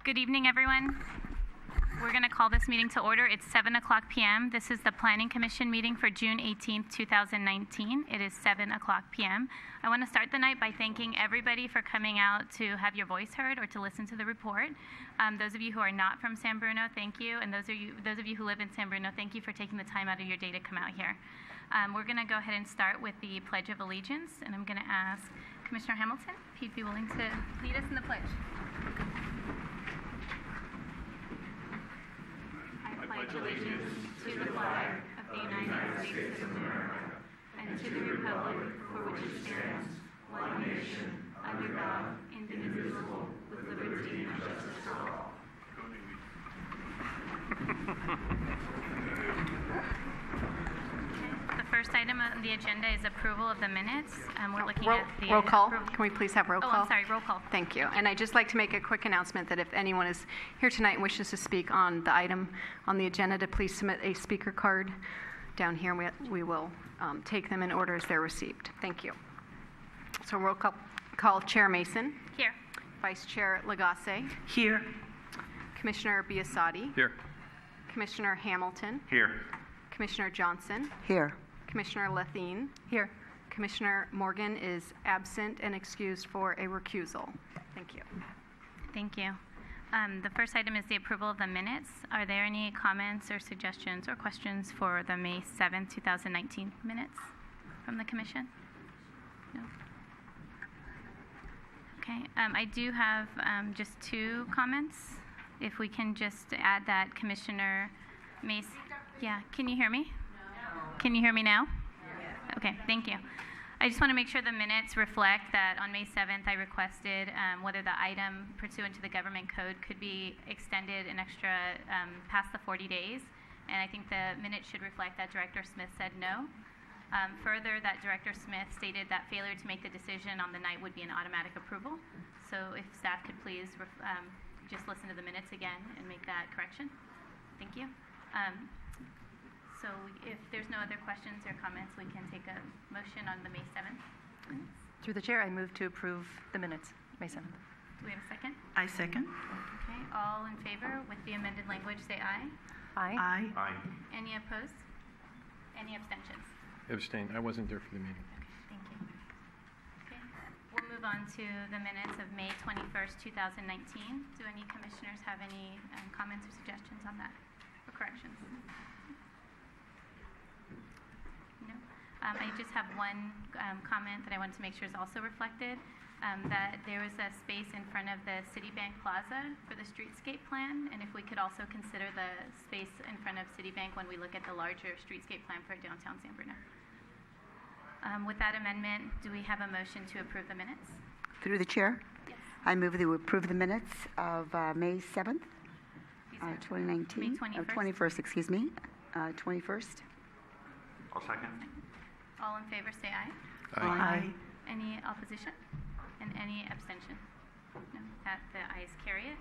Good evening, everyone. We're going to call this meeting to order. It's 7 o'clock p.m. This is the Planning Commission meeting for June 18th, 2019. It is 7 o'clock p.m. I want to start the night by thanking everybody for coming out to have your voice heard or to listen to the report. Those of you who are not from San Bruno, thank you. And those of you who live in San Bruno, thank you for taking the time out of your day to come out here. We're going to go ahead and start with the Pledge of Allegiance, and I'm going to ask Commissioner Hamilton if he'd be willing to lead us in the pledge. I pledge allegiance to the flag of the United States of America and to the republic for which it stands, one nation, under God, indivisible, with liberty and justice for all. The first item on the agenda is approval of the minutes. We're looking at the roll call. Can we please have roll call? Oh, I'm sorry, roll call. Thank you. And I'd just like to make a quick announcement that if anyone is here tonight and wishes to speak on the item on the agenda, to please submit a speaker card down here, and we will take them in order as they're received. Thank you. So roll call Chair Mason. Here. Vice Chair Lagasse. Here. Commissioner Biasotti. Here. Commissioner Hamilton. Here. Commissioner Johnson. Here. Commissioner Lethine. Here. Commissioner Morgan is absent and excused for a recusal. Thank you. Thank you. The first item is the approval of the minutes. Are there any comments or suggestions or questions for the May 7th, 2019 minutes from the Commission? No? Okay. I do have just two comments. If we can just add that Commissioner Mace. Yeah, can you hear me? No. Can you hear me now? Yes. Okay, thank you. I just want to make sure the minutes reflect that on May 7th I requested whether the item pursuant to the government code could be extended an extra past the 40 days. And I think the minutes should reflect that Director Smith said no. Further, that Director Smith stated that failure to make the decision on the night would be an automatic approval. So if staff could please just listen to the minutes again and make that correction. Thank you. So if there's no other questions or comments, we can take a motion on the May 7th minutes. Through the chair, I move to approve the minutes, May 7th. Do we have a second? I second. Okay, all in favor with the amended language say aye. Aye. Aye. Aye. Any opposed? Any abstentions? Abstain. I wasn't there for the meeting. Okay, thank you. Okay, we'll move on to the minutes of May 21st, 2019. Do any commissioners have any comments or suggestions on that or corrections? No. I just have one comment that I wanted to make sure is also reflected, that there was a space in front of the Citibank Plaza for the streetscape plan, and if we could also consider the space in front of Citibank when we look at the larger streetscape plan for downtown San Bruno. With that amendment, do we have a motion to approve the minutes? Through the chair, Yes. I move that we approve the minutes of May 7th, 2019. May 21st. 21st, excuse me. 21st. I'll second. All in favor say aye. Aye. Any opposition? And any abstention? No, that the ayes carry it.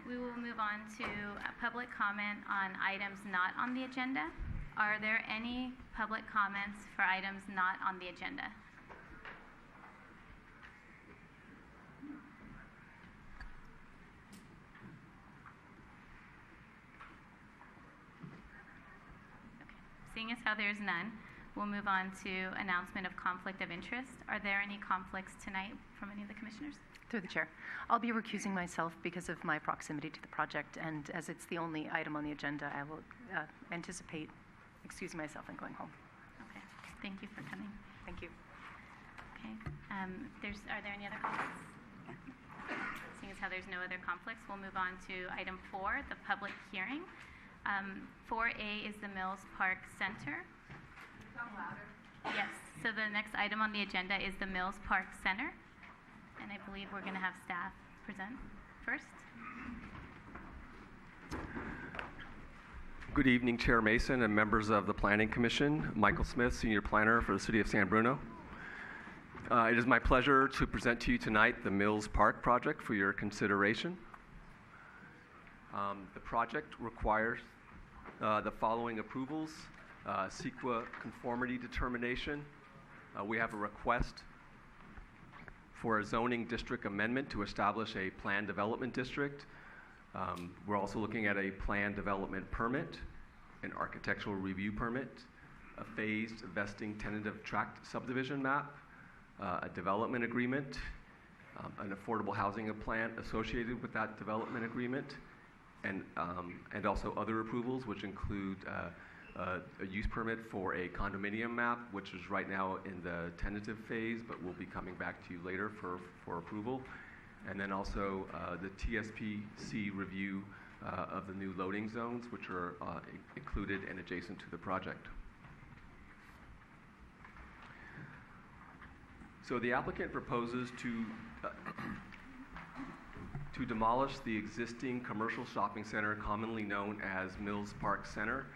We will move on to a public comment on items not on the agenda. Are there any public comments for items not on the agenda? Okay. Seeing as how there's none, we'll move on to announcement of conflict of interest. Are there any conflicts tonight from any of the commissioners? Through the chair. I'll be recusing myself because of my proximity to the project, and as it's the only item on the agenda, I will anticipate excusing myself and going home. Okay, thank you for coming. Thank you. Okay, are there any other conflicts? Seeing as how there's no other conflicts, we'll move on to item 4, the public hearing. 4A is the Mills Park Center. Talk louder. Yes, so the next item on the agenda is the Mills Park Center, and I believe we're going to have staff present first. Good evening, Chair Mason and members of the Planning Commission. Michael Smith, Senior Planner for the City of San Bruno. It is my pleasure to present to you tonight the Mills Park project for your consideration. The project requires the following approvals: CEQA conformity determination. We have a request for a zoning district amendment to establish a planned development district We're also looking at a plan development permit, an architectural review permit, a phased vesting tentative tract subdivision map, a development agreement, an affordable housing plan associated with that development agreement, and also other approvals, which include a use permit for a condominium map, which is right now in the tentative phase, but will be coming back to you later for approval. And then also the TSPC review of the new loading zones, which are included and adjacent to the project. So the applicant proposes to demolish the existing commercial shopping center commonly known as Mills Park Center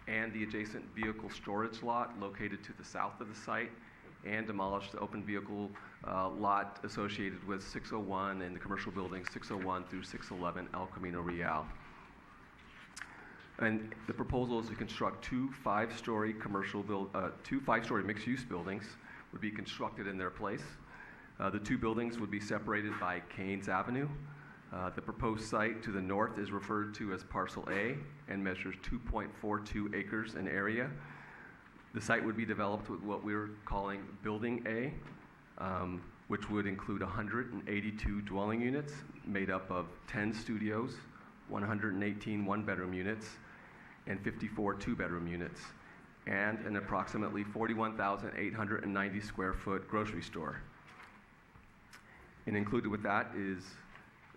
and the adjacent vehicle storage lot located to the south of the site, and demolish the open vehicle lot associated with 601 and the commercial buildings 601 through 611 El Camino Real. And the proposal is to construct two five-story mixed-use buildings would be constructed in their place. The two buildings would be separated by Keynes Avenue. The proposed site to the north is referred to as Parcel A and measures 2.42 acres in area. The site would be developed with what we're calling Building A, which would include 182 dwelling units made up of 10 studios, 118 one-bedroom units, and 54 two-bedroom units, and an approximately 41,890 square foot grocery store. And included with that is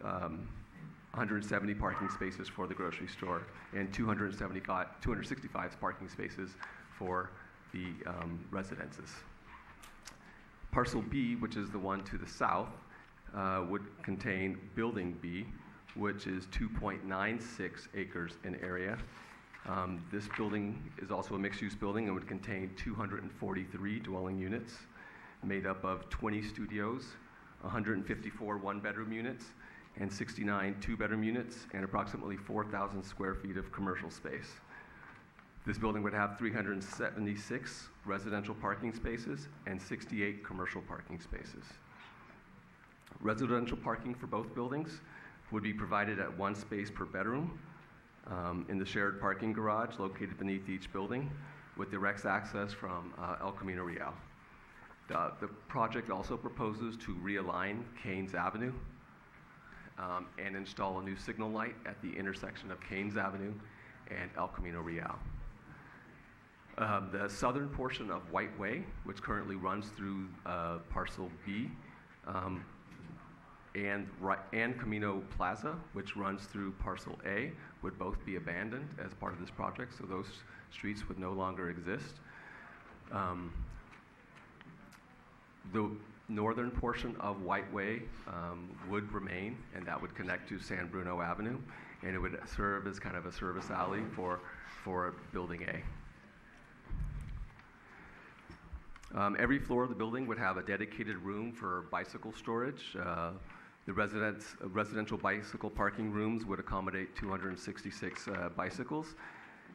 170 parking spaces for the grocery store and 265 parking spaces for the residences. Parcel B, which is the one to the south, would contain Building B, which is 2.96 acres in area. This building is also a mixed-use building and would contain 243 dwelling units made up of 20 studios, 154 one-bedroom units, and 69 two-bedroom units, and approximately 4,000 square feet of commercial space. This building would have 376 residential parking spaces and 68 commercial parking spaces. Residential parking for both buildings would be provided at one space per bedroom in the shared parking garage located beneath each building with direct access from El Camino Real. The project also proposes to realign Keynes Avenue and install a new signal light at the intersection of Keynes Avenue and El Camino Real. The southern portion of White Way, which currently runs through Parcel B, and Camino Plaza, which runs through Parcel A, would both be abandoned as part of this project, so those streets would no longer exist. The northern portion of White Way would remain, and that would connect to San Bruno Avenue, and it would serve as kind of a service alley for Building A. Every floor of the building would have a dedicated room for bicycle storage. The residential bicycle parking rooms would accommodate 266 bicycles,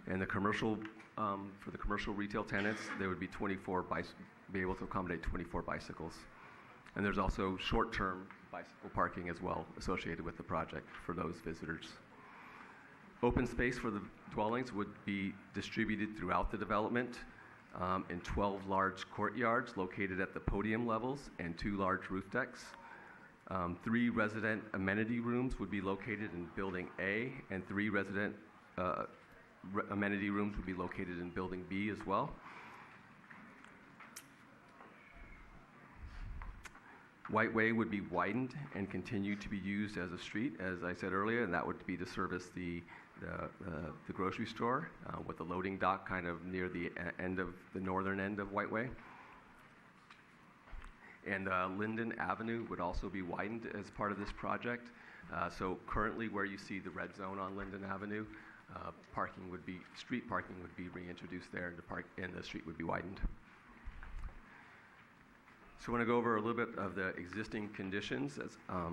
and the commercial for the commercial retail tenants, there would be be able to accommodate 24 bicycles. And there's also short-term bicycle parking as well associated with the project for those visitors. Open space for the dwellings would be distributed throughout the development in 12 large courtyards located at the podium levels and 2 large roof decks. 3 resident amenity rooms would be located in Building A, and 3 resident amenity rooms would be located in Building B as well. White Way would be widened and continue to be used as a street, as I said earlier, and that would be to service the grocery store with the loading dock kind of near the northern end of White Way. And Linden Avenue would also be widened as part of this project. So currently where you see the red zone on Linden Avenue, street parking would be reintroduced there, and the street would be widened. So I want to go over a little bit of the existing conditions.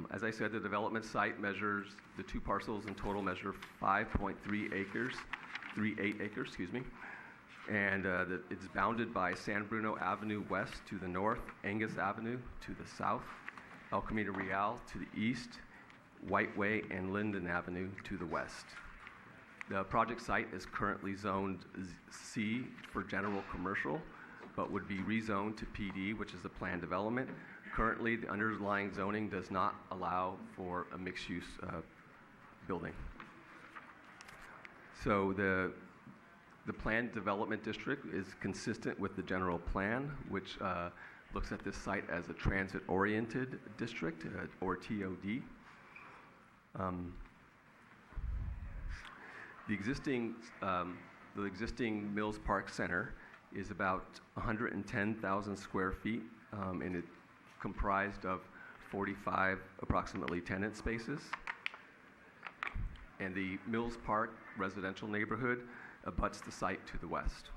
As I said, the development site measures, the 2 parcels in total measure 5.38 acres, and it's bounded by San Bruno Avenue west to the north, Angus Avenue to the south, El Camino Real to the east, Whiteway, and Linden Avenue to the west. The project site is currently zoned C for general commercial, but would be rezoned to PD, which is a planned development. Currently, the underlying zoning does not allow for a mixed-use building. So the planned development district is consistent with the general plan, which looks at this site as a transit-oriented district, or TOD. The existing Mills Park Center is about 110,000 square feet, and it's comprised of 45 approximately tenant spaces. And the Mills Park residential neighborhood abuts the site to the west.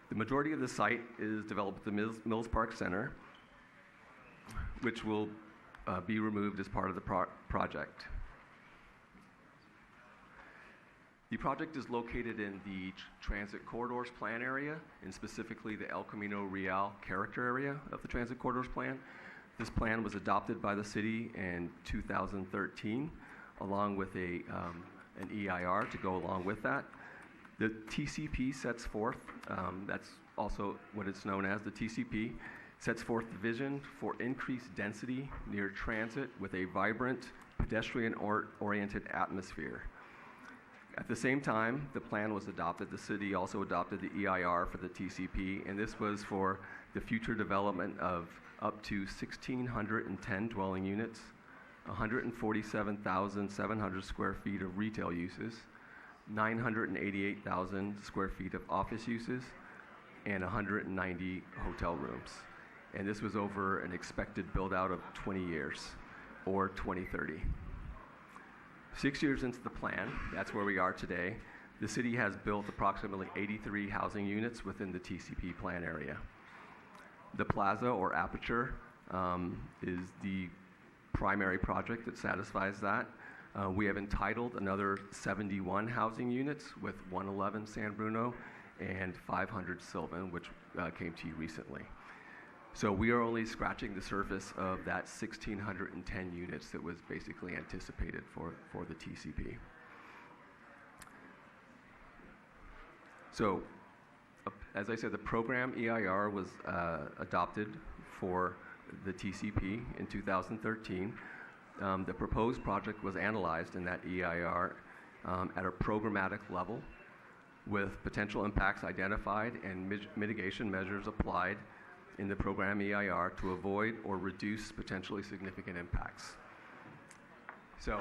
The majority of the site is developed at the Mills Park Center, which will be removed as part of the project. The project is located in the Transit Corridors Plan area, and specifically the El Camino Real character area of the Transit Corridors Plan. This plan was adopted by the city in 2013, along with an EIR to go along with that. The TCP sets forth, that's also what it's known as, the TCP, sets forth the vision for increased density near transit with a vibrant, pedestrian-oriented atmosphere. At the same time the plan was adopted, the city also adopted the EIR for the TCP, and this was for the future development of up to 1,610 dwelling units, 147,700 square feet of retail uses, 988,000 square feet of office uses, and 190 hotel rooms. And this was over an expected build-out of 20 years, or 2030. 6 years into the plan, that's where we are today, the city has built approximately 83 housing units within the TCP plan area. The Plaza, or Aperture, is the primary project that satisfies that. We have entitled another 71 housing units with 111 San Bruno and 500 Sylvan, which came to you recently. So we are only scratching the surface of that 1,610 units that was basically anticipated for the TCP. So, as I said, the program EIR was adopted for the TCP in 2013. The proposed project was analyzed in that EIR at a programmatic level with potential impacts identified and mitigation measures applied in the program EIR to avoid or reduce potentially significant impacts. So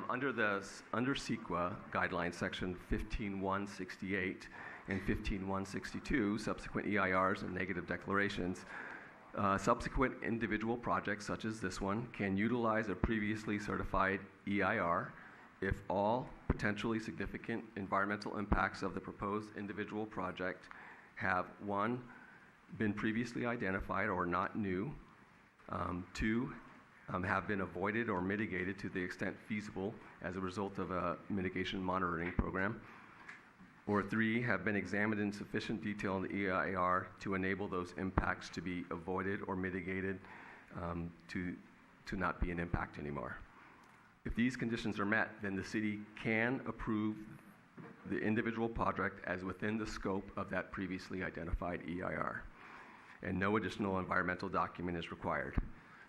under CEQA guidelines section 15.168 and 15.162, subsequent EIRs and negative declarations, subsequent individual projects such as this one can utilize a previously certified EIR if all potentially significant environmental impacts of the proposed individual project have, 1, been previously identified or not new, 2, have been avoided or mitigated to the extent feasible as a result of a mitigation monitoring program, or 3, have been examined in sufficient detail in the EIR to enable those impacts to be avoided or mitigated to not be an impact anymore. If these conditions are met, then the city can approve the individual project as within the scope of that previously identified EIR, and no additional environmental document is required.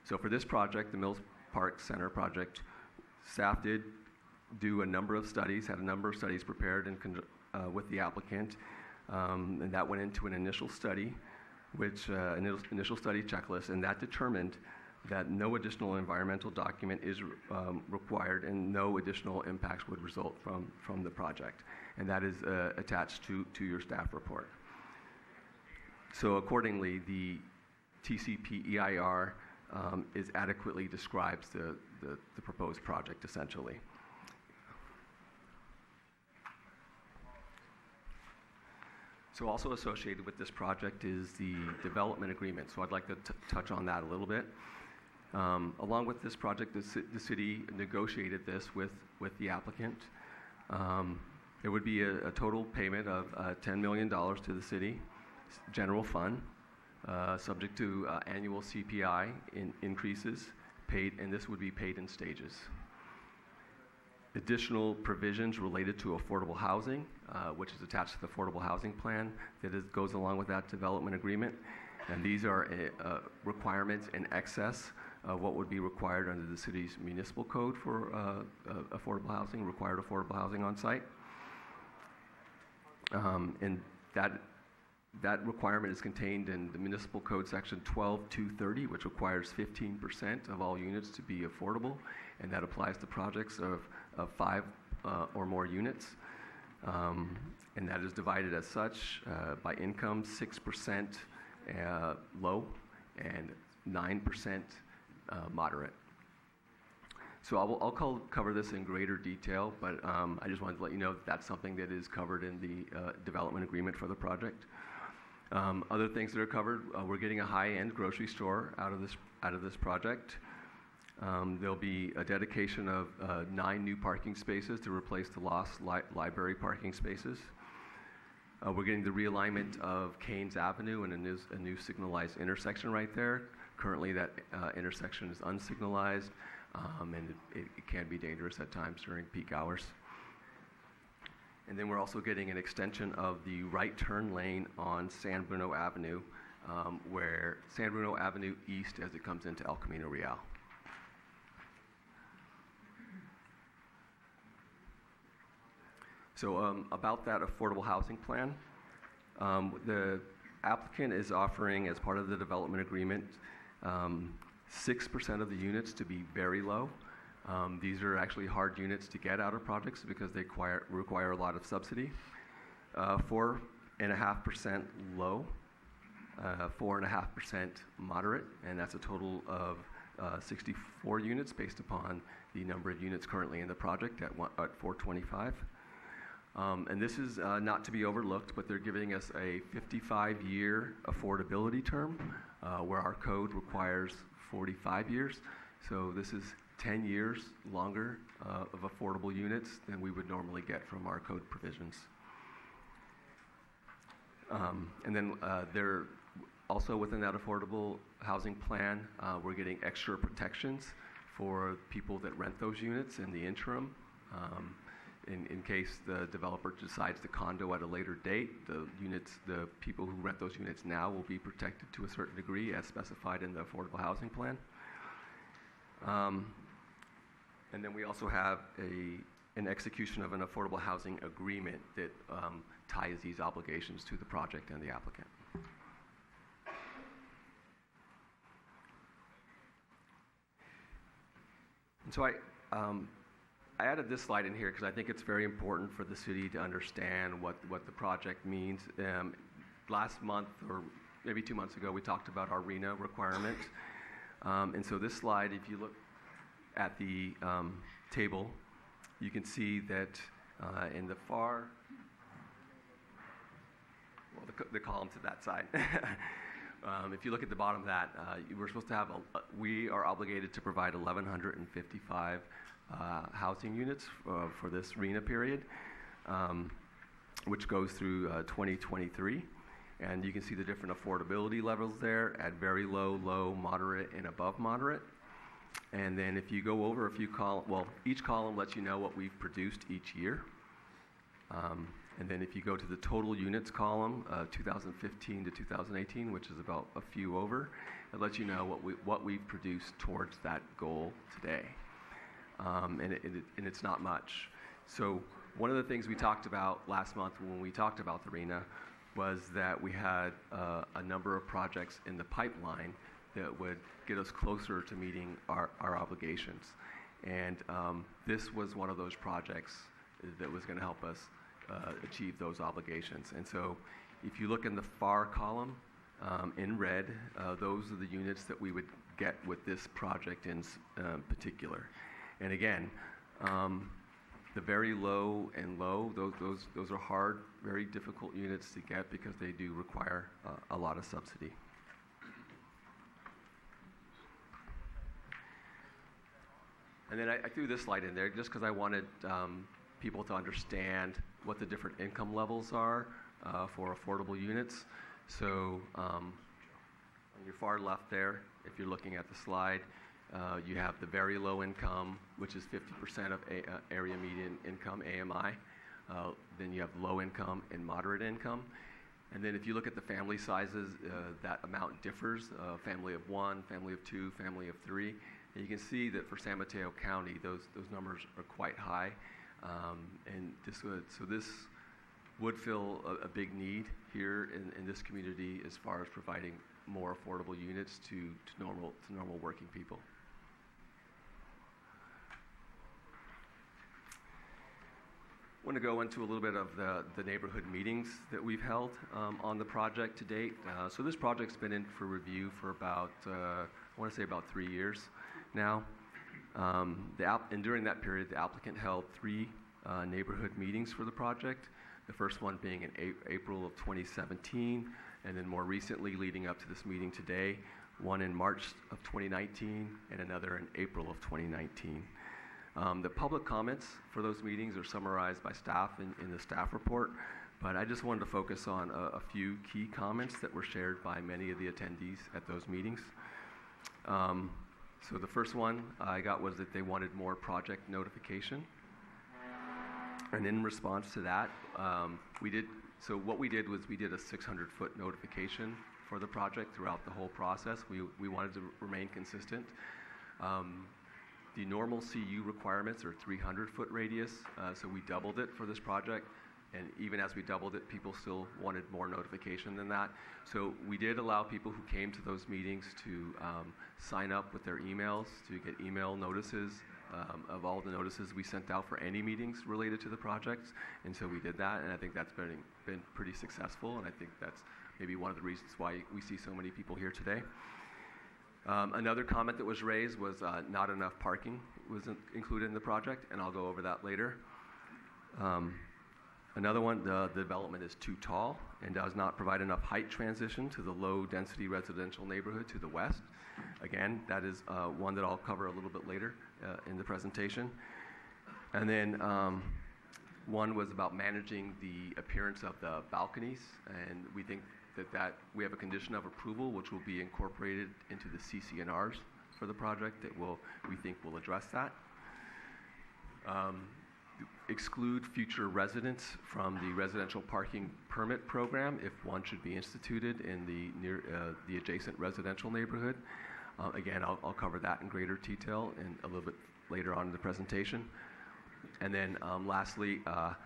So for this project, the Mills Park Center project, staff did do a number of studies, had a number of studies prepared with the applicant, and that went into an initial study, which initial study checklist, and that determined that no additional environmental document is required and no additional impacts would result from the project. And that is attached to your staff report. So accordingly, the TCP EIR is adequately describes the proposed project essentially. So also associated with this project is the development agreement. So I'd like to touch on that a little bit. Along with this project, the city negotiated this with the applicant. It would be a total payment of $10 million to the city general fund, subject to annual CPI increases and this would be paid in stages. Additional provisions related to affordable housing, which is attached to the affordable housing plan that goes along with that development agreement. And these are requirements in excess of what would be required under the city's municipal code for affordable housing, required affordable housing on site. And that requirement is contained in the municipal code section 12230, which requires 15% of all units to be affordable, and that applies to projects of 5 or more units. And that is divided as such by income, 6% low and 9% moderate. So I'll cover this in greater detail, but I just wanted to let you know that that's something that is covered in the development agreement for the project. Other things that are covered, we're getting a high-end grocery store out of this project. There'll be a dedication of 9 new parking spaces to replace the lost library parking spaces. We're getting the realignment of Keynes Avenue and a new signalized intersection right there. Currently, that intersection is unsignalized, and it can be dangerous at times during peak hours. And then we're also getting an extension of the right turn lane on San Bruno Avenue, where San Bruno Avenue East as it comes into El Camino Real. So about that affordable housing plan, the applicant is offering, as part of the development agreement, 6% of the units to be very low. These are actually hard units to get out of projects because they require a lot of subsidy. 4.5% low, 4.5% moderate, and that's a total of 64 units based upon the number of units currently in the project at 425. And this is not to be overlooked, but they're giving us a 55-year affordability term, where our code requires 45 years. So this is 10 years longer of affordable units than we would normally get from our code provisions. And then they're also within that affordable housing plan, we're getting extra protections for people that rent those units in the interim. In case the developer decides to condo at a later date, the people who rent those units now will be protected to a certain degree as specified in the affordable housing plan. And then we also have an execution of an affordable housing agreement that ties these obligations to the project and the applicant. And so I added this slide in here because I think it's very important for the city to understand what the project means. Last month, or maybe 2 months ago, we talked about our RENA requirement. And so this slide, if you look at the table, you can see that in the the column to that side. If you look at the bottom of that, we're supposed to have, we are obligated to provide 1,155 housing units for this RENA period, which goes through 2023. And you can see the different affordability levels there at very low, low, moderate, and above moderate. And then if you go over a few columns, well, each column lets you know what we've produced each year. And then if you go to the total units column, 2015 to 2018, which is about a few over, it lets you know what we've produced towards that goal today. And it's not much. So one of the things we talked about last month when we talked about the RENA was that we had a number of projects in the pipeline that would get us closer to meeting our obligations. And this was one of those projects that was going to help us achieve those obligations. And so if you look in the far column in red, those are the units that we would get with this project in particular. And again, the very low and low, those are hard, very difficult units to get because they do require a lot of subsidy. And then I threw this slide in there just because I wanted people to understand what the different income levels are for affordable units. So on your far left there, if you're looking at the slide, You have the very low income, which is 50% of area median income, AMI. Then you have low income and moderate income. And then if you look at the family sizes, that amount differs. Family of 1, family of 2, family of 3. And you can see that for San Mateo County, those numbers are quite high. And this would fill a big need here in this community as far as providing more affordable units to normal working people. I want to go into a little bit of the neighborhood meetings that we've held on the project to date. So this project's been in for review for about, I want to say about 3 years now. And during that period, the applicant held 3 neighborhood meetings for the project. The first one being in April of 2017, and then more recently, leading up to this meeting today, one in March of 2019, and another in April of 2019. The public comments for those meetings are summarized by staff in the staff report, but I just wanted to focus on a few key comments that were shared by many of the attendees at those meetings. So the first one I got was that they wanted more project notification. And in response to that, what we did was we did a 600-foot notification for the project throughout the whole process. We wanted to remain consistent. The normal CU requirements are 300-foot radius, so we doubled it for this project. And even as we doubled it, people still wanted more notification than that. So we did allow people who came to those meetings to sign up with their emails to get email notices of all the notices we sent out for any meetings related to the projects. And so we did that, and I think that's been pretty successful, and I think that's maybe one of the reasons why we see so many people here today. Another comment that was raised was not enough parking was included in the project, and I'll go over that later. Another one, the development is too tall and does not provide enough height transition to the low-density residential neighborhood to the west. Again, that is one that I'll cover a little bit later in the presentation. And then one was about managing the appearance of the balconies, and we think that we have a condition of approval which will be incorporated into the CC&Rs for the project that we think will address that. Exclude future residents from the residential parking permit program if one should be instituted in the adjacent residential neighborhood. Again, I'll cover that in greater detail a little bit later on in the presentation. And then lastly,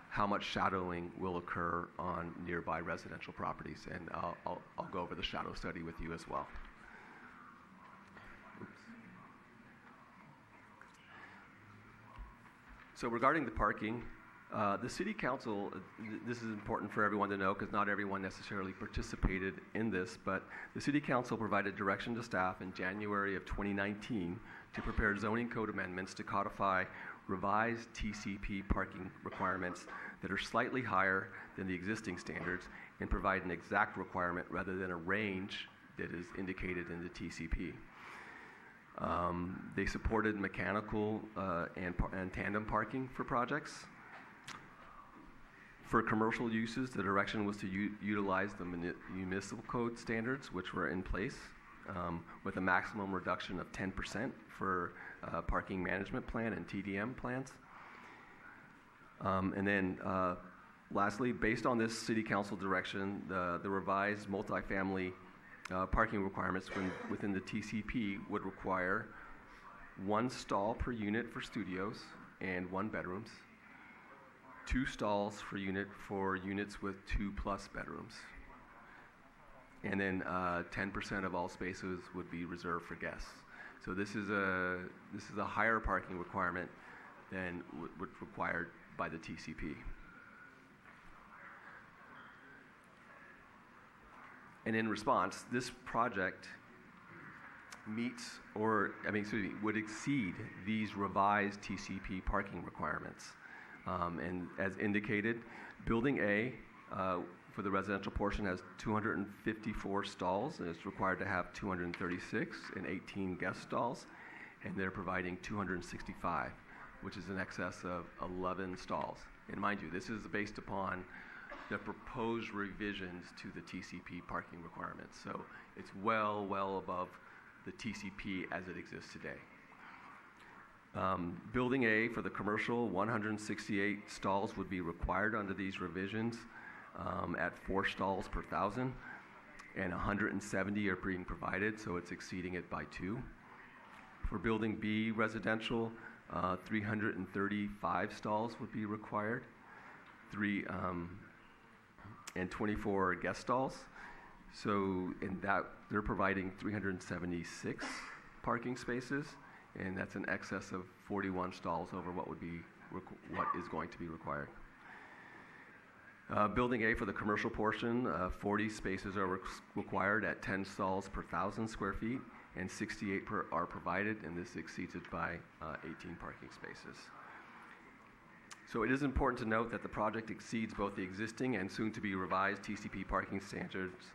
how much shadowing will occur on nearby residential properties, and I'll go over the shadow study with you as well. So regarding the parking, the City Council, this is important for everyone to know because not everyone necessarily participated in this, but the City Council provided direction to staff in January of 2019 to prepare zoning code amendments to codify revised TCP parking requirements that are slightly higher than the existing standards and provide an exact requirement rather than a range that is indicated in the TCP. They supported mechanical and tandem parking for projects. For commercial uses, the direction was to utilize the municipal code standards, which were in place, with a maximum reduction of 10% for parking management plan and TDM plans. And then lastly, based on this City Council direction, the revised multifamily parking requirements within the TCP would require 1 stall per unit for studios and 1 bedrooms, 2 stalls for units with 2+ bedrooms, and then 10% of all spaces would be reserved for guests. So this is a higher parking requirement than what's required by the TCP. And in response, this project would exceed these revised TCP parking requirements. And as indicated, Building A for the residential portion has 254 stalls, and it's required to have 236 and 18 guest stalls, and they're providing 265, which is in excess of 11 stalls. And mind you, this is based upon the proposed revisions to the TCP parking requirements. So it's well above the TCP as it exists today. Building A for the commercial, 168 stalls would be required under these revisions at 4 stalls per 1,000, and 170 are being provided, so it's exceeding it by 2. For Building B residential, 335 stalls would be required, and 24 guest stalls. So in that, they're providing 376 parking spaces, and that's an excess of 41 stalls over what is going to be required. Building A for the commercial portion, 40 spaces are required at 10 stalls per 1,000 square feet, and 68 are provided, and this exceeds it by 18 parking spaces. So it is important to note that the project exceeds both the existing and soon-to-be revised TCP parking standards,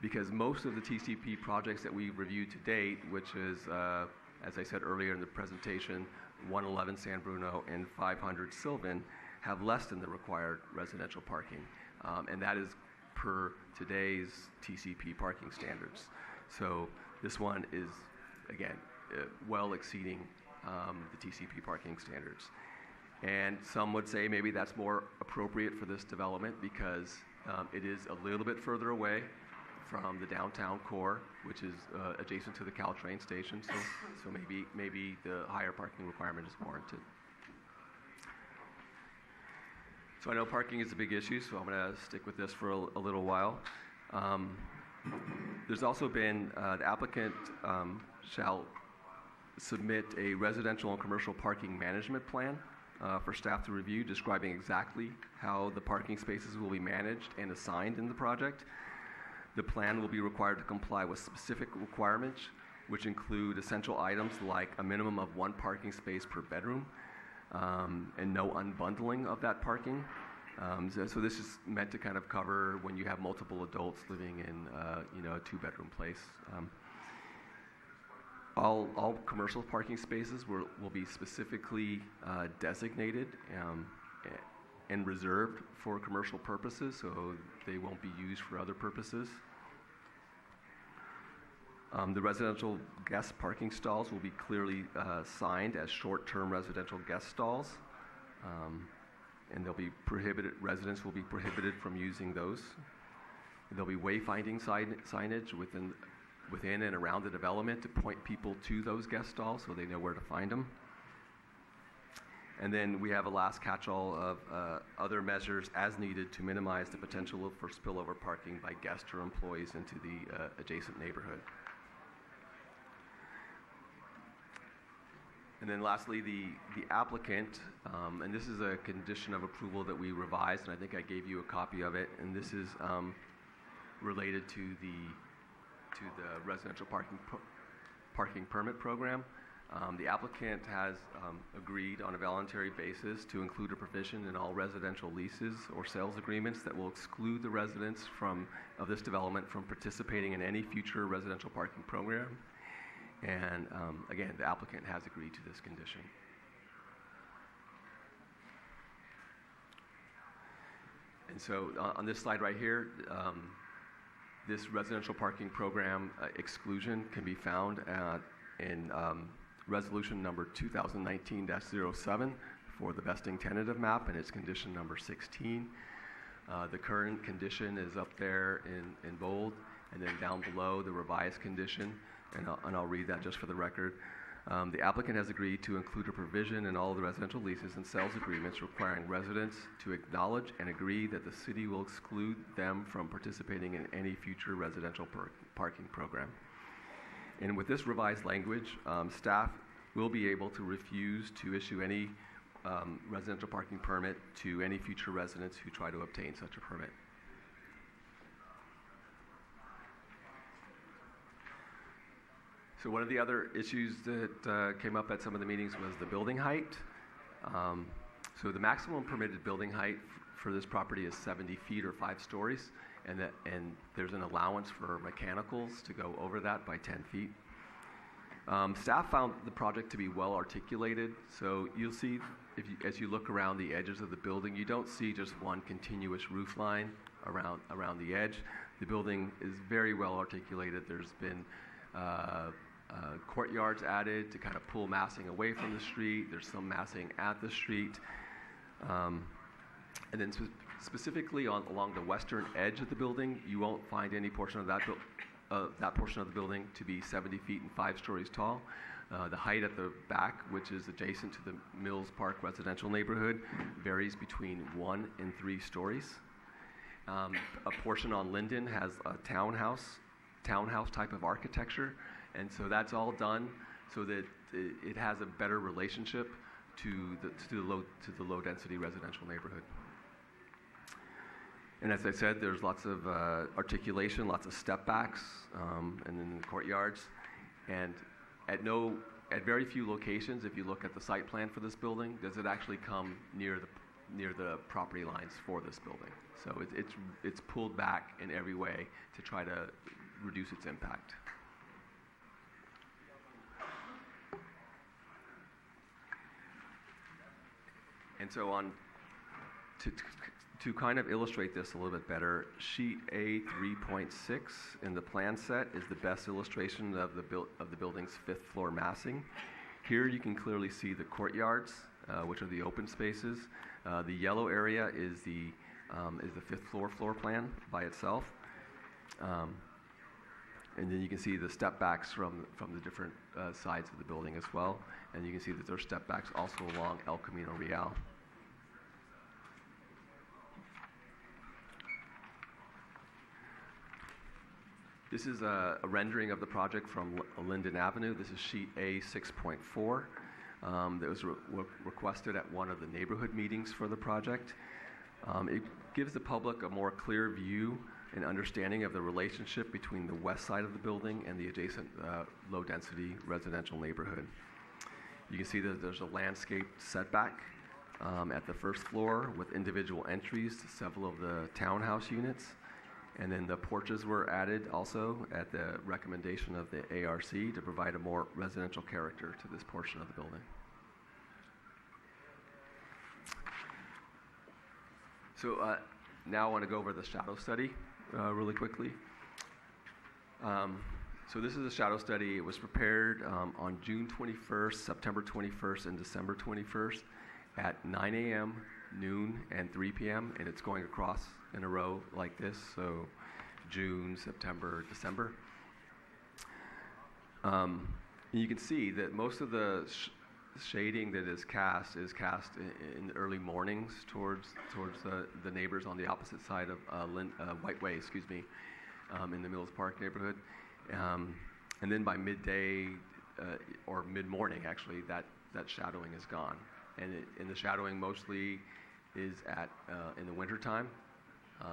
because most of the TCP projects that we've reviewed to date, which is, as I said earlier in the presentation, 111 San Bruno and 500 Sylvan, have less than the required residential parking, and that is per today's TCP parking standards. So this one is, again, well exceeding the TCP parking standards. And some would say maybe that's more appropriate for this development because it is a little bit further away from the downtown core, which is adjacent to the Caltrain station, so maybe the higher parking requirement is warranted. So I know parking is a big issue, so I'm going to stick with this for a little while. There's also been, the applicant shall submit a residential and commercial parking management plan for staff to review, describing exactly how the parking spaces will be managed and assigned in the project. The plan will be required to comply with specific requirements, which include essential items like a minimum of 1 parking space per bedroom, and no unbundling of that parking. So this is meant to kind of cover when you have multiple adults living in a 2-bedroom place. All commercial parking spaces will be specifically designated and reserved for commercial purposes, so they won't be used for other purposes. The residential guest parking stalls will be clearly signed as short-term residential guest stalls, and residents will be prohibited from using those. There'll be wayfinding signage within and around the development to point people to those guest stalls so they know where to find them. And then we have a last catch-all of other measures as needed to minimize the potential for spillover parking by guests or employees into the adjacent neighborhood. And then lastly, the applicant, and this is a condition of approval that we revised, and I think I gave you a copy of it, and this is related to the residential parking permit program. The applicant has agreed on a voluntary basis to include a provision in all residential leases or sales agreements that will exclude the residents of this development from participating in any future residential parking program. And again, the applicant has agreed to this condition. And so on this slide right here, this residential parking program exclusion can be found in resolution number 2019-07 for the vesting tentative map, and it's condition number 16. The current condition is up there in bold, and then down below the revised condition, and I'll read that just for the record. The applicant has agreed to include a provision in all the residential leases and sales agreements requiring residents to acknowledge and agree that the city will exclude them from participating in any future residential parking program. And with this revised language, staff will be able to refuse to issue any residential parking permit to any future residents who try to obtain such a permit. So one of the other issues that came up at some of the meetings was the building height. So the maximum permitted building height for this property is 70 feet or 5 stories, and there's an allowance for mechanicals to go over that by 10 feet. Staff found the project to be well articulated, so you'll see as you look around the edges of the building, you don't see just one continuous roof line around the edge. The building is very well articulated. There's been courtyards added to kind of pull massing away from the street. There's some massing at the street. And then specifically along the western edge of the building, you won't find any portion of that portion of the building to be 70 feet and 5 stories tall. The height at the back, which is adjacent to the Mills Park residential neighborhood, varies between 1 and 3 stories. A portion on Linden has a townhouse type of architecture, and so that's all done so that it has a better relationship to the low density residential neighborhood. And as I said, there's lots of articulation, lots of step backs, and then the courtyards. And at very few locations, if you look at the site plan for this building, does it actually come near the property lines for this building. So it's pulled back in every way to try to reduce its impact. And so to kind of illustrate this a little bit better, sheet A 3.6 in the plan set is the best illustration of the building's 5th floor massing. Here you can clearly see the courtyards, which are the open spaces. The yellow area is the 5th floor plan by itself. And then you can see the step backs from the different sides of the building as well. And you can see that there are step backs also along El Camino Real. This is a rendering of the project from Linden Avenue. This is sheet A 6.4 that was requested at one of the neighborhood meetings for the project. It gives the public a more clear view and understanding of the relationship between the west side of the building and the adjacent low-density residential neighborhood. You can see that there's a landscaped setback at the first floor with individual entries to several of the townhouse units. And then the porches were added also at the recommendation of the ARC to provide a more residential character to this portion of the building. So now I want to go over the shadow study really quickly. So this is a shadow study. It was prepared on June 21st, September 21st, and December 21st at 9 a.m., noon, and 3 p.m., and it's going across in a row like this, so June, September, December. You can see that most of the shading that is cast in the early mornings towards the neighbors on the opposite side of White Way, in the Mills Park neighborhood. And then by midday or mid-morning, actually, that shadowing is gone. And the shadowing mostly is in the wintertime,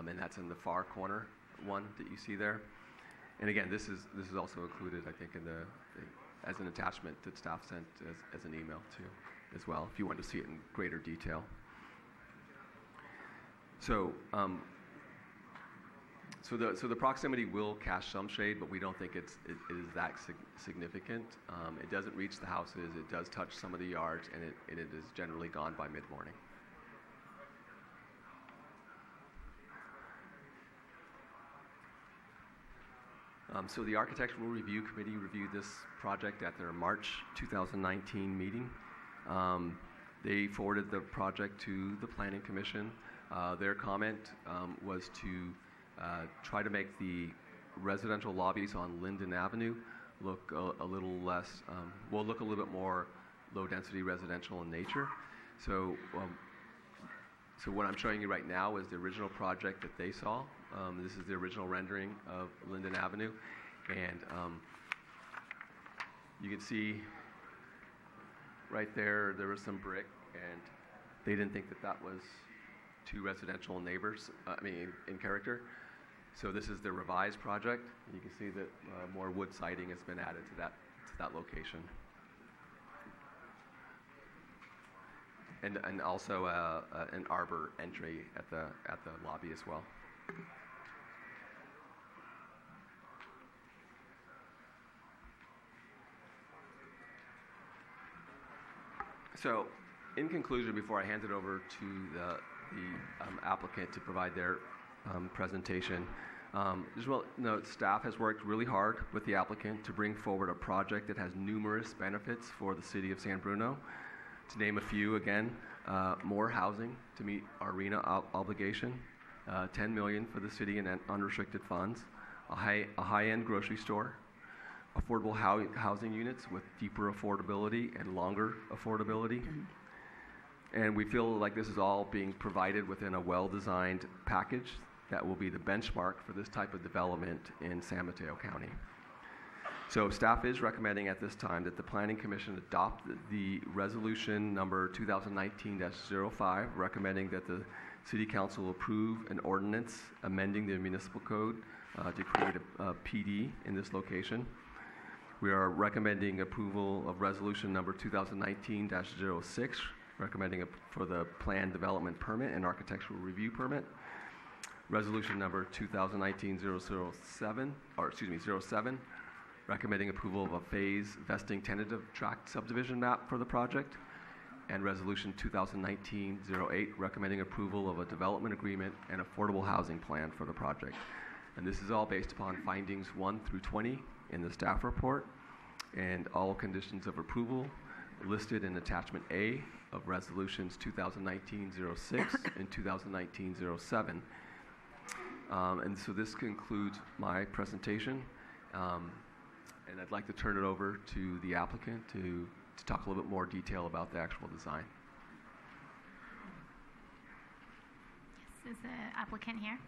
and that's in the far corner one that you see there. And again, this is also included, I think, as an attachment that staff sent as an email too, as well, if you want to see it in greater detail. So the proximity will cast some shade, but we don't think it is that significant. It doesn't reach the houses. It does touch some of the yards, and it is generally gone by mid-morning. So the Architectural Review Committee reviewed this project at their March 2019 meeting. They forwarded the project to the Planning Commission. Their comment was to try to make the residential lobbies on Linden Avenue look a little less, look a little bit more low-density residential in nature. So what I'm showing you right now is the original project that they saw. This is the original rendering of Linden Avenue. And you can see right there was some brick, and they didn't think that was two residential neighbors, in character. So this is the revised project. You can see that more wood siding has been added to that location. And also an arbor entry at the lobby as well. So, in conclusion, before I hand it over to the applicant to provide their presentation, Just well, note, staff has worked really hard with the applicant to bring forward a project that has numerous benefits for the city of San Bruno. To name a few, again, more housing to meet our RENA obligation, $10 million for the city in unrestricted funds, a high-end grocery store, affordable housing units with deeper affordability and longer affordability. And we feel like this is all being provided within a well-designed package that will be the benchmark for this type of development in San Mateo County. So staff is recommending at this time that the Planning Commission adopt the resolution number 2019-05, recommending that the City Council approve an ordinance amending the municipal code to create a PD in this location. We are recommending approval of resolution number 2019-06, recommending for the plan development permit and architectural review permit. Resolution number 2019-07, recommending approval of a phase vesting tentative tract subdivision map for the project. And resolution 2019-08, recommending approval of a development agreement and affordable housing plan for the project. And this is all based upon findings 1 through 20 in the staff report, and all conditions of approval listed in attachment A of resolutions 2019-06 and 2019-07. And so this concludes my presentation, and I'd like to turn it over to the applicant to talk a little bit more detail about the actual design. Yes, is the applicant here?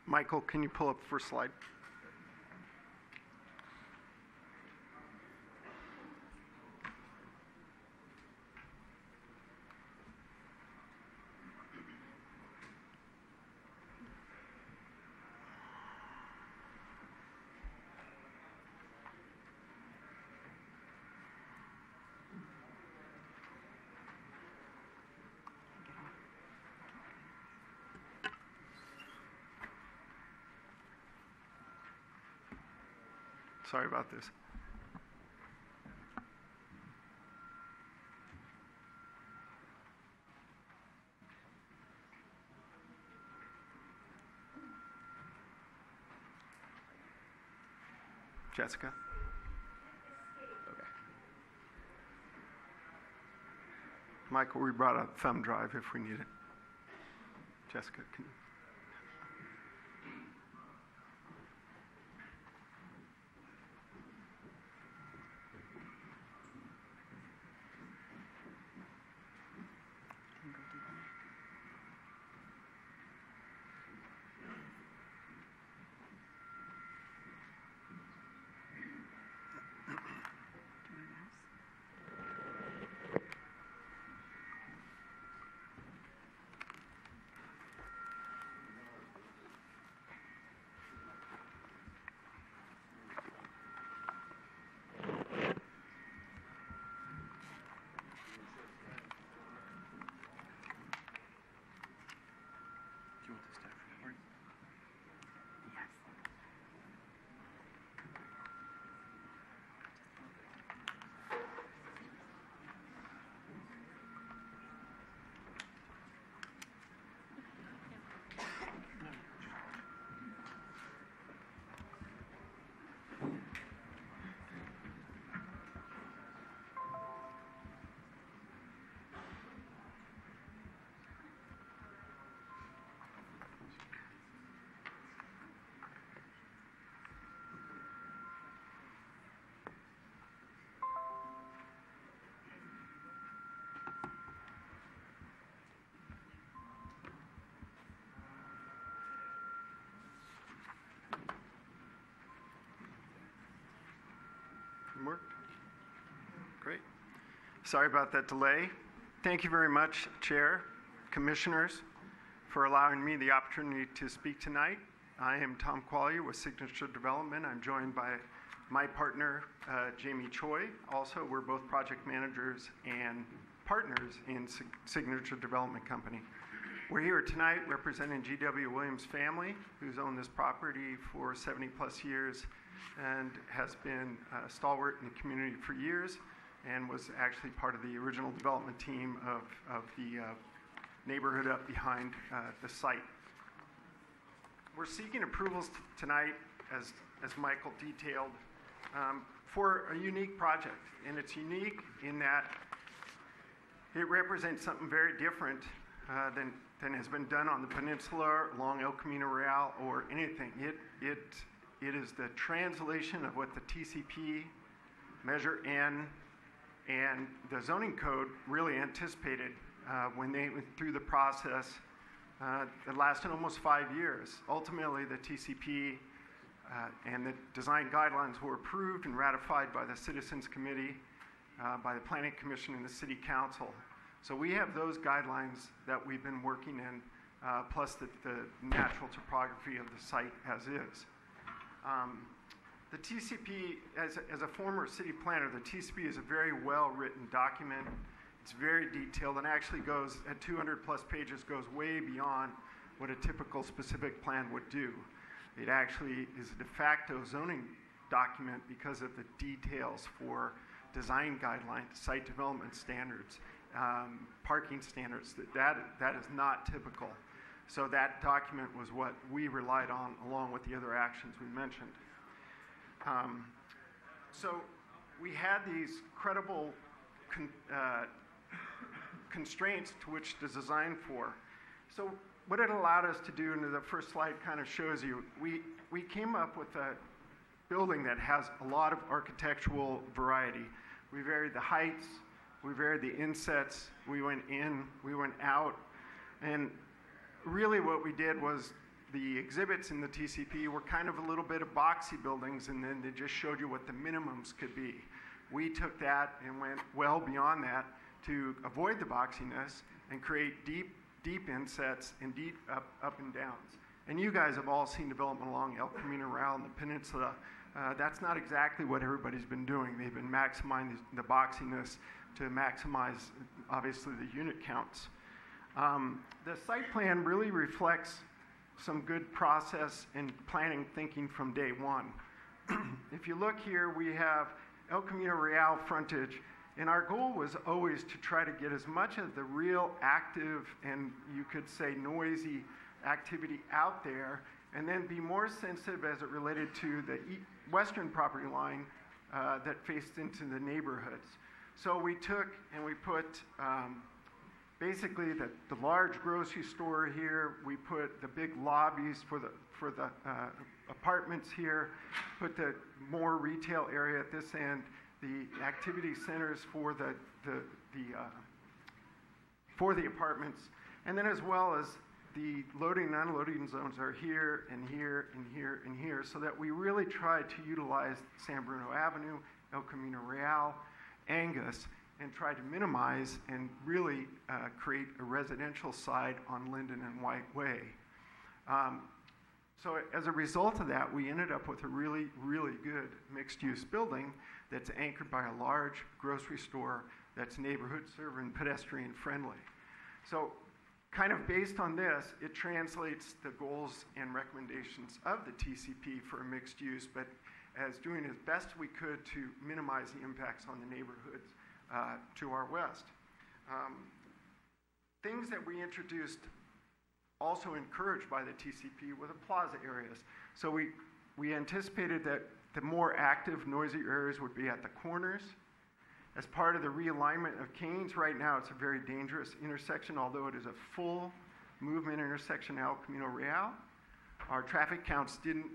Michael, can you pull up the first slide? Sorry about this. Jessica? Okay. Michael, we brought a thumb drive if we need it. Jessica, can you? Worked? Great. Sorry about that delay. Thank you very much, Chair, commissioners, for allowing me the opportunity to speak tonight. I am Tom Qualia with Signature Development. I'm joined by my partner, Jamie Choi. Also, we're both project managers and partners in Signature Development Company. We're here tonight representing G.W. Williams family, who's owned this property for 70 plus years and has been a stalwart in the community for years and was actually part of the original development team of the neighborhood up behind the site. We're seeking approvals tonight, as Michael detailed, for a unique project. And it's unique in that it represents something very different than has been done on the peninsula, along El Camino Real, or anything. It is the translation of what the TCP, Measure N, and the zoning code really anticipated when they went through the process that lasted almost 5 years. Ultimately, the TCP and the design guidelines were approved and ratified by the Citizens Committee, by the Planning Commission, and the City Council. So we have those guidelines that we've been working in, plus the natural topography of the site as is. The TCP, as a former city planner, the TCP is a very well-written document. It's very detailed and actually goes, at 200 plus pages, goes way beyond what a typical specific plan would do. It actually is a de facto zoning document because of the details for design guidelines, site development standards, parking standards. That is not typical. So that document was what we relied on along with the other actions we mentioned. So we had these credible constraints to which to design for. So what it allowed us to do, and the first slide kind of shows you, we came up with a building that has a lot of architectural variety. We varied the heights, we varied the insets, we went in, we went out, and really what we did was the exhibits in the TCP were kind of a little bit of boxy buildings, and then they just showed you what the minimums could be. We took that and went well beyond that to avoid the boxiness and create deep insets and deep up and downs. And you guys have all seen development along El Camino Real and the peninsula. That's not exactly what everybody's been doing. They've been maximizing the boxiness to maximize, obviously, the unit counts. The site plan really reflects some good process and planning thinking from day one. If you look here, we have El Camino Real frontage, and our goal was always to try to get as much of the real active and you could say noisy activity out there, and then be more sensitive as it related to the western property line that faced into the neighborhoods. So we took and we put basically the large grocery store here, we put the big lobbies for the apartments here, put the more retail area at this end, the activity centers for the apartments, and then as well as the loading and unloading zones are here and here and here and here, so that we really try to utilize San Bruno Avenue, El Camino Real, Angus, and try to minimize and really create a residential side on Linden and White Way. So as a result of that, we ended up with a really, really good mixed-use building that's anchored by a large grocery store that's neighborhood server and pedestrian friendly. So kind of based on this, it translates the goals and recommendations of the TCP for a mixed use, but as doing as best we could to minimize the impacts on the neighborhoods to our west. Things that we introduced also encouraged by the TCP were the plaza areas. So we anticipated that the more active, noisy areas would be at the corners. As part of the realignment of Canes, right now it's a very dangerous intersection, although it is a full movement intersection El Camino Real. Our traffic counts didn't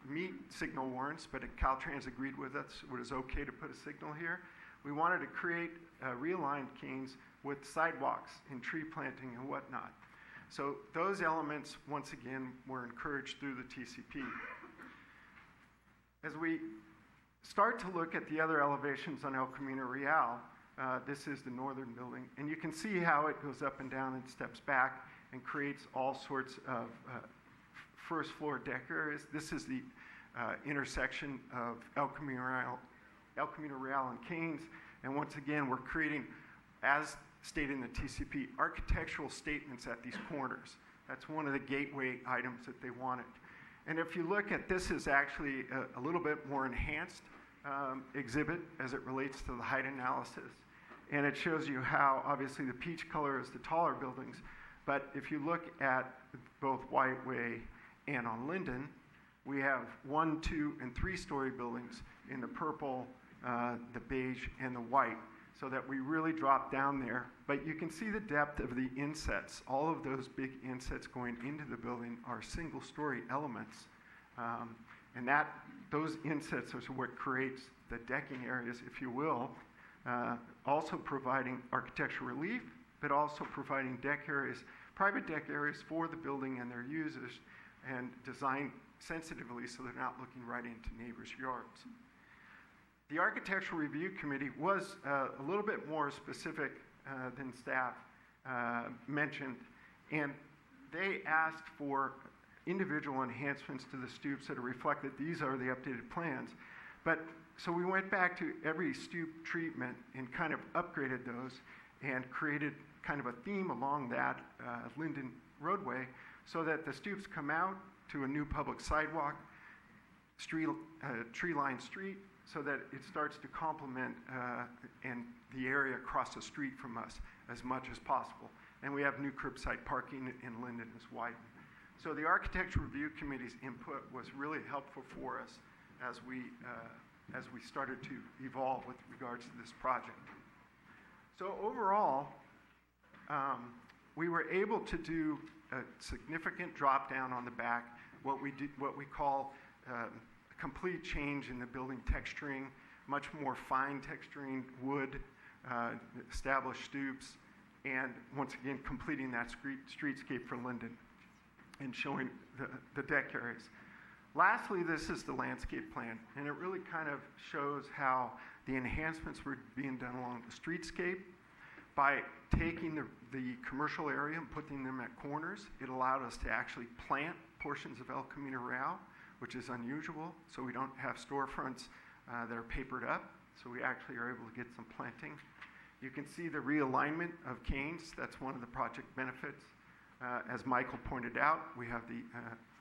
meet signal warrants, but Caltrans agreed with us it was okay to put a signal here. We wanted to create realigned Canes with sidewalks and tree planting and whatnot. So those elements, once again, were encouraged through the TCP. As we start to look at the other elevations on El Camino Real, This is the northern building. And you can see how it goes up and down and steps back and creates all sorts of first floor deck areas. This is the intersection of El Camino Real and Keynes. And once again, we're creating, as stated in the TCP, architectural statements at these corners. That's one of the gateway items that they wanted. And if you look at this, is actually a little bit more enhanced exhibit as it relates to the height analysis. And it shows you how, obviously, the peach color is the taller buildings. But if you look at both White Way and on Linden, we have 1, 2, and 3-story buildings in the purple, the beige, and the white, so that we really drop down there. But you can see the depth of the insets. All of those big insets going into the building are single-story elements. And those insets are what creates the decking areas, if you will, also providing architectural relief, but also providing deck areas, private deck areas for the building and their users, and designed sensitively so they're not looking right into neighbors' yards. The Architectural Review Committee was a little bit more specific than staff mentioned, and they asked for individual enhancements to the stoops that are reflected. These are the updated plans. But so we went back to every stoop treatment and kind of upgraded those and created kind of a theme along that Linden roadway so that the stoops come out to a new public sidewalk, tree-lined street, so that it starts to complement and the area across the street from us as much as possible. And we have new curbside parking in Linden as widened. So the Architecture Review Committee's input was really helpful for us as we started to evolve with regards to this project. So overall, we were able to do a significant drop down on the back, what we call complete change in the building texturing, much more fine texturing, wood, established stoops, and once again completing that streetscape for Linden and showing the deck areas. Lastly, this is the landscape plan, and it really kind of shows how the enhancements were being done along the streetscape. By taking the commercial area and putting them at corners, it allowed us to actually plant portions of El Camino Real, which is unusual, so we don't have storefronts that are papered up, so we actually are able to get some planting. You can see the realignment of Keynes. That's one of the project benefits. As Michael pointed out, we have the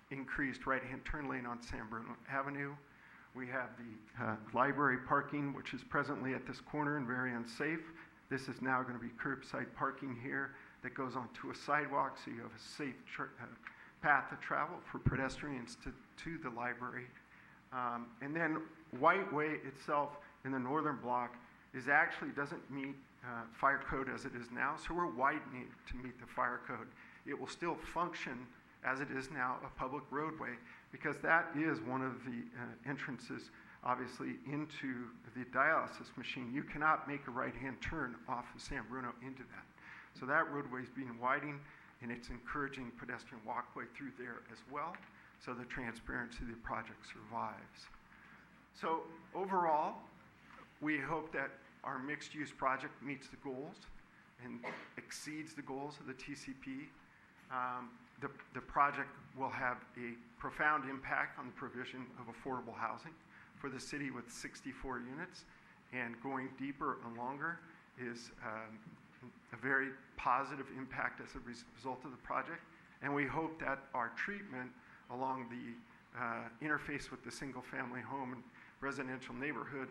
increased right-hand turn lane on San Bruno Avenue. We have the library parking, which is presently at this corner and very unsafe. This is now going to be curbside parking here that goes onto a sidewalk, so you have a safe path of travel for pedestrians to the library. And then White Way itself in the northern block doesn't meet fire code as it is now, so we're widening to meet the fire code. It will still function as it is now, a public roadway, because that is one of the entrances, obviously, into the dialysis machine. You cannot make a right-hand turn off of San Bruno into that. So that roadway is being widened, and it's encouraging pedestrian walkway through there as well, so the transparency of the project survives. So overall, we hope that our mixed-use project meets the goals and exceeds the goals of the TCP. The project will have a profound impact on the provision of affordable housing for the city with 64 units, and going deeper and longer is a very positive impact as a result of the project. And we hope that our treatment along the interface with the single-family home and residential neighborhood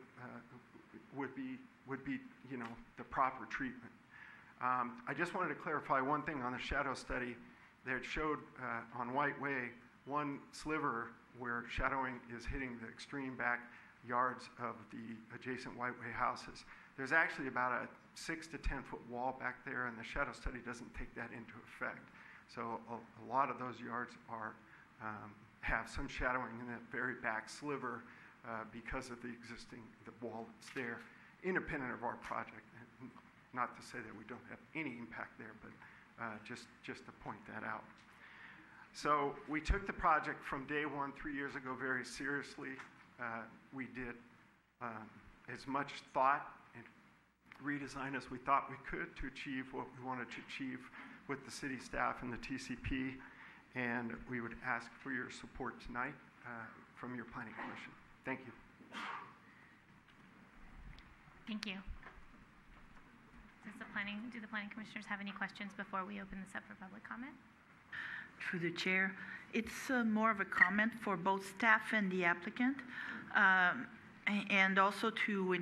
would be the proper treatment. I just wanted to clarify one thing on the shadow study. That showed on White Way one sliver where shadowing is hitting the extreme back yards of the adjacent White Way houses. There's actually about a 6 to 10 foot wall back there, and the shadow study doesn't take that into effect. So a lot of those yards have some shadowing in that very back sliver because of the wall that's there, independent of our project. Not to say that we don't have any impact there, but just to point that out. So we took the project from day one 3 years ago very seriously. We did as much thought redesign as we thought we could to achieve what we wanted to achieve with the city staff and the TCP. And we would ask for your support tonight from your planning commission. Thank you. Thank you. Do the planning commissioners have any questions before we open this up for public comment? Through the chair, it's more of a comment for both staff and the applicant, and also to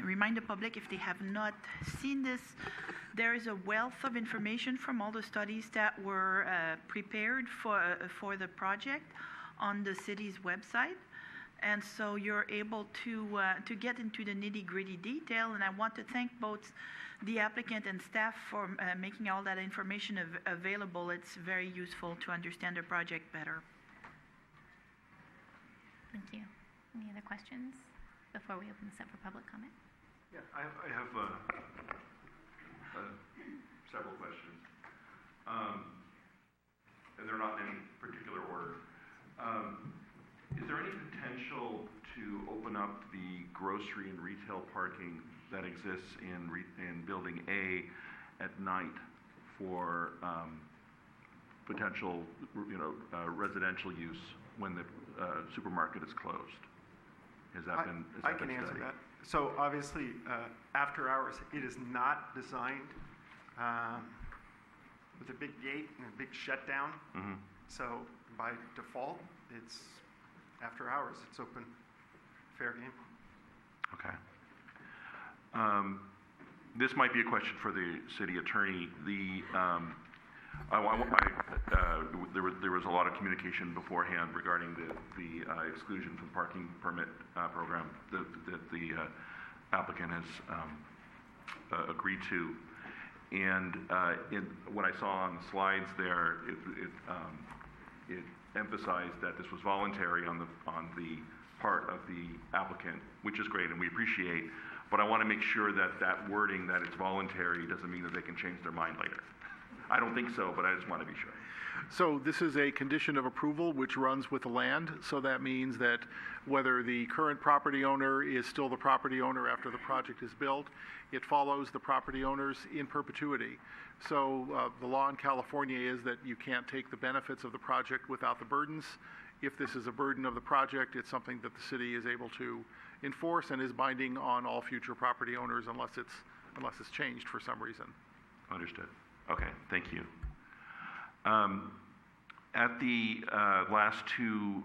remind the public, if they have not seen this, there is a wealth of information from all the studies that were prepared for the project on the city's website. And so you're able to get into the nitty-gritty detail, and I want to thank both the applicant and staff for making all that information available. It's very useful to understand the project better. Thank you. Any other questions before we open this up for public comment? Yeah, I have several questions, and they're not in any particular order. Is there any potential to open up the grocery and retail parking that exists in Building A at night for potential, residential use when the supermarket is closed? Has that been studied? I can answer that. So obviously, after hours, it is not designed with a big gate and a big shutdown. Mm-hmm. So by default, it's after hours. It's open, fair game. Okay. This might be a question for the city attorney. There was a lot of communication beforehand regarding the exclusion from parking permit program that the applicant has agreed to. And what I saw on the slides there, it emphasized that this was voluntary on the part of the applicant, which is great and we appreciate. But I want to make sure that that wording that it's voluntary doesn't mean that they can change their mind later. I don't think so, but I just want to be sure. So this is a condition of approval which runs with the land. So that means that whether the current property owner is still the property owner after the project is built, it follows the property owners in perpetuity. So the law in California is that you can't take the benefits of the project without the burdens. If this is a burden of the project, it's something that the city is able to enforce and is binding on all future property owners unless it's changed for some reason. Understood. Okay, thank you. At the last two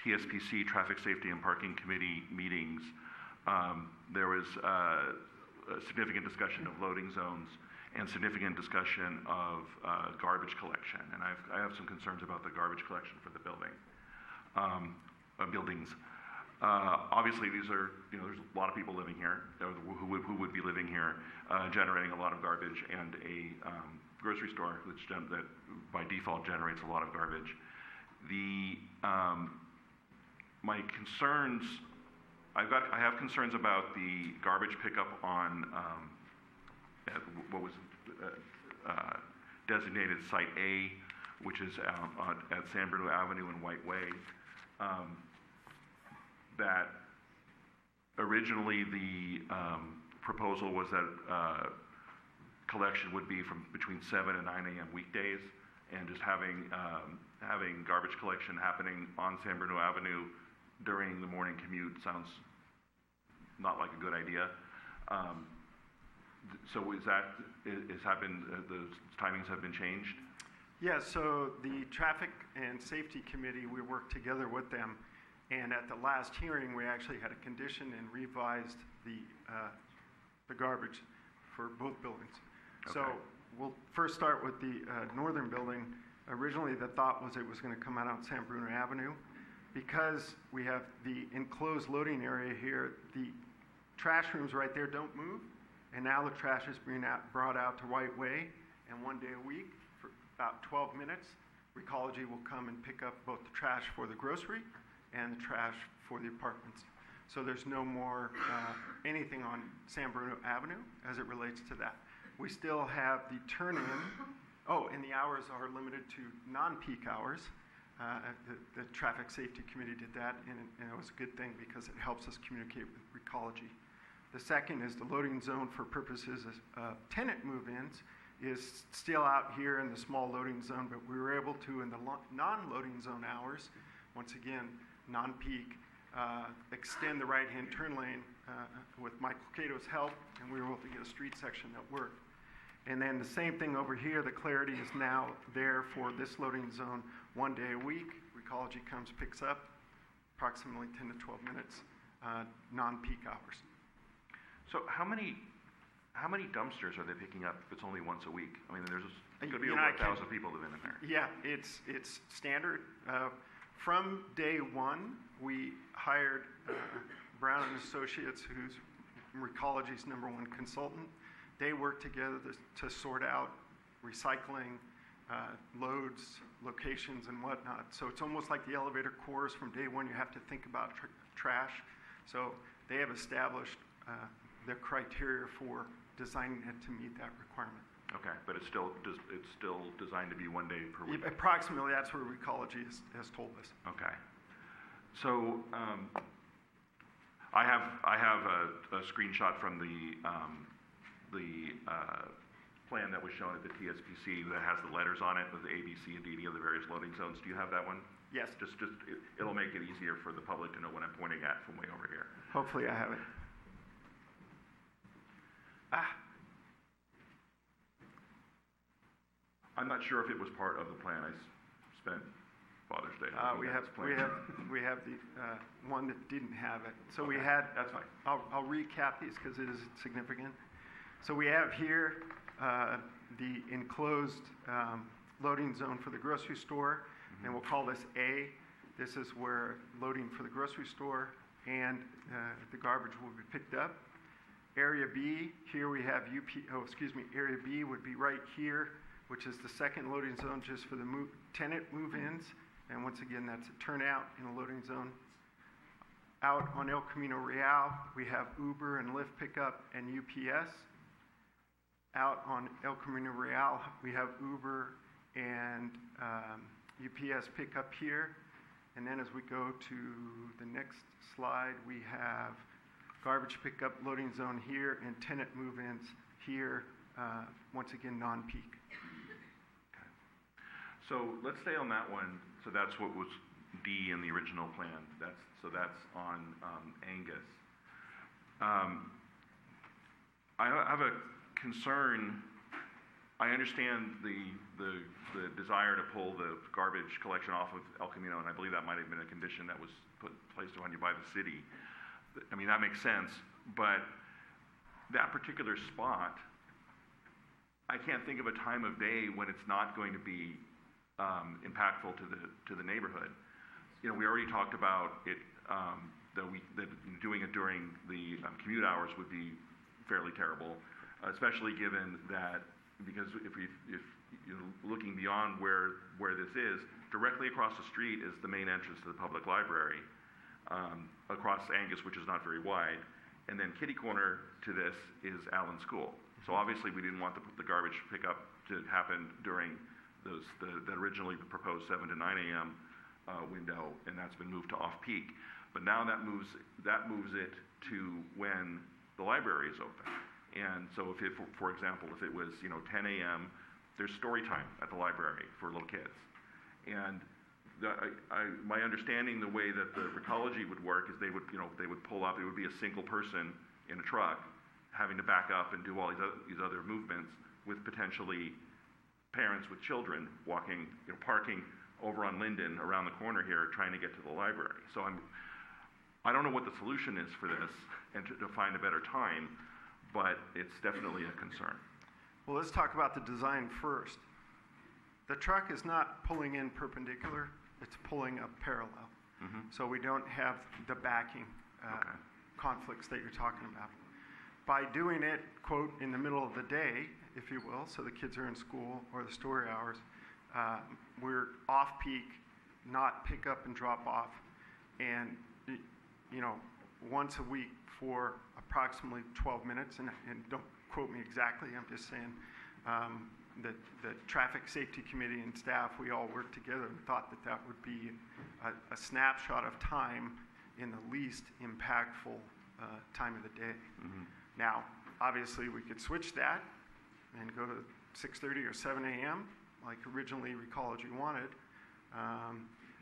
TSPC, Traffic Safety and Parking Committee meetings, there was a significant discussion of loading zones and significant discussion of garbage collection. And I have some concerns about the garbage collection for the buildings. Obviously, these are, there's a lot of people living here who would be living here, generating a lot of garbage, and a grocery store that by default generates a lot of garbage. My concerns, I have concerns about the garbage pickup on what was designated Site A, which is at San Bruno Avenue and White Way. That originally the proposal was that collection would be from between 7 and 9 a.m. weekdays, and just having garbage collection happening on San Bruno Avenue during the morning commute sounds not like a good idea. So has happened, the timings have been changed? Yeah, so the Traffic and Safety Committee, we worked together with them, and at the last hearing, we actually had a condition and revised the garbage for both buildings. Okay. So we'll first start with the northern building. Originally, the thought was it was going to come out on San Bruno Avenue. Because we have the enclosed loading area here, the trash rooms right there don't move, and now the trash is being brought out to White Way, and 1 day a week for about 12 minutes, Recology will come and pick up both the trash for the grocery and the trash for the apartments. So there's no more anything on San Bruno Avenue as it relates to that. We still have the turn-in. Oh, and the hours are limited to non-peak hours. The Traffic Safety Committee did that, and it was a good thing because it helps us communicate with Recology. The second is the loading zone for purposes of tenant move-ins is still out here in the small loading zone, but we were able to, in the non-loading zone hours, once again, non-peak, extend the right-hand turn lane with Michael Cato's help, and we were able to get a street section that worked. And then the same thing over here, the clarity is now there for this loading zone 1 day a week. Recology comes, picks up, approximately 10 to 12 minutes, non-peak hours. So how many dumpsters are they picking up if it's only once a week? I mean, there's going to be over 1,000 people living in there. Yeah, it's standard. From day one, we hired Brown and Associates, who's Recology's #1 consultant. They work together to sort out recycling, loads, locations, and whatnot. So it's almost like the elevator cores. From day one, you have to think about trash. So they have established their criteria for designing it to meet that requirement. Okay, but it's still designed to be 1 day per week. Approximately, that's where Recology has told us. Okay, so I have a screenshot from the plan that was shown at the TSPC that has the letters on it with the A, B, C, and D of the various loading zones. Do you have that one? Yes. It'll make it easier for the public to know what I'm pointing at from way over here. Hopefully, I have it. I'm not sure if it was part of the plan. I spent Father's Day. We have the one that didn't have it. So okay. We had. That's fine. I'll recap these because it is significant. So we have here the enclosed loading zone for the grocery store, and we'll call this A. This is where loading for the grocery store and the garbage will be picked up. Area B, here we have Area B would be right here, which is the second loading zone just for the tenant move-ins. And once again, that's a turnout in a loading zone. Out on El Camino Real, we have Uber and Lyft pickup and UPS. Out on El Camino Real, we have Uber and UPS pickup here. And then as we go to the next slide, we have garbage pickup loading zone here and tenant move-ins here, once again, non-peak. Okay. So let's stay on that one. So that's what was D in the original plan. That's on Angus. I have a concern. I understand the desire to pull the garbage collection off of El Camino, and I believe that might have been a condition that was placed upon you by the city. I mean, that makes sense, but that particular spot, I can't think of a time of day when it's not going to be impactful to the neighborhood. You know, we already talked about it, that doing it during the commute hours would be fairly terrible, especially given that, because if you're looking beyond where this is, directly across the street is the main entrance to the public library, across Angus, which is not very wide, and then kitty corner to this is Allen School. So obviously we didn't want the garbage pickup to happen during the originally proposed 7 to 9 a.m. Window, and that's been moved to off-peak. But now that moves it to when the library is open. And so if for example, if it was 10 a.m., there's story time at the library for little kids. And my understanding, the way that the Recology would work is they would pull up. It would be a single person in a truck having to back up and do all these other movements, with potentially parents with children walking, parking over on Linden around the corner here, trying to get to the library. So I don't know what the solution is for this, and to find a better time, but it's definitely a concern. Well, let's talk about the design first. The truck is not pulling in perpendicular, it's pulling up parallel. Mm-hmm. So we don't have the backing conflicts that you're talking about. By doing it, quote, in the middle of the day, if you will, so the kids are in school or the story hours, we're off-peak, not pick up and drop off, and once a week for approximately 12 minutes, and don't quote me exactly, I'm just saying, the Traffic Safety Committee and staff, we all worked together and thought that would be a snapshot of time in the least impactful time of the day. Now, obviously, we could switch that and go to 6:30 or 7 a.m., like originally Recology wanted.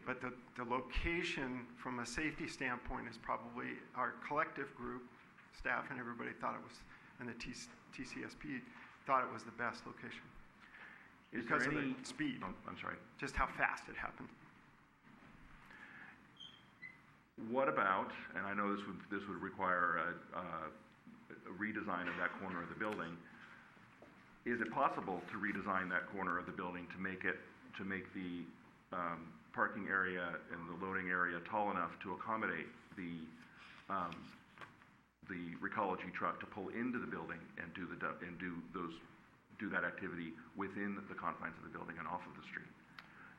But the location from a safety standpoint is probably our collective group, staff and everybody thought it was, and the TCSP thought it was the best location. Because of the speed. Oh, I'm sorry. Just how fast it happened. What about, and I know this would require a redesign of that corner of the building. Is it possible to redesign that corner of the building to make the parking area and the loading area tall enough to accommodate the Recology truck to pull into the building and do that activity within the confines of the building and off of the street?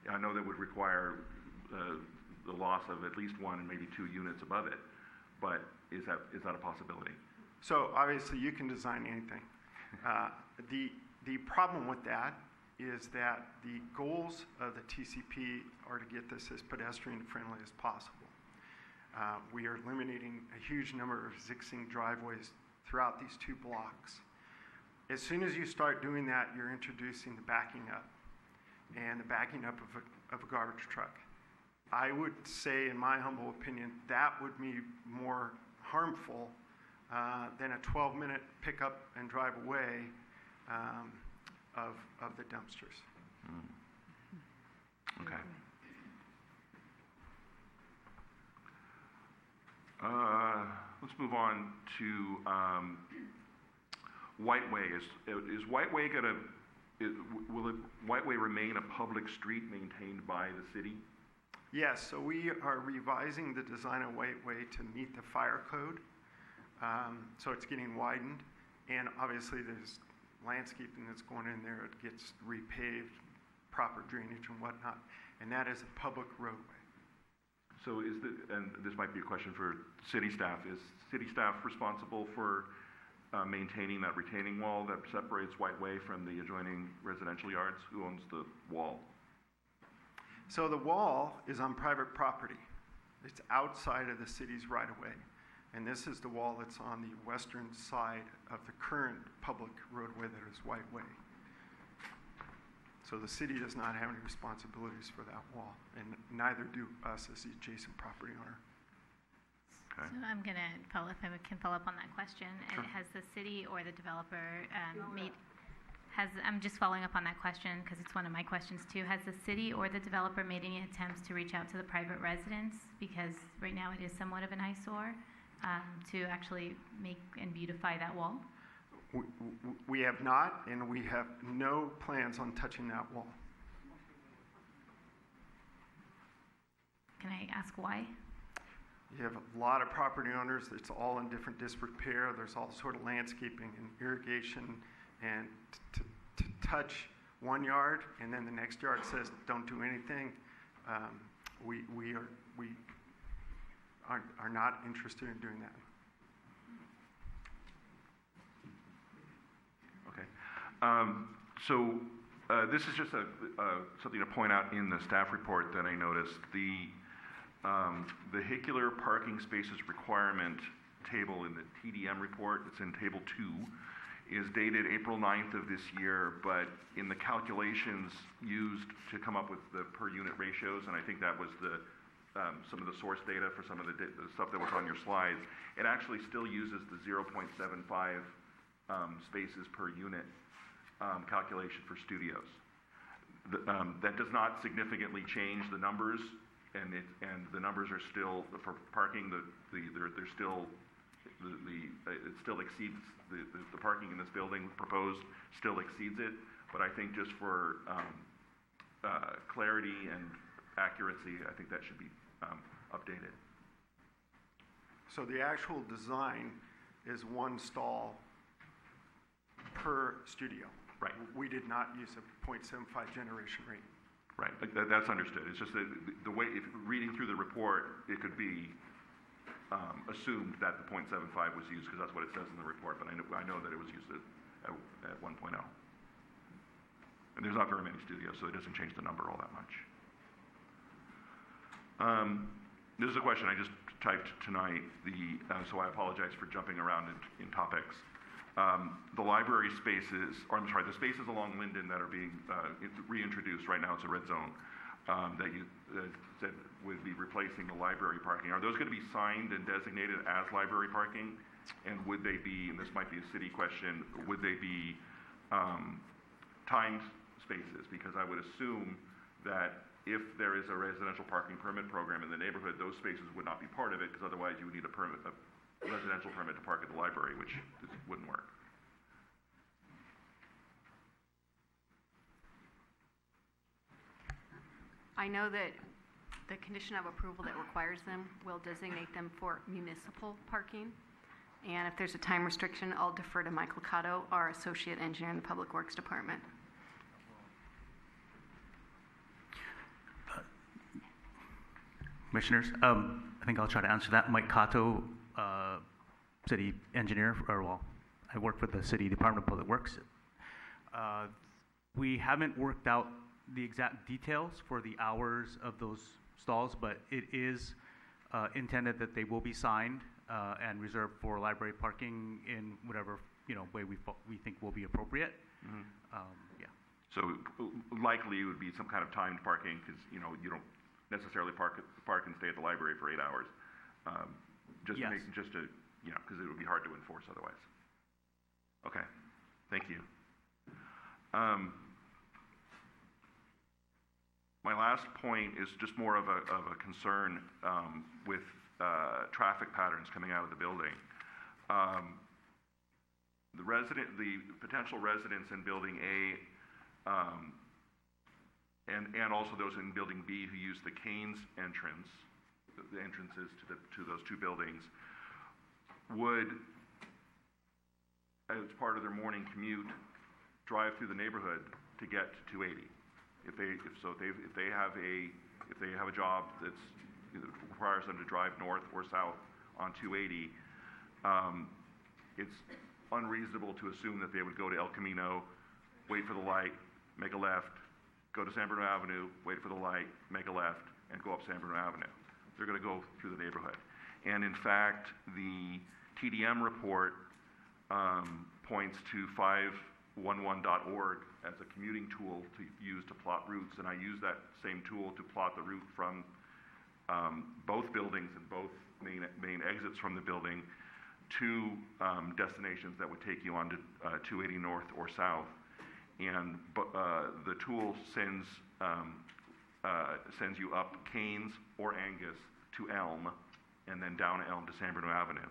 I know that would require the loss of at least one and maybe 2 units above it, but is that a possibility? So obviously you can design anything. The problem with that is that the goals of the TCP are to get this as pedestrian friendly as possible. We are eliminating a huge number of zigzag driveways throughout these 2 blocks. As soon as you start doing that, you're introducing the backing up and the backing up of a garbage truck. I would say, in my humble opinion, that would be more harmful than a 12-minute pickup and drive away of the dumpsters. Okay. Let's move on to Whiteway. Is Whiteway will Whiteway remain a public street maintained by the city? Yes, so we are revising the design of Whiteway to meet the fire code. So it's getting widened, and obviously there's landscaping that's going in there. It gets repaved, proper drainage and whatnot, and that is a public roadway. So and this might be a question for city staff, is city staff responsible for maintaining that retaining wall that separates Whiteway from the adjoining residential yards? Who owns the wall? So the wall is on private property. It's outside of the city's right-of-way. And this is the wall that's on the western side of the current public roadway that is Whiteway. So the city does not have any responsibilities for that wall, and neither do us as the adjacent property owner. Okay. So I'm going to follow, if I can follow up on that question. Sure. Has the city or the developer I'm just following up on that question because it's one of my questions too. Has the city or the developer made any attempts to reach out to the private residents? Because right now it is somewhat of an eyesore to actually make and beautify that wall. We have not, and we have no plans on touching that wall. Can I ask why? You have a lot of property owners. It's all in different disrepair. There's all sort of landscaping and irrigation, and to touch one yard and then the next yard says don't do anything, we are not interested in doing that. Okay. So this is just something to point out in the staff report that I noticed. The vehicular parking spaces requirement table in the TDM report, it's in table 2, is dated April 9th of this year, but in the calculations used to come up with the per unit ratios, and I think that was some of the source data for some of the stuff that was on your slides, it actually still uses the 0.75 spaces per unit calculation for studios. That does not significantly change the numbers, and the numbers are still, for parking, they're still, it still exceeds, the parking in this building proposed still exceeds it, but I think just for clarity and accuracy, I think that should be updated. So the actual design is one stall per studio. Right. We did not use a 0.75 generation rate. Right, that's understood. It's just that the way, if reading through the report, it could be assumed that the 0.75 was used because that's what it says in the report, but I know that it was used at 1.0. And there's not very many studios, so it doesn't change the number all that much. This is a question I just typed tonight, so I apologize for jumping around in topics. The library spaces, or I'm sorry, the spaces along Linden that are being reintroduced right now, it's a red zone, that would be replacing the library parking. Are those going to be signed and designated as library parking? And would they be, and this might be a city question, would they be timed spaces? Because I would assume that if there is a residential parking permit program in the neighborhood, those spaces would not be part of it, because otherwise you would need a residential permit to park at the library, which wouldn't work. I know that the condition of approval that requires them will designate them for municipal parking. And if there's a time restriction, I'll defer to Michael Cotto, our associate engineer in the Public Works Department. Commissioners, I think I'll try to answer that. Mike Cotto, city engineer, I work for the City Department of Public Works. We haven't worked out the exact details for the hours of those stalls, but it is intended that they will be signed and reserved for library parking in whatever way we think will be appropriate. Mm-hmm. Yeah. So likely it would be some kind of timed parking, because you don't necessarily park and stay at the library for 8 hours. Because it would be hard to enforce otherwise. Okay, thank you. My last point is just more of a concern with traffic patterns coming out of the building. The potential residents in Building A and also those in Building B who use the Canes entrance, the entrances to those two buildings, would, as part of their morning commute, drive through the neighborhood to get to 280. If they have a job that requires them to drive north or south on 280, it's unreasonable to assume that they would go to El Camino, wait for the light, make a left, go to San Bruno Avenue, wait for the light, make a left, and go up San Bruno Avenue. They're going to go through the neighborhood. And in fact, the TDM report points to 511.org as a commuting tool to use to plot routes, and I use that same tool to plot the route from both buildings and both main exits from the building to destinations that would take you on to 280 north or south. And the tool sends you up Canes or Angus to Elm, and then down Elm to San Bruno Avenue.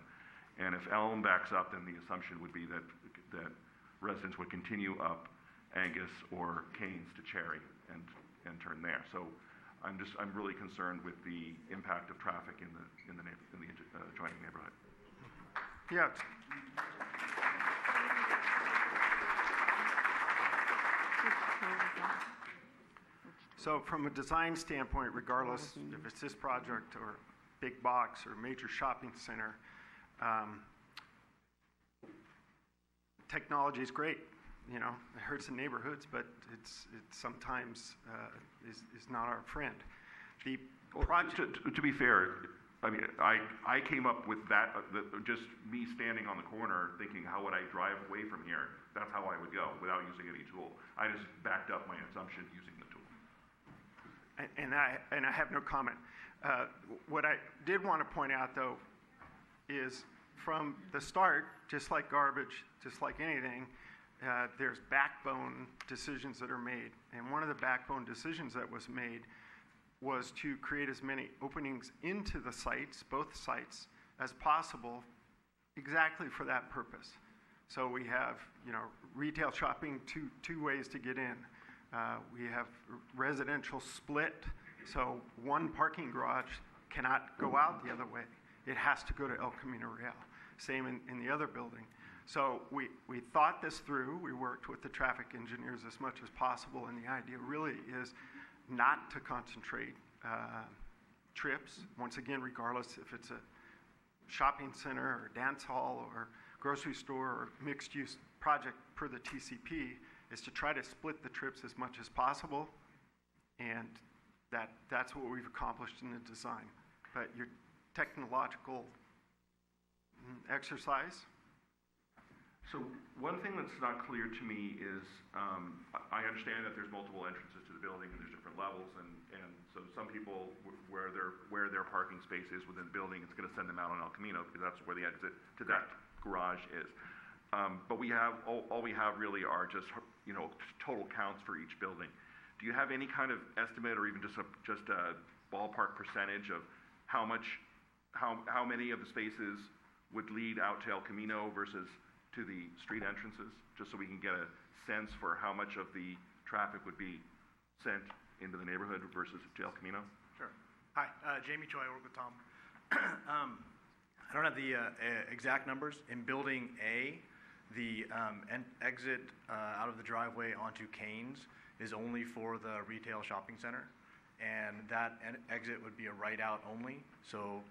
And if Elm backs up, then the assumption would be that residents would continue up Angus or Canes to Cherry and turn there. So I'm really concerned with the impact of traffic in the adjoining neighborhood. Yeah. So from a design standpoint, regardless if it's this project or big box or major shopping center, technology is great. It hurts the neighborhoods, but it's sometimes is not our friend. The project. To be fair, I mean, I came up with that, just me standing on the corner thinking, how would I drive away from here? That's how I would go without using any tool. I just backed up my assumption using the tool. And I have no comment. What I did want to point out, though, is from the start, just like garbage, just like anything, there's backbone decisions that are made. And one of the backbone decisions that was made was to create as many openings into the sites, both sites, as possible, exactly for that purpose. So we have, retail shopping, two ways to get in. We have residential split, so one parking garage cannot go out the other way. It has to go to El Camino Real. Same in the other building. So we thought this through. We worked with the traffic engineers as much as possible, and the idea really is not to concentrate trips, once again, regardless if it's a shopping center or dance hall or grocery store or mixed-use project per the TCP, is to try to split the trips as much as possible, and that's what we've accomplished in the design. But your technological exercise. So one thing that's not clear to me is, I understand that there's multiple entrances to the building and there's different levels, and so some people, where their parking space is within the building, it's gonna send them out on El Camino, because that's where the exit to that garage is. But we have, all we have really are just, total counts for each building. Do you have any kind of estimate, or even just a ballpark percentage of how many of the spaces would lead out to El Camino versus to the street entrances, just so we can get a sense for how much of the traffic would be sent into the neighborhood versus to El Camino? Sure. Hi, Jamie Choi, I work with Tom. I don't have the exact numbers. In Building A, the exit out of the driveway onto Canes is only for the retail shopping center, and that exit would be a right out only. So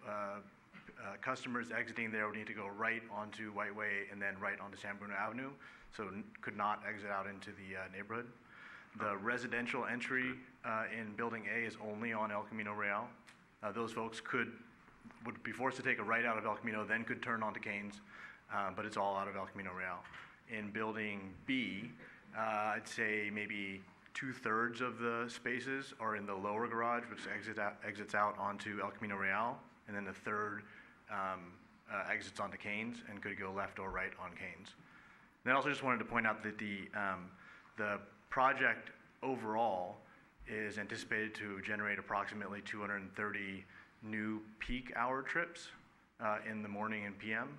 customers exiting there would need to go right onto White Way and then right onto San Bruno Avenue, so could not exit out into the neighborhood. The residential entry in Building A is only on El Camino Real. Those folks would be forced to take a right out of El Camino, then could turn onto Canes, but it's all out of El Camino Real. In Building B, I'd say maybe 2/3 of the spaces are in the lower garage, which exits out onto El Camino Real, and then the third exits onto Canes and could go left or right on Canes. And I also just wanted to point out that the project overall is anticipated to generate approximately 230 new peak hour trips in the morning and PM.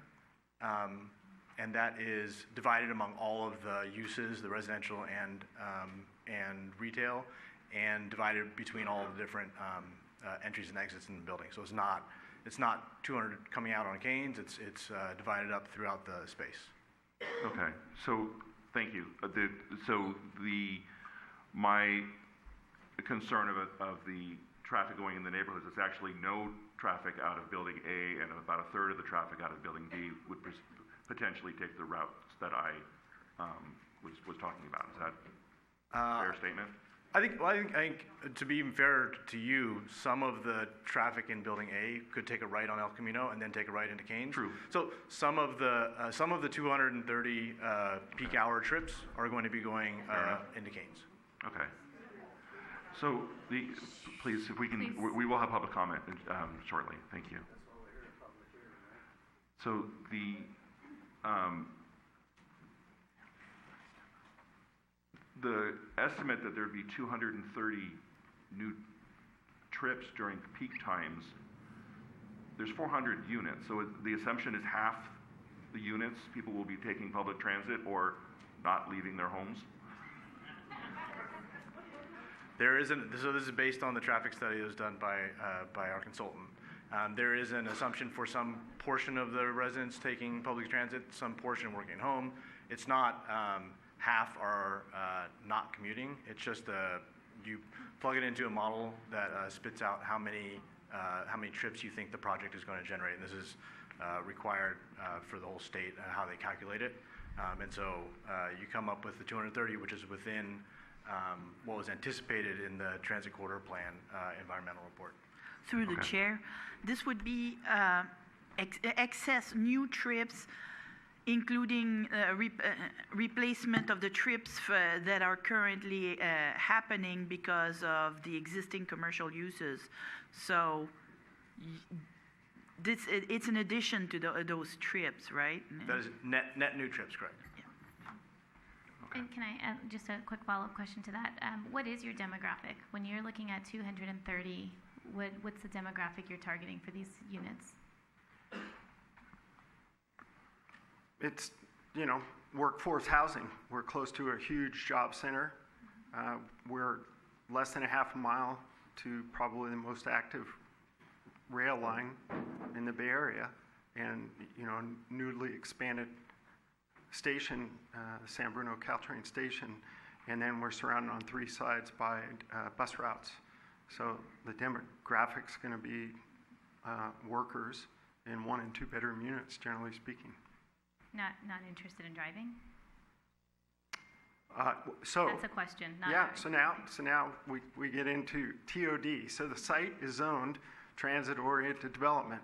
And that is divided among all of the uses, the residential and retail, and divided between all of the different entries and exits in the building. So it's not 200 coming out on Canes, it's divided up throughout the space. Okay, so thank you. My concern of the traffic going in the neighborhoods is actually no traffic out of Building A, and about 1/3 of the traffic out of Building B would potentially take the routes that I was talking about. Is that a fair statement? I think to be even fair to you, some of the traffic in Building A could take a right on El Camino and then take a right into Canes. True. So some of the 230 peak hour trips are going to be going into Canes. Okay. So please, if we can, we will have public comment shortly. Thank you. So the estimate that there'd be 230 new trips during peak times, there's 400 units. So the assumption is half the units people will be taking public transit or not leaving their homes? So this is based on the traffic study that was done by our consultant. There is an assumption for some portion of the residents taking public transit, some portion working at home. It's not half are not commuting. It's just you plug it into a model that spits out how many trips you think the project is going to generate, and this is required for the whole state and how they calculate it. And so you come up with the 230, which is within what was anticipated in the Transit Corridor Plan environmental report. Through the chair, this would be excess new trips, including replacement of the trips that are currently happening because of the existing commercial uses. So it's in addition to those trips, right? That is net new trips, correct? And can I add just a quick follow-up question to that? What is your demographic? When you're looking at 230, what's the demographic you're targeting for these units? It's, workforce housing. We're close to a huge job center. We're less than a half a mile to probably the most active rail line in the Bay Area, and, newly expanded station, the San Bruno Caltrain station, and then we're surrounded on 3 sides by bus routes. So the demographic's going to be workers in 1- and 2-bedroom units, generally speaking. Not interested in driving? So that's a question. Not yeah. driving. So now we get into TOD. So the site is zoned transit-oriented development.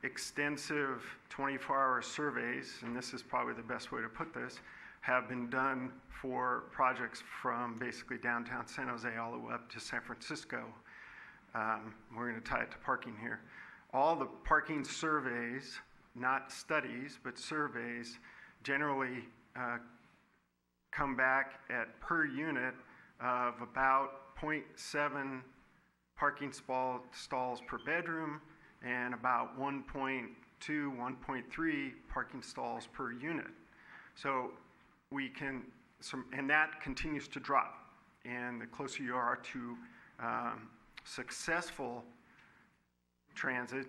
Extensive 24-hour surveys, and this is probably the best way to put this, have been done for projects from basically downtown San Jose all the way up to San Francisco. We're going to tie it to parking here. All the parking surveys, not studies, but surveys, generally come back at per unit of about 0.7 parking stalls per bedroom and about 1.2, 1.3 parking stalls per unit. So we can, and that continues to drop. And the closer you are to successful transit,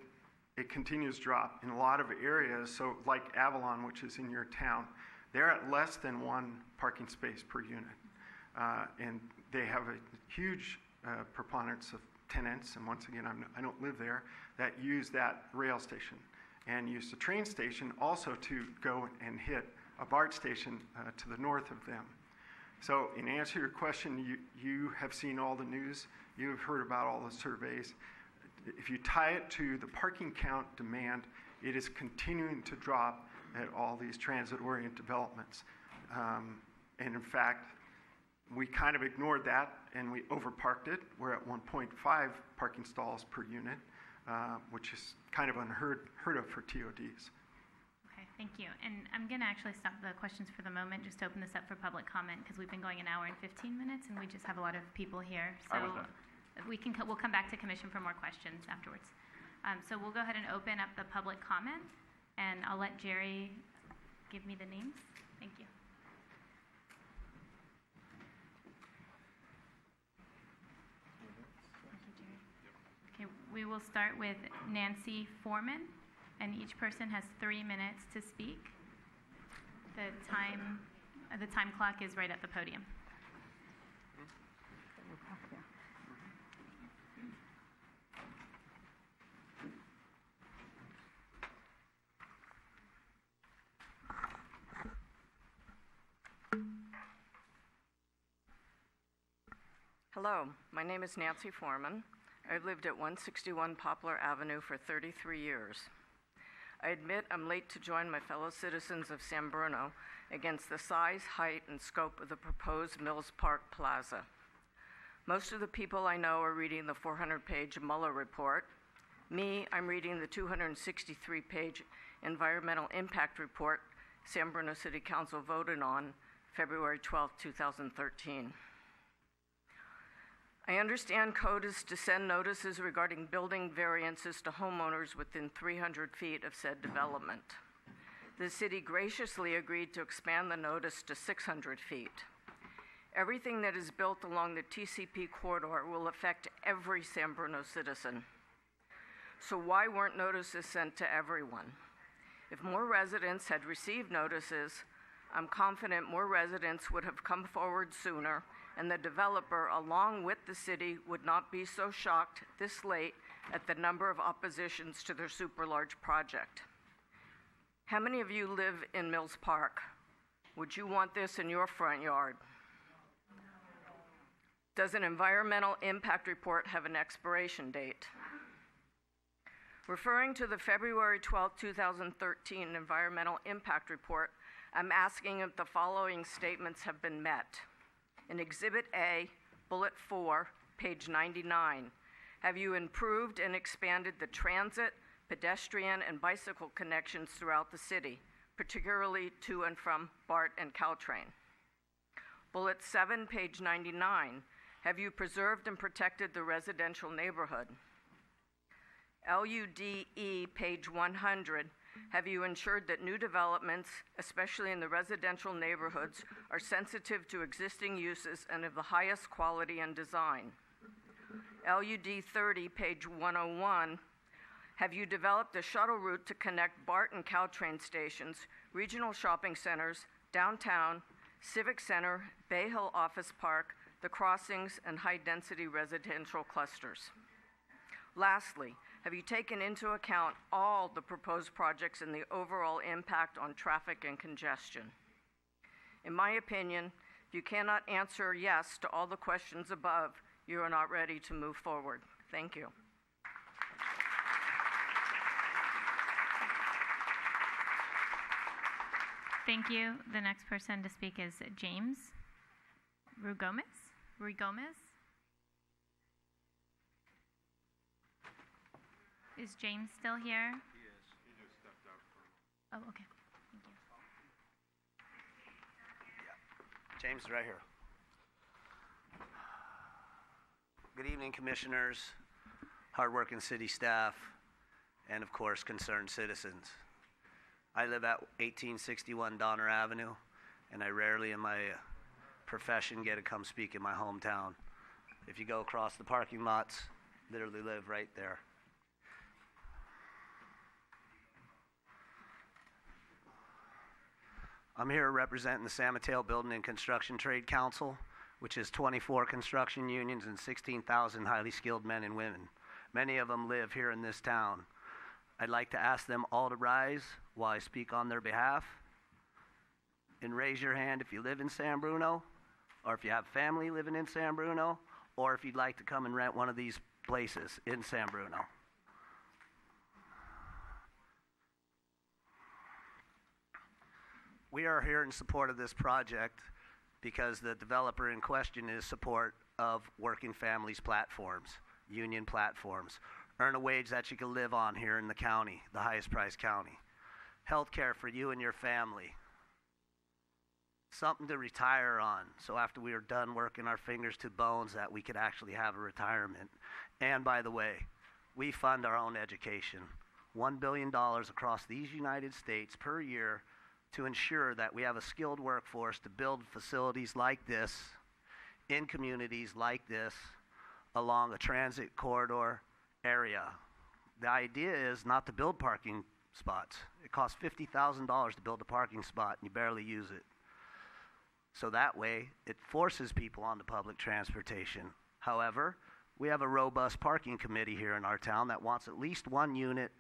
it continues to drop in a lot of areas. So like Avalon, which is in your town, they're at less than 1 parking space per unit. And they have a huge preponderance of tenants, and once again, I don't live there, that use that rail station and use the train station also to go and hit a BART station to the north of them. So in answer to your question, you have seen all the news, you have heard about all the surveys. If you tie it to the parking count demand, it is continuing to drop at all these transit-oriented developments. And in fact, we kind of ignored that and we overparked it. We're at 1.5 parking stalls per unit, which is kind of unheard of for TODs. Okay, thank you. And I'm going to actually stop the questions for the moment, just to open this up for public comment, because we've been going an hour and 15 minutes, and we just have a lot of people here. So we'll come back to commission for more questions afterwards. So we'll go ahead and open up the public comment, and I'll let Jerry give me the names. Thank you. Okay, we will start with Nancy Foreman, and each person has 3 minutes to speak. The time clock is right at the podium. Hello, my name is Nancy Foreman. I've lived at 161 Poplar Avenue for 33 years. I admit I'm late to join my fellow citizens of San Bruno against the size, height, and scope of the proposed Mills Park Plaza. Most of the people I know are reading the 400-page Mueller report. Me, I'm reading the 263-page environmental impact report San Bruno City Council voted on February 12, 2013. I understand code is to send notices regarding building variances to homeowners within 300 feet of said development. The city graciously agreed to expand the notice to 600 feet. Everything that is built along the TCP corridor will affect every San Bruno citizen. So why weren't notices sent to everyone? If more residents had received notices, I'm confident more residents would have come forward sooner, and the developer, along with the city, would not be so shocked this late at the number of oppositions to their super large project. How many of you live in Mills Park? Would you want this in your front yard? Does an environmental impact report have an expiration date? Referring to the February 12, 2013 environmental impact report, I'm asking if the following statements have been met. In Exhibit A, Bullet 4, page 99, have you improved and expanded the transit, pedestrian, and bicycle connections throughout the city, particularly to and from BART and Caltrain? Bullet 7, page 99, have you preserved and protected the residential neighborhood? LUDE, page 100, have you ensured that new developments, especially in the residential neighborhoods, are sensitive to existing uses and of the highest quality and design? LUD 30, page 101, have you developed a shuttle route to connect BART and Caltrain stations, regional shopping centers, downtown, Civic Center, Bay Hill Office Park, the crossings, and high-density residential clusters? Lastly, have you taken into account all the proposed projects and the overall impact on traffic and congestion? In my opinion, if you cannot answer yes to all the questions above, you are not ready to move forward. Thank you. Thank you. The next person to speak is James Rugomez. Is James still here? He is. He just stepped out for a moment. Oh, okay. Thank you. James is right here. Good evening, commissioners, hardworking city staff, and of course, concerned citizens. I live at 1861 Donner Avenue, and I rarely in my profession get to come speak in my hometown. If you go across the parking lots, literally live right there. I'm here representing the San Mateo Building and Construction Trade Council, which is 24 construction unions and 16,000 highly skilled men and women. Many of them live here in this town. I'd like to ask them all to rise while I speak on their behalf. And raise your hand if you live in San Bruno, or if you have family living in San Bruno, or if you'd like to come and rent one of these places in San Bruno. We are here in support of this project because the developer in question is support of working families platforms, union platforms. Earn a wage that you can live on here in the county, the highest priced county. Healthcare for you and your family. Something to retire on, so after we are done working our fingers to bones that we could actually have a retirement. And by the way, we fund our own education. $1 billion across these United States per year to ensure that we have a skilled workforce to build facilities like this in communities like this along a transit corridor area. The idea is not to build parking spots. It costs $50,000 to build a parking spot and you barely use it. So that way, it forces people onto public transportation. However, we have a robust parking committee here in our town that wants at least one unit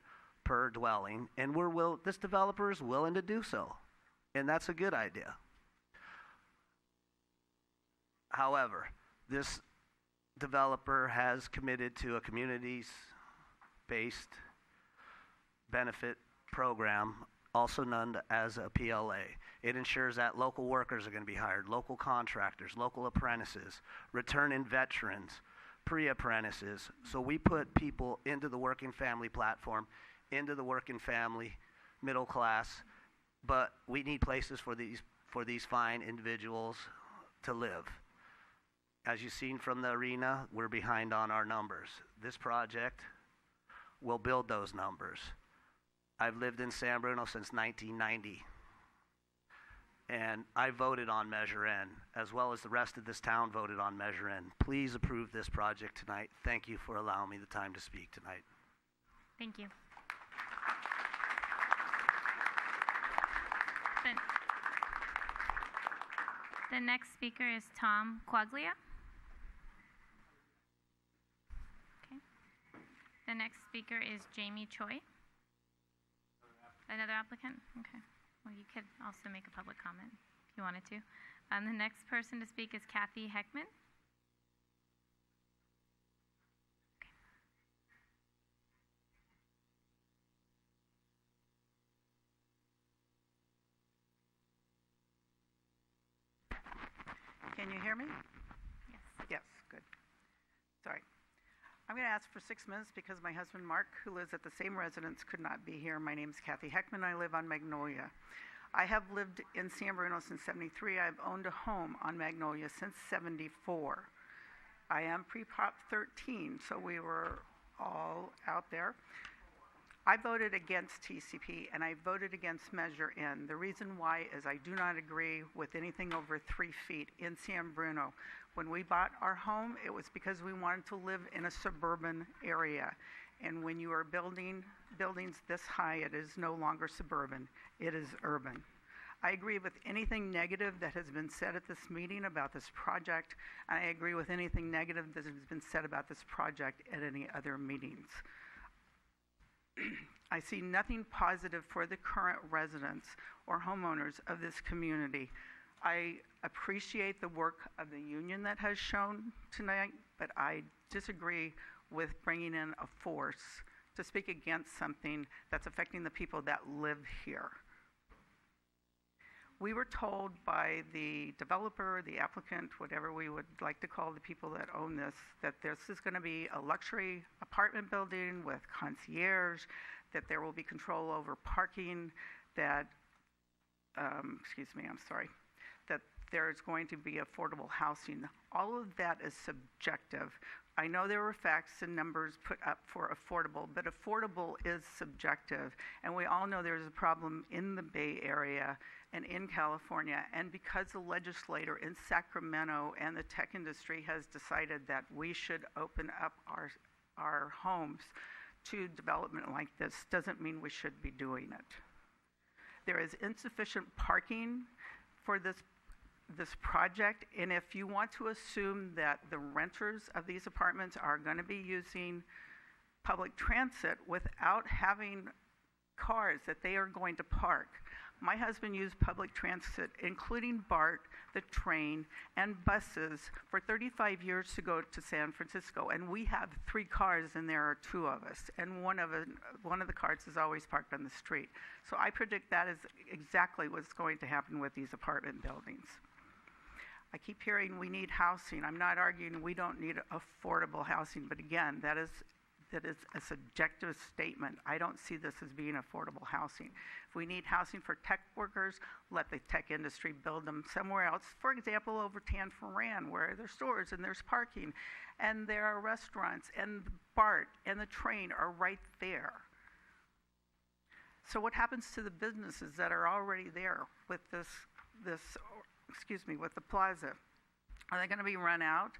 per dwelling, and this developer is willing to do so. And that's a good idea. However, this developer has committed to a communities-based benefit program, also known as a PLA. It ensures that local workers are going to be hired, local contractors, local apprentices, returning veterans, pre-apprentices. So we put people into the working family platform, into the working family middle class, but we need places for these fine individuals to live. As you've seen from the arena, we're behind on our numbers. This project will build those numbers. I've lived in San Bruno since 1990, and I voted on Measure N, as well as the rest of this town voted on Measure N. Please approve this project tonight. Thank you for allowing me the time to speak tonight. Thank you. The next speaker is Tom Quaglia. Okay. The next speaker is Jamie Choi. Another applicant? Okay. Well, you could also make a public comment if you wanted to. The next person to speak is Kathy Heckman. Can you hear me? Yes. Yes, good. Sorry. I'm going to ask for 6 minutes because my husband Mark, who lives at the same residence, could not be here. My name's Kathy Heckman. I live on Magnolia. I have lived in San Bruno since '73. I've owned a home on Magnolia since '74. I am pre-Prop 13, so we were all out there. I voted against TCP and I voted against Measure N. The reason why is I do not agree with anything over 3 feet in San Bruno. When we bought our home, it was because we wanted to live in a suburban area. And when you are building buildings this high, it is no longer suburban, it is urban. I agree with anything negative that has been said at this meeting about this project, and I agree with anything negative that has been said about this project at any other meetings. I see nothing positive for the current residents or homeowners of this community. I appreciate the work of the union that has shown tonight, but I disagree with bringing in a force to speak against something that's affecting the people that live here. We were told by the developer, the applicant, whatever we would like to call the people that own this, that this is going to be a luxury apartment building with concierge, that there will be control over parking, that, that there's going to be affordable housing. All of that is subjective. I know there were facts and numbers put up for affordable, but affordable is subjective. And we all know there's a problem in the Bay Area and in California. And because the legislator in Sacramento and the tech industry has decided that we should open up our homes to development like this, doesn't mean we should be doing it. There is insufficient parking for this project, and if you want to assume that the renters of these apartments are going to be using public transit without having cars that they are going to park. My husband used public transit, including BART, the train, and buses for 35 years to go to San Francisco, and we have 3 cars and there are 2 of us, and one of the cars is always parked on the street. So I predict that is exactly what's going to happen with these apartment buildings. I keep hearing we need housing. I'm not arguing we don't need affordable housing, but again, that is a subjective statement. I don't see this as being affordable housing. If we need housing for tech workers, let the tech industry build them somewhere else. For example, over Tan Foran, where there's stores and there's parking, and there are restaurants, and the BART and the train are right there. So what happens to the businesses that are already there with with the plaza? Are they going to be run out?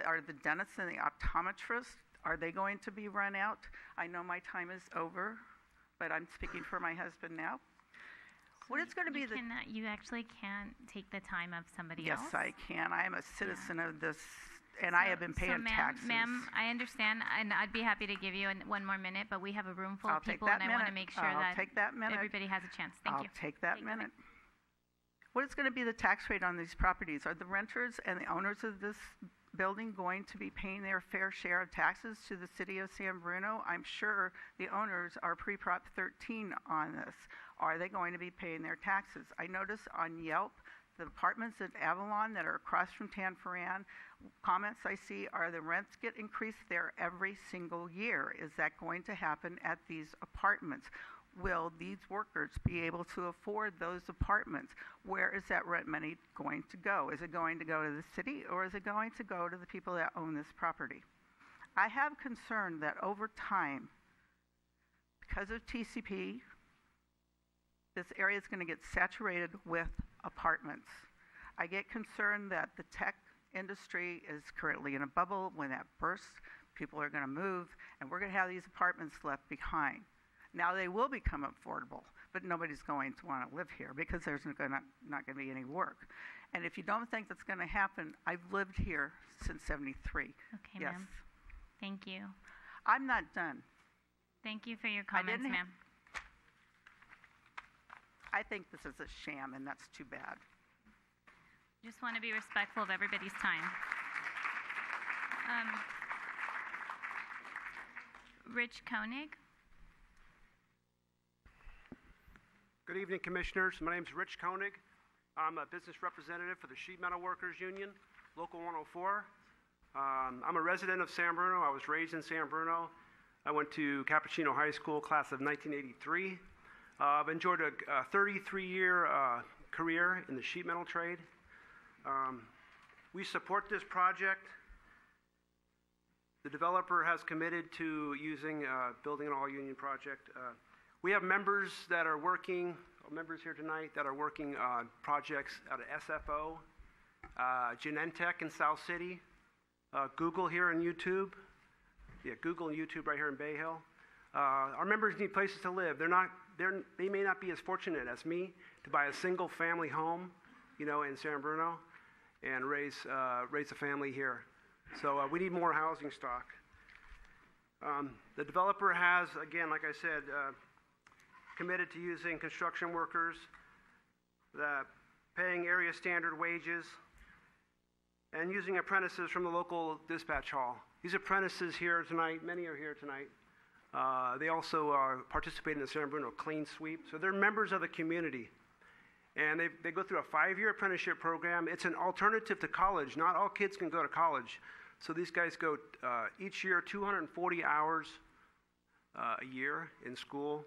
Are the dentists and the optometrists, are they going to be run out? I know my time is over, but I'm speaking for my husband now. What is going to be you actually can't take the time of somebody else? Yes, I can. I am a citizen of this, and I have been paying taxes. Ma'am, I understand, and I'd be happy to give you one more minute, but we have a room full of people, and I want to make sure that everybody has a chance. Thank you. I'll take that minute. What is going to be the tax rate on these properties? Are the renters and the owners of this building going to be paying their fair share of taxes to the city of San Bruno? I'm sure the owners are pre-Prop 13 on this. Are they going to be paying their taxes? I noticed on Yelp, the apartments at Avalon that are across from Tan Foran, comments I see are the rents get increased there every single year. Is that going to happen at these apartments? Will these workers be able to afford those apartments? Where is that rent money going to go? Is it going to go to the city, or is it going to go to the people that own this property? I have concern that over time, because of TCP, this area is going to get saturated with apartments. I get concerned that the tech industry is currently in a bubble. When that bursts, people are going to move, and we're going to have these apartments left behind. Now they will become affordable, but nobody's going to want to live here because there's not going to be any work. And if you don't think that's going to happen, I've lived here since '73. Okay, yes. ma'am. Thank you. I'm not done. Thank you for your comments, ma'am. I think this is a sham, and that's too bad. Just want to be respectful of everybody's time. Rich Koenig. Good evening, Commissioners. My name is Rich Koenig. I'm a business representative for the Sheet Metal Workers Union, Local 104. I'm a resident of San Bruno. I was raised in San Bruno. I went to Cappuccino High School, class of 1983. I've enjoyed a 33-year career in the sheet metal trade. We support this project. The developer has committed to building an all-union project. We have members here tonight that are working on projects out of SFO, Genentech in South City, Google here in YouTube. Yeah, Google and YouTube right here in Bay Hill. Our members need places to live. They may not be as fortunate as me to buy a single-family home, in San Bruno, and raise a family here. So we need more housing stock. The developer has, again, like I said, committed to using construction workers, paying area standard wages, and using apprentices from the local dispatch hall. These apprentices here tonight, many are here tonight. They also participate in the San Bruno Clean Sweep, so they're members of the community. And they go through a 5-year apprenticeship program. It's an alternative to college. Not all kids can go to college. So these guys go each year 240 hours a year in school.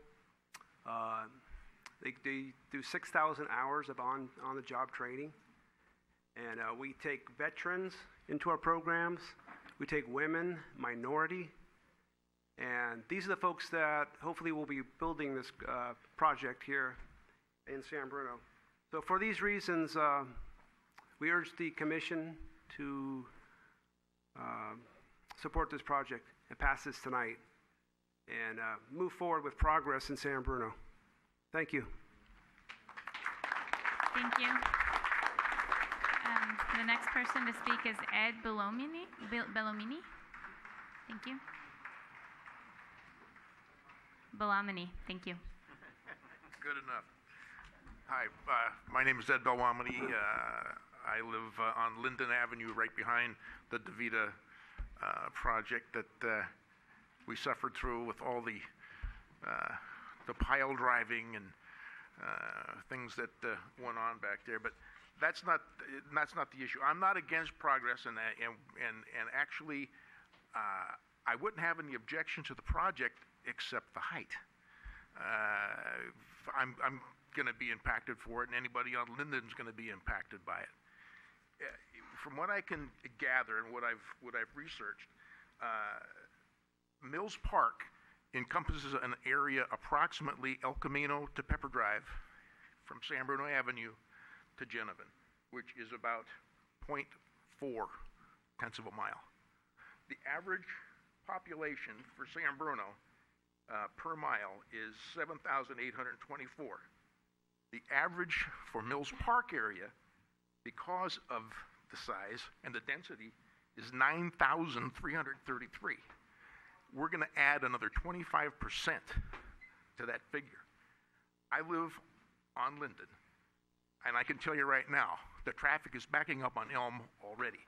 They do 6,000 hours of on-the-job training. And we take veterans into our programs. We take women, minority. And these are the folks that hopefully will be building this project here in San Bruno. So for these reasons, we urge the commission to support this project and pass this tonight and move forward with progress in San Bruno. Thank you. Thank you. The next person to speak is Ed Bellomini. Thank you. Bellamini, thank you. Good enough. Hi, my name is Ed Belwamini. I live on Linden Avenue, right behind the DeVita project that we suffered through with all the pile driving and things that went on back there. But that's not the issue. I'm not against progress, and actually, I wouldn't have any objection to the project except the height. I'm going to be impacted for it, and anybody on Linden's going to be impacted by it. From what I can gather and what I've researched, Mills Park encompasses an area approximately El Camino to Pepper Drive, from San Bruno Avenue to Genevan, which is about 0.4 tenths of a mile. The average population for San Bruno per mile is 7,824. The average for Mills Park area, because of the size and the density, is 9,333. We're going to add another 25% to that figure. I live on Linden, and I can tell you right now, the traffic is backing up on Elm already.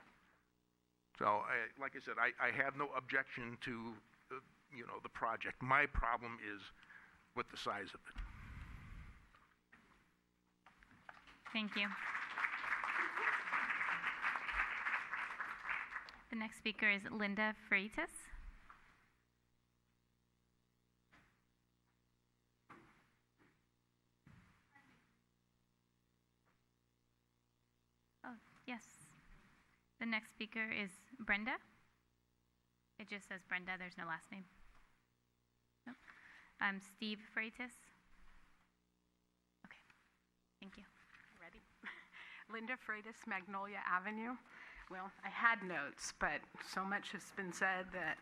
So, like I said, I have no objection to the project. My problem is with the size of it. Thank you. The next speaker is Linda Freitas. Oh, yes. The next speaker is Brenda. It just says Brenda, there's no last name. Nope. Steve Freitas. Okay, thank you. Ready? Linda Freitas, Magnolia Avenue. Well, I had notes, but so much has been said that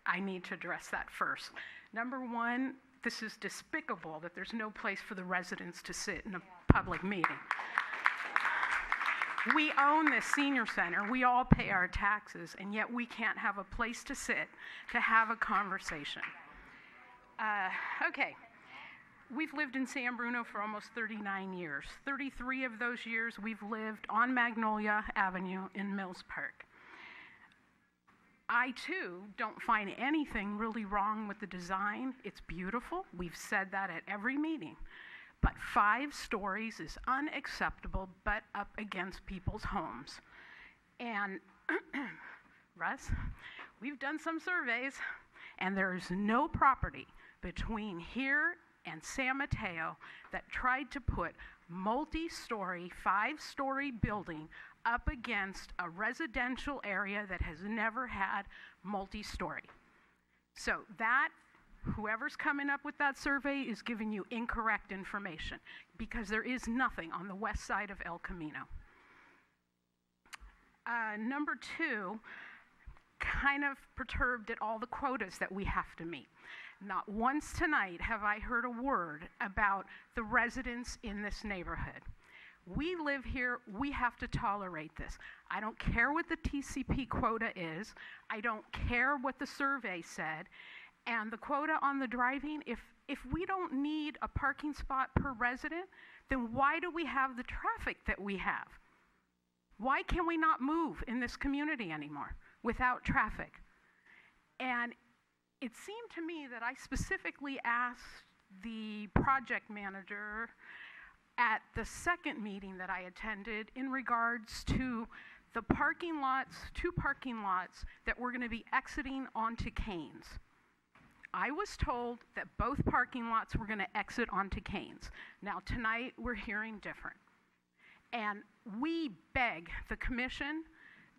I need to address that first. Number one, this is despicable that there's no place for the residents to sit in a public meeting. We own this senior center, we all pay our taxes, and yet we can't have a place to sit to have a conversation. Okay, we've lived in San Bruno for almost 39 years. 33 of those years we've lived on Magnolia Avenue in Mills Park. I too don't find anything really wrong with the design. It's beautiful, we've said that at every meeting. But 5 stories is unacceptable, but up against people's homes. And Russ, we've done some surveys, and there is no property between here and San Mateo that tried to put multi-story, 5-story building up against a residential area that has never had multi-story. So that, whoever's coming up with that survey is giving you incorrect information, because there is nothing on the west side of El Camino. Number 2, kind of perturbed at all the quotas that we have to meet. Not once tonight have I heard a word about the residents in this neighborhood. We live here, we have to tolerate this. I don't care what the TCP quota is, I don't care what the survey said, and the quota on the driving, if we don't need a parking spot per resident, then why do we have the traffic that we have? Why can we not move in this community anymore without traffic? And it seemed to me that I specifically asked the project manager at the second meeting that I attended in regards to the parking lots, 2 parking lots that were going to be exiting onto Canes. I was told that both parking lots were going to exit onto Canes. Now, tonight, we're hearing different. And we beg the commission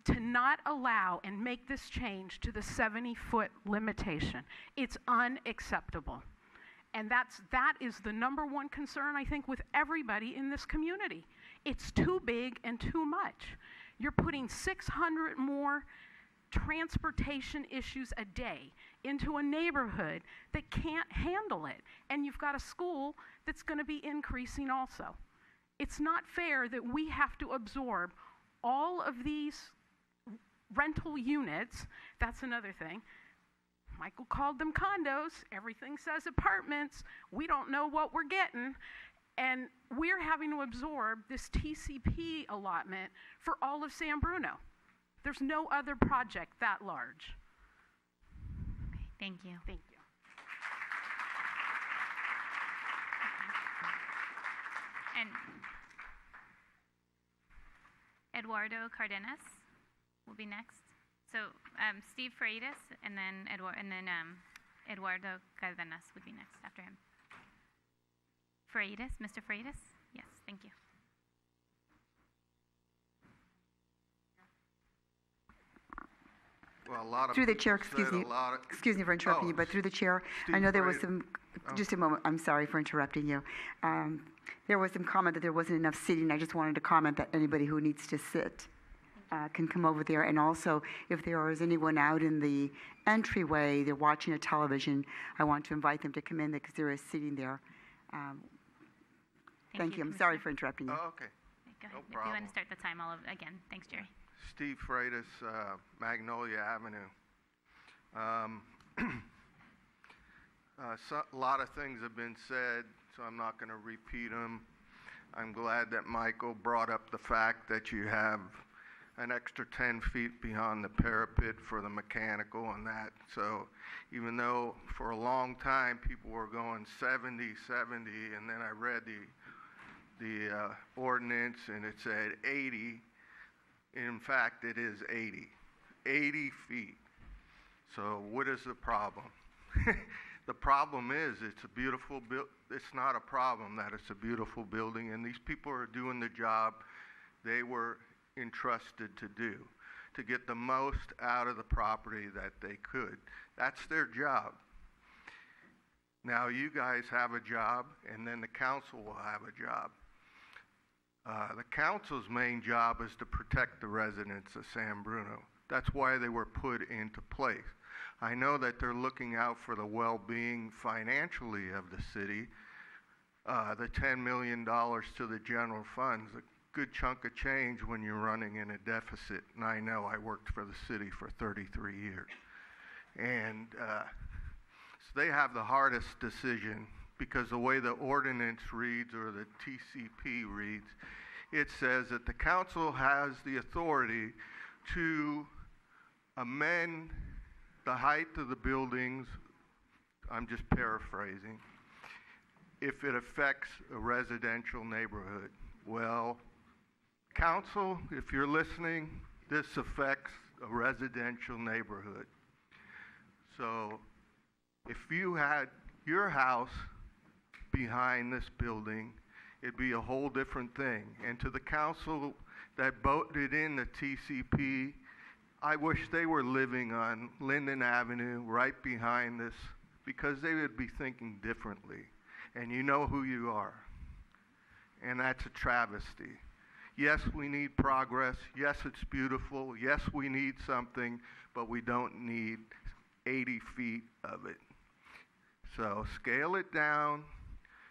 to not allow and make this change to the 70-foot limitation. It's unacceptable. And that is the number one concern, I think, with everybody in this community. It's too big and too much. You're putting 600 more transportation issues a day into a neighborhood that can't handle it. And you've got a school that's going to be increasing also. It's not fair that we have to absorb all of these rental units. That's another thing. Michael called them condos. Everything says apartments. We don't know what we're getting. And we're having to absorb this TCP allotment for all of San Bruno. There's no other project that large. Okay, thank you. Thank you. And Eduardo Cardenas will be next. So Steve Freitas and then Eduardo Cardenas would be next after him. Freitas, Mr. Freitas? Yes, thank you. Well, a lot of Through the chair, people said excuse me for interrupting you, but through the chair, I know there was some, just a moment, I'm sorry for interrupting you. There was some comment that there wasn't enough seating. I just wanted to comment that anybody who needs to sit can come over there. And also, if there is anyone out in the entryway, they're watching a television, I want to invite them to come in because there is seating there. Thank you. I'm sorry for interrupting you. Oh, okay. Go ahead. No If you problem. want to start the time all over again. Thanks, Jerry. Steve Freitas, Magnolia Avenue. A lot of things have been said, so I'm not going to repeat them. I'm glad that Michael brought up the fact that you have an extra 10 feet beyond the parapet for the mechanical and that. So even though for a long time people were going 70, and then I read the ordinance and it said 80. In fact, it is 80 feet. So what is the problem? The problem is it's a beautiful it's not a problem that it's a beautiful building, and these people are doing the job they were entrusted to do, to get the most out of the property that they could. That's their job. Now you guys have a job, and then the council will have a job. The council's main job is to protect the residents of San Bruno. That's why they were put into place. I know that they're looking out for the well-being financially of the city. The $10 million to the general funds, a good chunk of change when you're running in a deficit. And I know I worked for the city for 33 years. And so they have the hardest decision, because the way the ordinance reads, or the TCP reads, it says that the council has the authority to amend the height of the buildings, I'm just paraphrasing, if it affects a residential neighborhood. Well, council, if you're listening, this affects a residential neighborhood. So if you had your house behind this building, it'd be a whole different thing. And to the council that voted in the TCP, I wish they were living on Linden Avenue right behind this, because they would be thinking differently. And you know who you are. And that's a travesty. Yes, we need progress. Yes, it's beautiful. Yes, we need something, but we don't need 80 feet of it. So scale it down.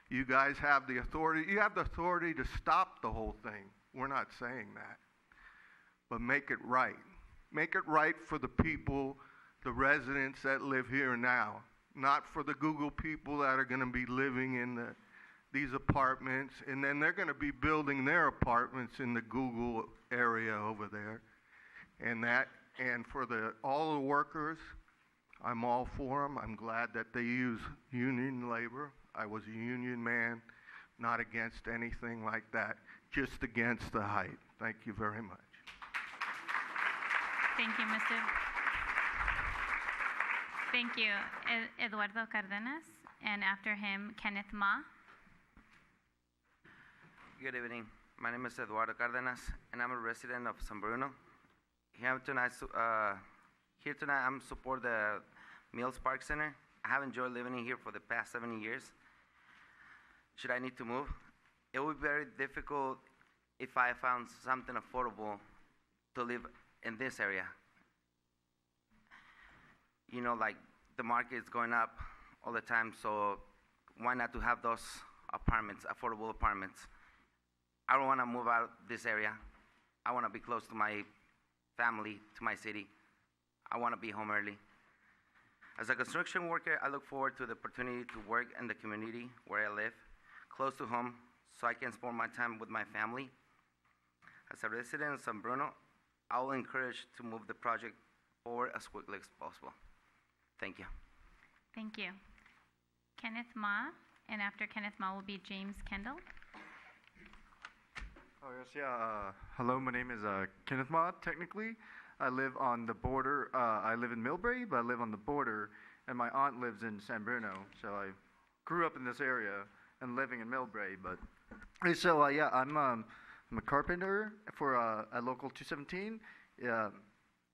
You guys have the authority. You have the authority to stop the whole thing. We're not saying that. But make it right. Make it right for the people, the residents that live here now, not for the Google people that are going to be living in these apartments, and then they're going to be building their apartments in the Google area over there. And for all the workers, I'm all for them. I'm glad that they use union labor. I was a union man not against anything like that, just against the height. Thank you very much. Thank you, Mr. Thank you. Eduardo Cardenas, and after him, Kenneth Ma. Good evening. My name is Eduardo Cardenas, and I'm a resident of San Bruno. Here tonight, I'm support the Mills Park Center. I have enjoyed living here for the past 7 years. Should I need to move, it would be very difficult if I found something affordable to live in this area. You know, like the market is going up all the time, so why not to have those apartments, affordable apartments? I don't want to move out of this area. I want to be close to my family, to my city. I want to be home early. As a construction worker, I look forward to the opportunity to work in the community where I live, close to home, so I can spend my time with my family. As a resident of San Bruno, I will encourage to move the project forward as quickly as possible. Thank you. Thank you. Kenneth Ma, and after Kenneth Ma will be James Kendall. Oh, yes, yeah. Hello, my name is Kenneth Ma, technically. I live on the border. I live in Millbrae, but I live on the border, and my aunt lives in San Bruno, so I grew up in this area and living in Millbrae. But so yeah, I'm a carpenter for at Local 217.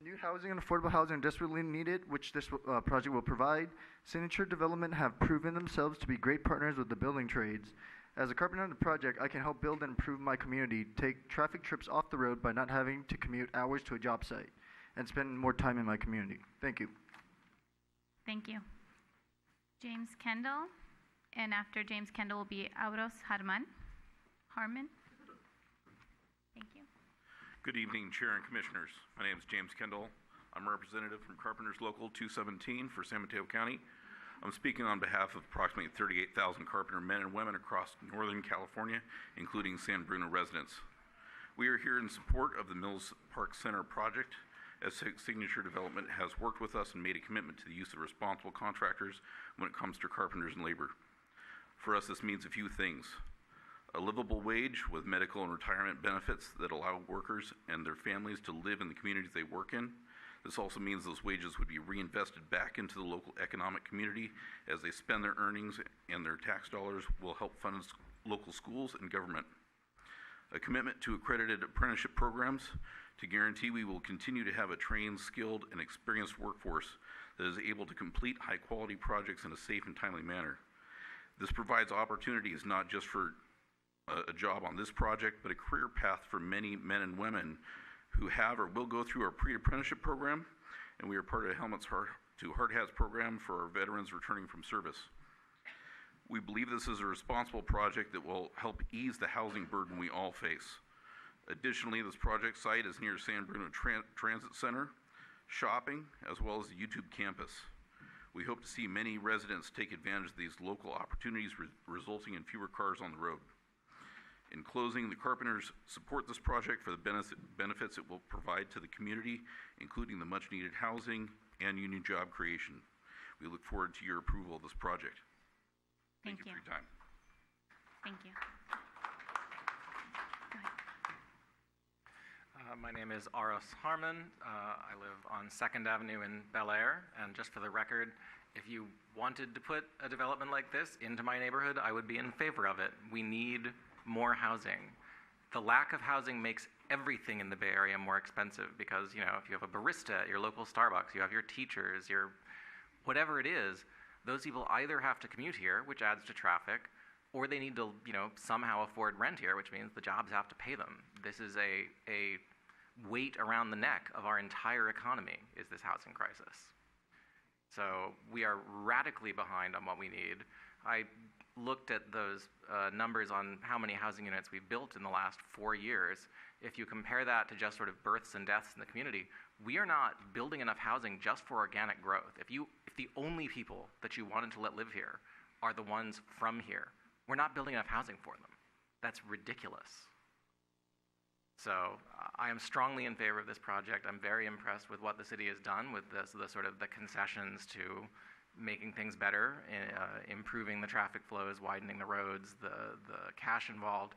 New housing and affordable housing are desperately needed, which this project will provide. Signature Development have proven themselves to be great partners with the building trades. As a carpenter on the project, I can help build and improve my community, take traffic trips off the road by not having to commute hours to a job site, and spend more time in my community. Thank you. Thank you. James Kendall, and after James Kendall will be Auros Harman. Thank you. Good evening, Chair and Commissioners. My name is James Kendall. I'm a representative from Carpenters Local 217 for San Mateo County. I'm speaking on behalf of approximately 38,000 carpenter men and women across Northern California, including San Bruno residents. We are here in support of the Mills Park Center project, as Signature Development has worked with us and made a commitment to the use of responsible contractors when it comes to carpenters and labor. For us, this means a few things. A livable wage with medical and retirement benefits that allow workers and their families to live in the communities they work in. This also means those wages would be reinvested back into the local economic community as they spend their earnings, and their tax dollars will help fund local schools and government. A commitment to accredited apprenticeship programs to guarantee we will continue to have a trained, skilled, and experienced workforce that is able to complete high-quality projects in a safe and timely manner. This provides opportunities not just for a job on this project, but a career path for many men and women who have or will go through our pre-apprenticeship program, and we are part of the Helmets to Hard Hats program for our veterans returning from service. We believe this is a responsible project that will help ease the housing burden we all face. Additionally, this project site is near San Bruno Transit Center, shopping, as well as the YouTube campus. We hope to see many residents take advantage of these local opportunities, resulting in fewer cars on the road. In closing, the Carpenters support this project for the benefits it will provide to the community, including the much-needed housing and union job creation. We look forward to your approval of this project. Thank you for your time. Thank you. My name is Auros Harman. I live on 2nd Avenue in Bel Air, and just for the record, if you wanted to put a development like this into my neighborhood, I would be in favor of it. We need more housing. The lack of housing makes everything in the Bay Area more expensive because, you know, if you have a barista at your local Starbucks, you have your teachers, your whatever it is, those people either have to commute here, which adds to traffic, or they need to, you know, somehow afford rent here, which means the jobs have to pay them. This is a weight around the neck of our entire economy, is this housing crisis. So we are radically behind on what we need. I looked at those numbers on how many housing units we've built in the last 4 years. If you compare that to just sort of births and deaths in the community, we are not building enough housing just for organic growth. If the only people that you wanted to let live here are the ones from here, we're not building enough housing for them. That's ridiculous. So I am strongly in favor of this project. I'm very impressed with what the city has done with the sort of the concessions to making things better, improving the traffic flows, widening the roads, the cash involved.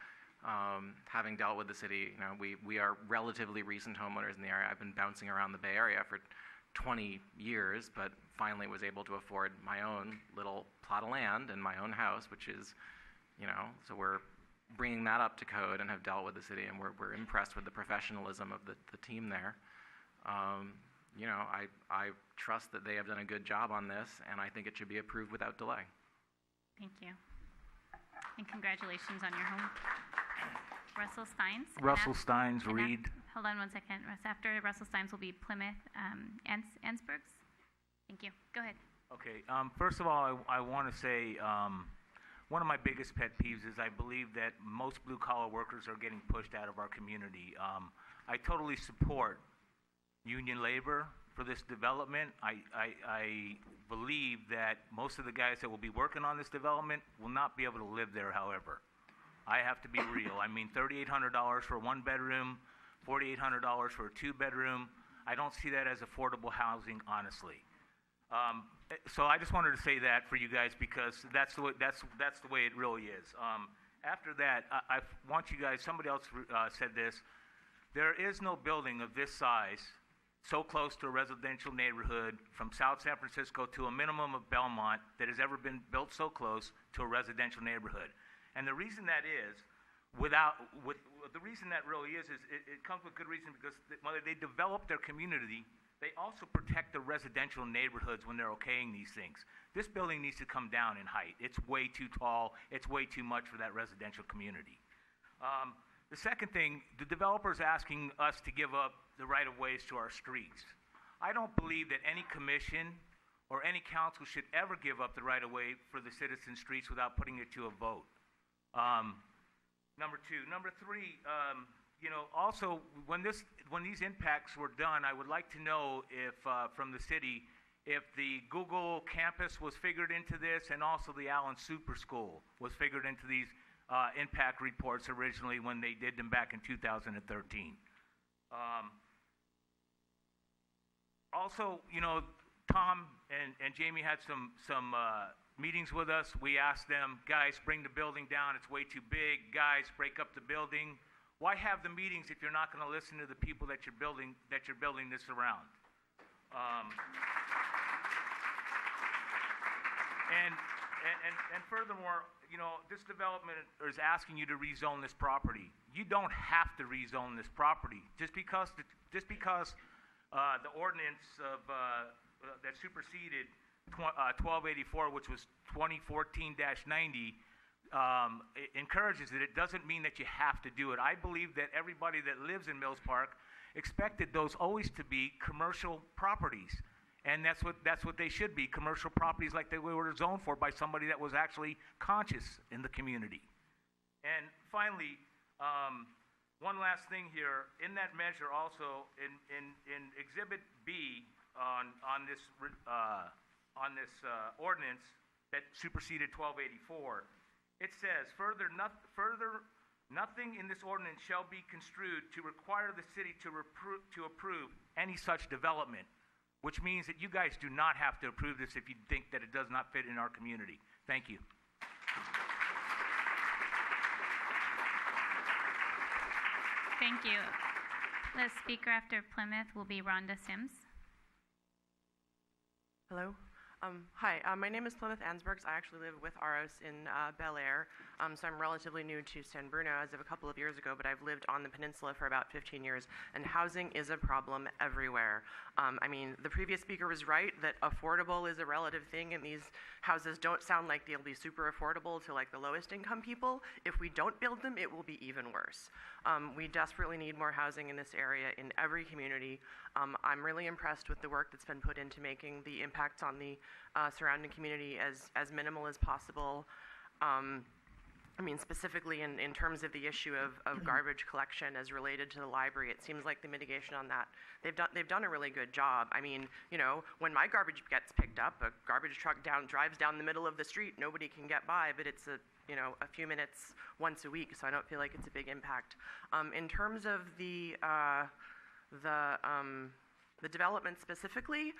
Having dealt with the city, we are relatively recent homeowners in the area. I've been bouncing around the Bay Area for 20 years, but finally was able to afford my own little plot of land and my own house, which is, so we're bringing that up to code and have dealt with the city, and we're impressed with the professionalism of the team there. I trust that they have done a good job on this, and I think it should be approved without delay. Thank you. And congratulations on your home. Russell Steins. Russell Steins, Reed. Hold on one second, Russ. After Russell Steins will be Plymouth Ansbergs. Thank you. Go ahead. Okay. First of all, I want to say one of my biggest pet peeves is I believe that most blue-collar workers are getting pushed out of our community. I totally support union labor for this development. I believe that most of the guys that will be working on this development will not be able to live there, however. I have to be real. I mean, $3,800 for a one-bedroom, $4,800 for a two-bedroom. I don't see that as affordable housing, honestly. So I just wanted to say that for you guys because that's the way it really is. After that, I want you guys. Somebody else said this. There is no building of this size so close to a residential neighborhood from South San Francisco to a minimum of Belmont that has ever been built so close to a residential neighborhood. And the reason that is, the reason that really is it comes with good reason because when they develop their community, they also protect the residential neighborhoods when they're okaying these things. This building needs to come down in height. It's way too tall. It's way too much for that residential community. The second thing, the developer's asking us to give up the right-of-ways to our streets. I don't believe that any commission or any council should ever give up the right-of-way for the citizen streets without putting it to a vote. Number two. Number three, also when these impacts were done, I would like to know if from the city if the Google campus was figured into this and also the Allen Super School was figured into these impact reports originally when they did them back in 2013. Also, Tom and Jamie had some meetings with us. We asked them, guys, bring the building down. It's way too big. Guys, break up the building. Why have the meetings if you're not going to listen to the people that you're building this around? And furthermore, this development is asking you to rezone this property. You don't have to rezone this property just because the ordinance of that superseded 1284, which was 2014-90, encourages it. It doesn't mean that you have to do it. I believe that everybody that lives in Mills Park expected those always to be commercial properties. And that's what they should be, commercial properties like they were zoned for by somebody that was actually conscious in the community. And finally, one last thing here. In that measure also, in Exhibit B on this ordinance that superseded 1284, it says, nothing in this ordinance shall be construed to require the city to approve any such development, which means that you guys do not have to approve this if you think that it does not fit in our community. Thank you. Thank you. The speaker after Plymouth will be Rhonda Sims. Hello. Hi, my name is Plymouth Ansbergs. I actually live with Aros in Bel Air, so I'm relatively new to San Bruno as of a couple of years ago, but I've lived on the peninsula for about 15 years, and housing is a problem everywhere. I mean, the previous speaker was right that affordable is a relative thing, and these houses don't sound like they'll be super affordable to like the lowest income people. If we don't build them, it will be even worse. We desperately need more housing in this area in every community. I'm really impressed with the work that's been put into making the impacts on the surrounding community as minimal as possible. I mean, specifically in terms of the issue of garbage collection as related to the library, it seems like the mitigation on that, they've done a really good job. I mean, when my garbage gets picked up, a garbage truck drives down the middle of the street, nobody can get by, but it's a few minutes once a week, so I don't feel like it's a big impact. In terms of the The development specifically,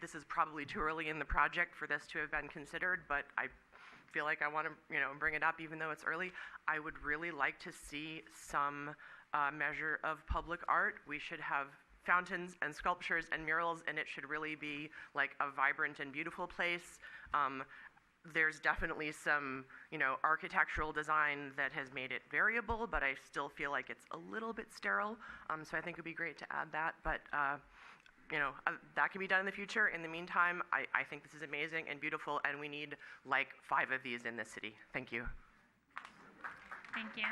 this is probably too early in the project for this to have been considered, but I feel like I want to, bring it up even though it's early. I would really like to see some measure of public art. We should have fountains and sculptures and murals, and it should really be like a vibrant and beautiful place. There's definitely some, architectural design that has made it variable, but I still feel like it's a little bit sterile. So I think it would be great to add that, but that can be done in the future. In the meantime, I think this is amazing and beautiful, and we need like 5 of these in this city. Thank you. Thank you.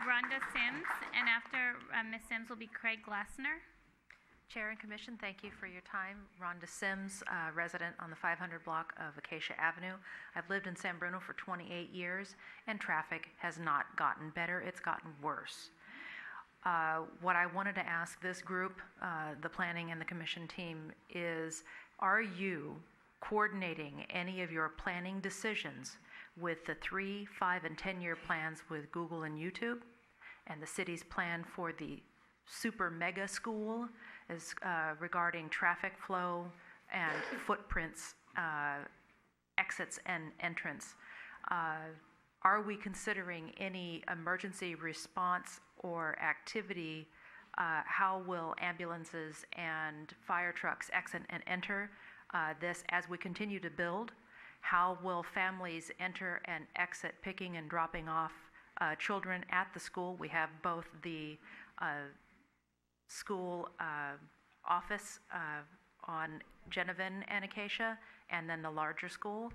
Rhonda Sims, and after Ms. Sims will be Craig Glassner. Chair and Commission, thank you for your time. Rhonda Sims, resident on the 500 block of Acacia Avenue. I've lived in San Bruno for 28 years, and traffic has not gotten better, it's gotten worse. What I wanted to ask this group, the planning and the commission team, is are you coordinating any of your planning decisions with the 3, 5, and 10-year plans with Google and YouTube, and the city's plan for the super mega school is regarding traffic flow and footprints, exits and entrance? Are we considering any emergency response or activity? How will ambulances and fire trucks exit and enter this as we continue to build? How will families enter and exit, picking and dropping off children at the school? We have both the school office on Genevieve and Acacia, and then the larger school.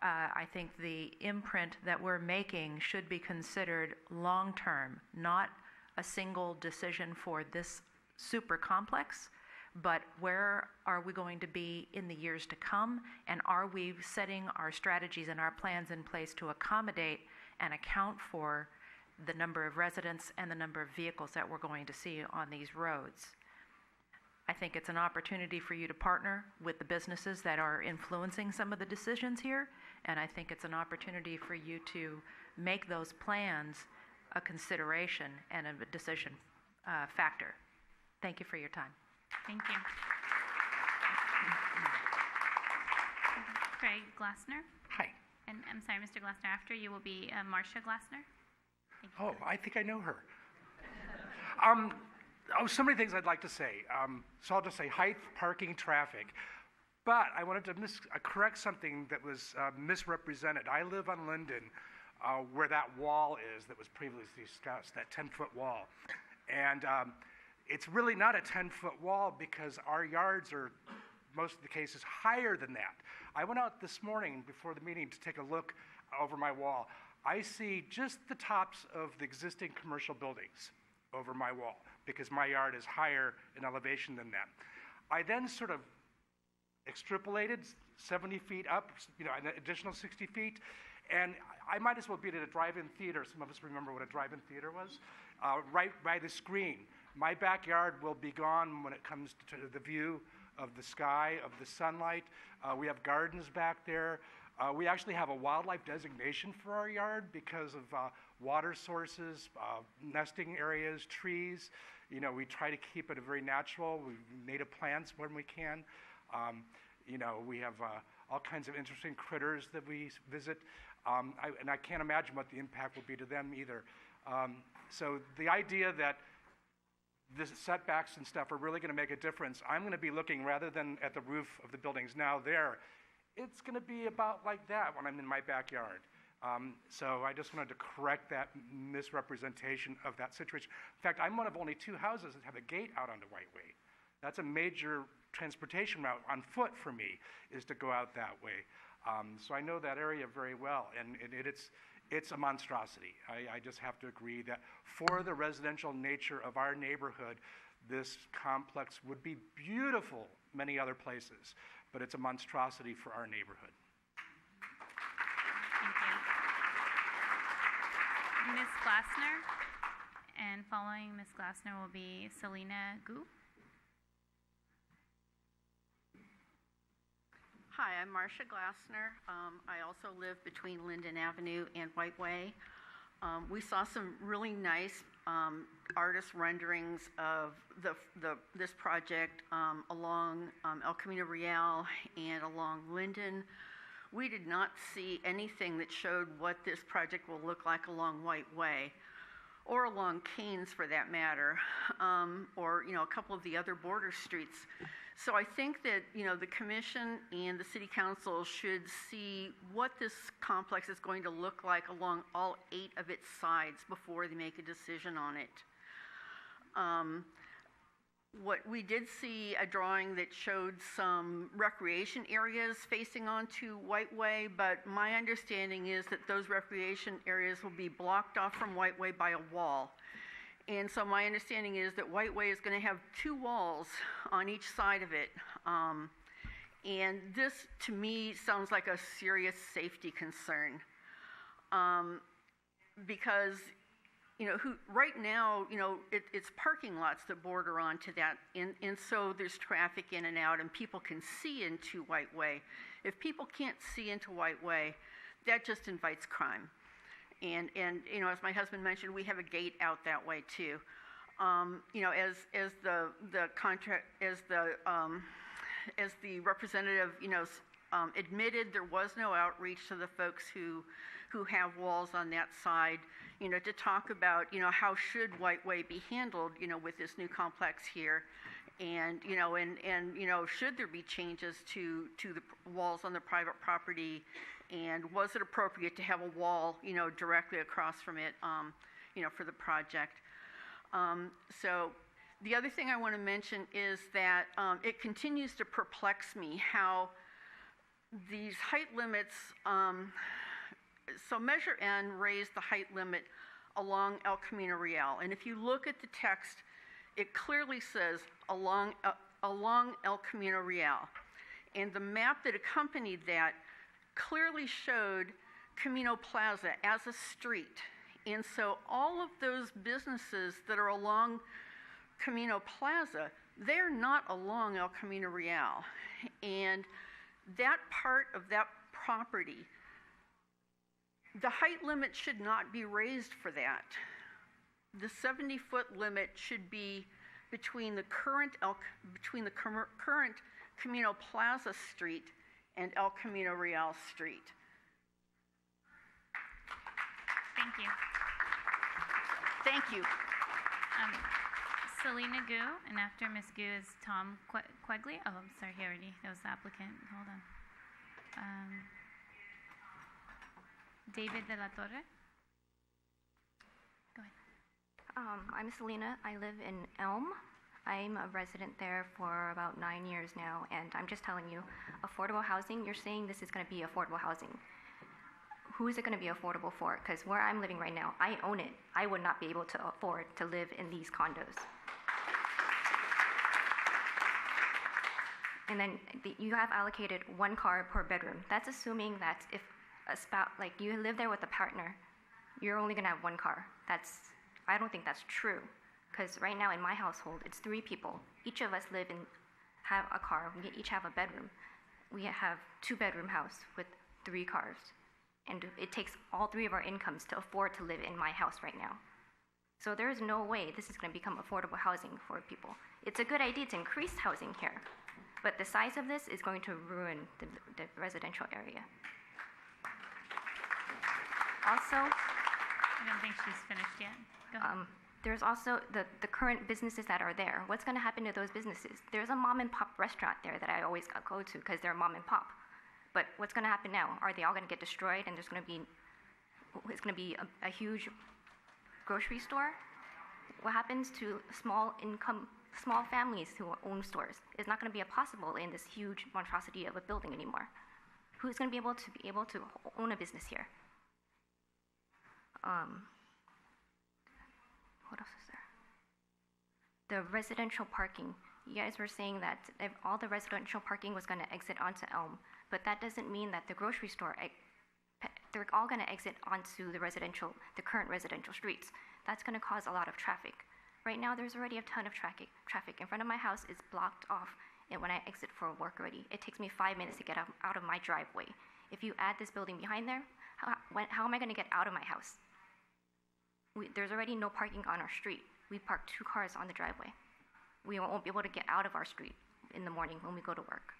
I think the imprint that we're making should be considered long-term, not a single decision for this super complex, but where are we going to be in the years to come, and are we setting our strategies and our plans in place to accommodate and account for the number of residents and the number of vehicles that we're going to see on these roads? I think it's an opportunity for you to partner with the businesses that are influencing some of the decisions here, and I think it's an opportunity for you to make those plans a consideration and a decision factor. Thank you for your time. Thank you. Craig Glassner. Hi. And I'm sorry, Mr. Glassner, after you will be Marcia Glassner. Oh, I think I know her. So many things I'd like to say. So I'll just say height, parking, traffic. But I wanted to correct something that was misrepresented. I live on Linden, where that wall is that was previously discussed, that 10-foot wall. And it's really not a 10-foot wall because our yards are, most of the cases, higher than that. I went out this morning before the meeting to take a look over my wall. I see just the tops of the existing commercial buildings over my wall because my yard is higher in elevation than that. I then sort of extrapolated 70 feet up, an additional 60 feet, and I might as well be at a drive-in theater. Some of us remember what a drive-in theater was. Right by the screen. My backyard will be gone when it comes to the view of the sky, of the sunlight. We have gardens back there. We actually have a wildlife designation for our yard because of water sources, nesting areas, trees. We try to keep it very natural. We native plants when we can. We have all kinds of interesting critters that we visit. And I can't imagine what the impact will be to them either. So the idea that the setbacks and stuff are really going to make a difference, I'm going to be looking rather than at the roof of the buildings now there. It's going to be about like that when I'm in my backyard. So I just wanted to correct that misrepresentation of that situation. In fact, I'm one of only 2 houses that have a gate out onto White Way. That's a major transportation route on foot for me, is to go out that way. So I know that area very well, and it's a monstrosity. I just have to agree that for the residential nature of our neighborhood, this complex would be beautiful many other places, but it's a monstrosity for our neighborhood. Thank you. Ms. Glassner, and following Ms. Glassner will be Selena Gu. Hi, I'm Marcia Glassner. I also live between Linden Avenue and White Way. We saw some really nice artist renderings of this project along El Camino Real and along Linden. We did not see anything that showed what this project will look like along White Way, or along Keynes for that matter, or a couple of the other border streets. So I think that the commission and the city council should see what this complex is going to look like along all 8 of its sides before they make a decision on it. What we did see a drawing that showed some recreation areas facing onto White Way, but my understanding is that those recreation areas will be blocked off from White Way by a wall. And so my understanding is that White Way is going to have 2 walls on each side of it. And this, to me, sounds like a serious safety concern. Because right now, it's parking lots that border onto that, and so there's traffic in and out, and people can see into White Way. If people can't see into White Way, that just invites crime. And as my husband mentioned, we have a gate out that way too. As the representative, admitted, there was no outreach to the folks who have walls on that side, to talk about, how should White Way be handled, with this new complex here, and should there be changes to the walls on the private property, and was it appropriate to have a wall, directly across from it, for the project. So the other thing I want to mention is that it continues to perplex me how these height limits, so Measure N raised the height limit along El Camino Real. And if you look at the text, it clearly says along El Camino Real. And the map that accompanied that clearly showed Camino Plaza as a street. And so all of those businesses that are along Camino Plaza, they're not along El Camino Real. And that part of that property, the height limit should not be raised for that. The 70-foot limit should be between the current Camino Plaza Street and El Camino Real Street. Thank you. Thank you. Selena Gu, and after Ms. Gu is Tom Quigley. Oh, I'm sorry, he already, that was the applicant. Hold on. David de la Torre. Go ahead. I'm Selena. I live in Elm. I'm a resident there for about 9 years now, and I'm just telling you, affordable housing, you're saying this is going to be affordable housing. Who is it going to be affordable for? Because where I'm living right now, I own it. I would not be able to afford to live in these condos. And then you have allocated 1 car per bedroom. That's assuming that if a spouse, like you live there with a partner, you're only going to have 1 car. I don't think that's true. Because right now in my household, it's 3 people. Each of us have a car. We each have a bedroom. We have 2-bedroom house with 3 cars. And it takes all 3 of our incomes to afford to live in my house right now. So there is no way this is going to become affordable housing for people. It's a good idea to increase housing here, but the size of this is going to ruin the residential area. Also, I don't think she's finished yet. Go ahead. There's also the current businesses that are there. What's going to happen to those businesses? There's a mom and pop restaurant there that I always go to because they're mom and pop. But what's going to happen now? Are they all going to get destroyed and it's going to be a huge grocery store? What happens to small families who own stores? It's not going to be possible in this huge monstrosity of a building anymore. Who's going to be able to own a business here? What else is there? The residential parking. You guys were saying that if all the residential parking was going to exit onto Elm, but that doesn't mean that the grocery store, they're all going to exit onto the current residential streets. That's going to cause a lot of traffic. Right now, there's already a ton of traffic. In front of my house is blocked off, and when I exit for work already, it takes me 5 minutes to get out of my driveway. If you add this building behind there, how am I going to get out of my house? There's already no parking on our street. We park 2 cars on the driveway. We won't be able to get out of our street in the morning when we go to work.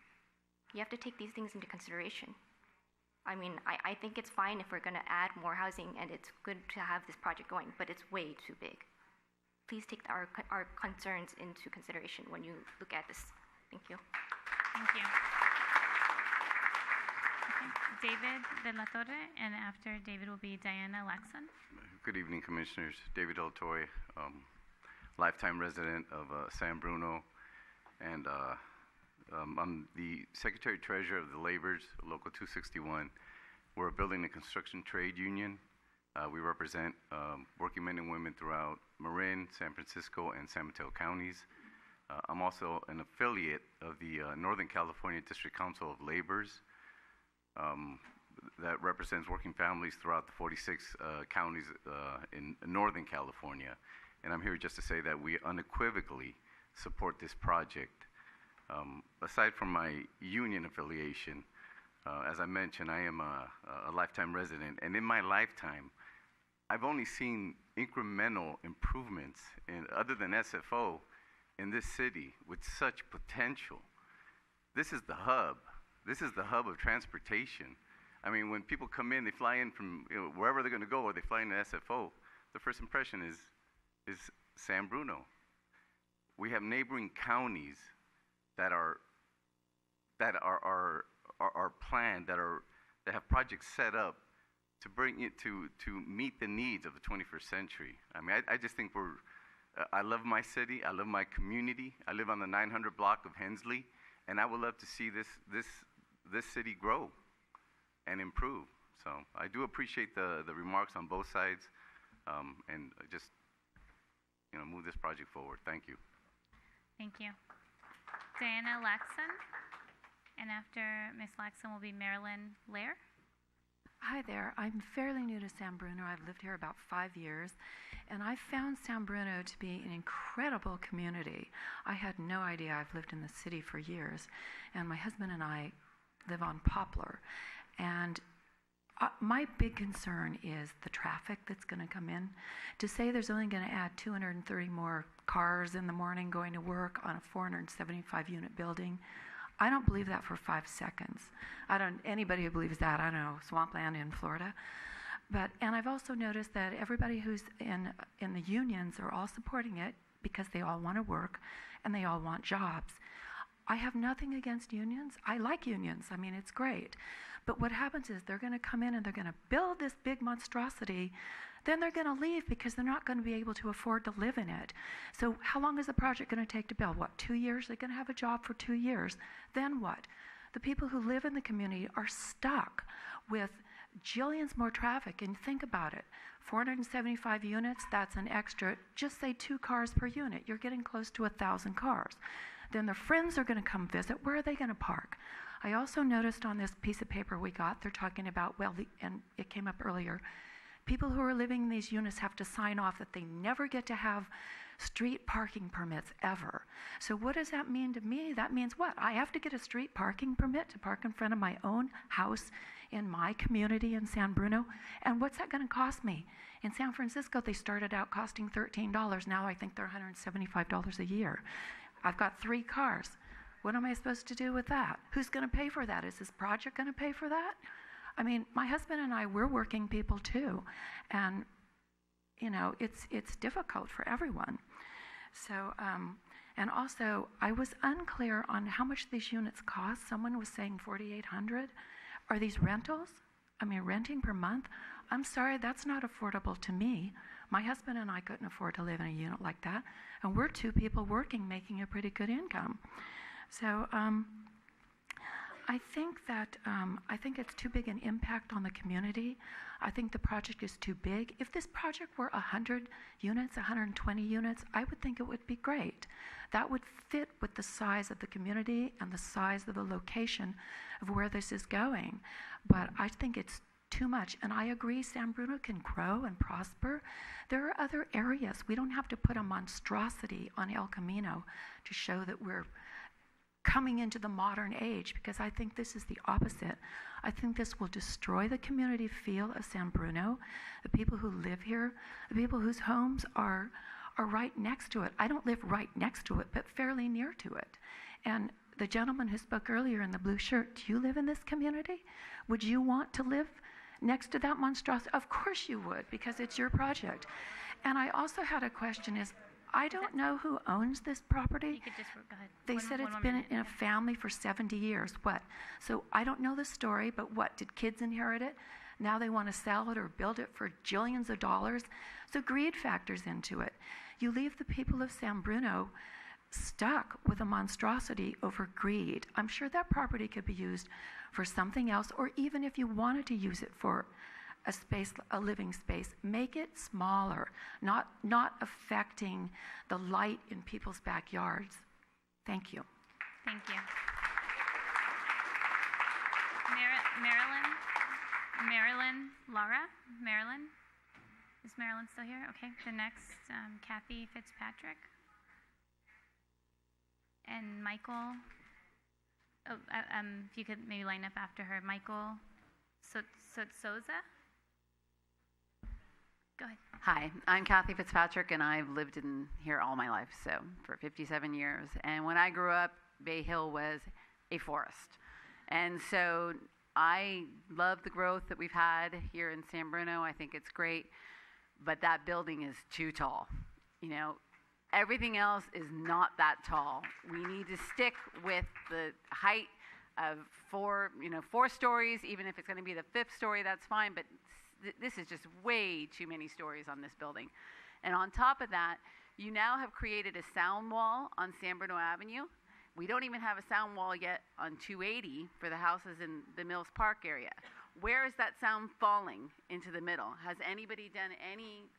You have to take these things into consideration. I mean, I think it's fine if we're going to add more housing, and it's good to have this project going, but it's way too big. Please take our concerns into consideration when you look at this. Thank you. Thank you. Okay. David De La Torre, and after David will be Diana Laxon. Good evening, Commissioners. David Del Torre, lifetime resident of San Bruno, and I'm the Secretary Treasurer of the Laborers, Local 261. We're a building and construction trade union. We represent working men and women throughout Marin, San Francisco, and San Mateo counties. I'm also an affiliate of the Northern California District Council of Laborers that represents working families throughout the 46 counties in Northern California. And I'm here just to say that we unequivocally support this project. Aside from my union affiliation, as I mentioned, I am a lifetime resident, and in my lifetime, I've only seen incremental improvements, other than SFO, in this city with such potential. This is the hub. This is the hub of transportation. I mean, when people come in, they fly in from wherever they're going to go, or they fly into SFO, the first impression is San Bruno. We have neighboring counties that are planned, that have projects set up to bring it to meet the needs of the 21st century. I mean, I just think I love my city, I love my community. I live on the 900 block of Hensley, and I would love to see this city grow and improve. So I do appreciate the remarks on both sides, and just move this project forward. Thank you. Thank you. Diana Laxon, and after Ms. Laxon will be Marilyn Lair. Hi there. I'm fairly new to San Bruno. I've lived here about 5 years, and I found San Bruno to be an incredible community. I had no idea. I've lived in the city for years, and my husband and I live on Poplar. And my big concern is the traffic that's going to come in. To say there's only going to add 230 more cars in the morning going to work on a 475-unit building, I don't believe that for 5 seconds. Anybody who believes that, I don't know, swampland in Florida. And I've also noticed that everybody who's in the unions are all supporting it because they all want to work and they all want jobs. I have nothing against unions. I like unions. I mean, it's great. But what happens is they're going to come in and they're going to build this big monstrosity. Then they're going to leave because they're not going to be able to afford to live in it. So how long is the project going to take to build? 2 years? They're going to have a job for 2 years. Then what? The people who live in the community are stuck with jillions more traffic. And think about it. 475 units, that's an extra, just say 2 cars per unit. You're getting close to 1,000 cars. Then their friends are going to come visit. Where are they going to park? I also noticed on this piece of paper we got, they're talking about, and it came up earlier, people who are living in these units have to sign off that they never get to have street parking permits ever. So what does that mean to me? That means what? I have to get a street parking permit to park in front of my own house in my community in San Bruno? And what's that going to cost me? In San Francisco, they started out costing $13. Now I think they're $175 a year. I've got 3 cars. What am I supposed to do with that? Who's going to pay for that? Is this project going to pay for that? I mean, my husband and I, we're working people too. And, it's difficult for everyone. So, and also, I was unclear on how much these units cost. Someone was saying $4,800. Are these rentals? I mean, renting per month? I'm sorry, that's not affordable to me. My husband and I couldn't afford to live in a unit like that. And we're 2 people working, making a pretty good income. So I think it's too big an impact on the community. I think the project is too big. If this project were 100 units, 120 units, I would think it would be great. That would fit with the size of the community and the size of the location of where this is going. But I think it's too much. And I agree, San Bruno can grow and prosper. There are other areas. We don't have to put a monstrosity on El Camino to show that we're coming into the modern age, because I think this is the opposite. I think this will destroy the community feel of San Bruno, the people who live here, the people whose homes are right next to it. I don't live right next to it, but fairly near to it. And the gentleman who spoke earlier in the blue shirt, do you live in this community? Would you want to live next to that monstrosity? Of course you would, because it's your project. And I also had a question is, I don't know who owns this property. You could just go ahead. They said it's been in a family for 70 years. What? So I don't know the story, but what? Did kids inherit it? Now they want to sell it or build it for jillions of dollars. So greed factors into it. You leave the people of San Bruno stuck with a monstrosity over greed. I'm sure that property could be used for something else, or even if you wanted to use it for a space, a living space, make it smaller, not affecting the light in people's backyards. Thank you. Thank you. Marilyn? Is Marilyn still here? Okay, the next, Kathy Fitzpatrick. And Michael, if you could maybe line up after her. Michael Souza? Go ahead. Hi, I'm Kathy Fitzpatrick, and I've lived in here all my life, so for 57 years. And when I grew up, Bay Hill was a forest. And so I love the growth that we've had here in San Bruno. I think it's great, but that building is too tall. You know, everything else is not that tall. We need to stick with the height of four stories. Even if it's going to be the fifth story, that's fine, but this is just way too many stories on this building. And on top of that, you now have created a sound wall on San Bruno Avenue. We don't even have a sound wall yet on 280 for the houses in the Mills Park area. Where is that sound falling into the middle? Has anybody done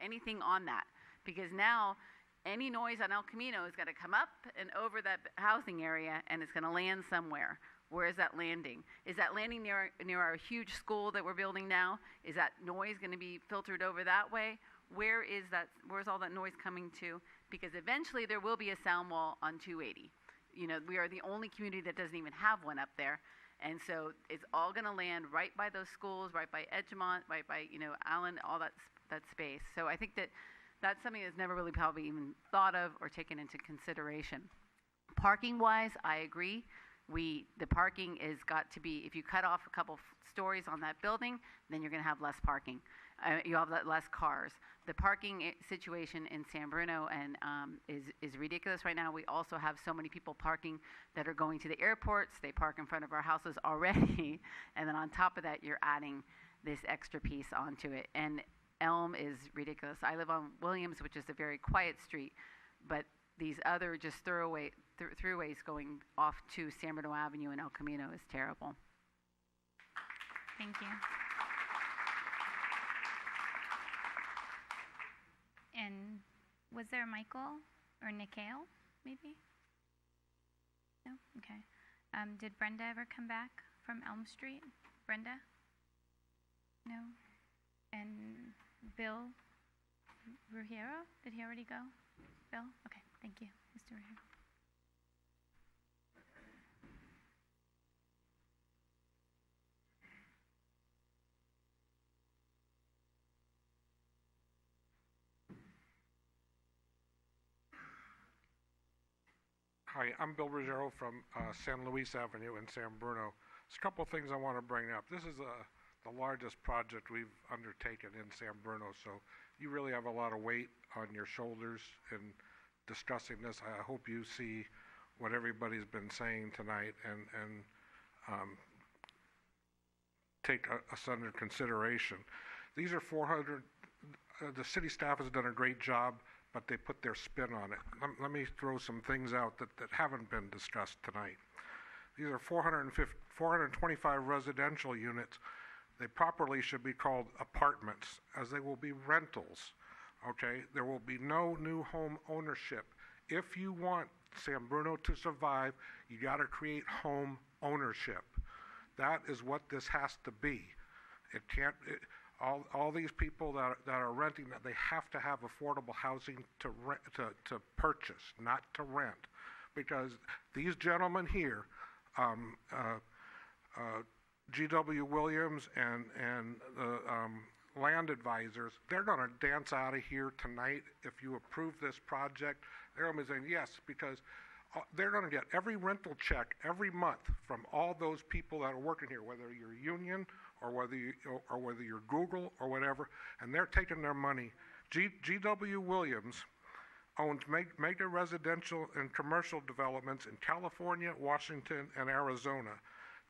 anything on that? Because now any noise on El Camino is going to come up and over that housing area, and it's going to land somewhere. Where is that landing? Is that landing near our huge school that we're building now? Is that noise going to be filtered over that way? Where's all that noise coming to? Because eventually there will be a sound wall on 280. You know, we are the only community that doesn't even have one up there. And so it's all going to land right by those schools, right by Edgemont, right by, Allen, all that space. So I think that's something that's never really probably even thought of or taken into consideration. Parking-wise, I agree. The parking is got to be, if you cut off a couple stories on that building, then you're going to have less parking. You have less cars. The parking situation in San Bruno is ridiculous right now. We also have so many people parking that are going to the airports. They park in front of our houses already. And then on top of that, you're adding this extra piece onto it. And Elm is ridiculous. I live on Williams, which is a very quiet street, but these other just throughways going off to San Bruno Avenue and El Camino is terrible. Thank you. And was there Michael or Nikhil, maybe? No? Okay. Did Brenda ever come back from Elm Street? Brenda? No? And Bill Ruggiero? Did he already go? Bill? Okay, thank you, Mr. Ruggiero. Hi, I'm Bill Ruggiero from San Luis Avenue in San Bruno. There's a couple of things I want to bring up. This is the largest project we've undertaken in San Bruno, so you really have a lot of weight on your shoulders in discussing this. I hope you see what everybody's been saying tonight and take us under consideration. These are 400, the city staff has done a great job, but they put their spin on it. Let me throw some things out that haven't been discussed tonight. These are 425 residential units. They properly should be called apartments, as they will be rentals, okay? There will be no new home ownership. If you want San Bruno to survive, you gotta create home ownership. That is what this has to be. It can't, all these people that are renting, they have to have affordable housing to purchase, not to rent. because these gentlemen here, G.W. Williams and the land advisors, they're going to dance out of here tonight if you approve this project. They're going to be saying yes, because they're going to get every rental check every month from all those people that are working here, whether you're union or whether you're Google or whatever, and they're taking their money. G.W. Williams owns major residential and commercial developments in California, Washington, and Arizona.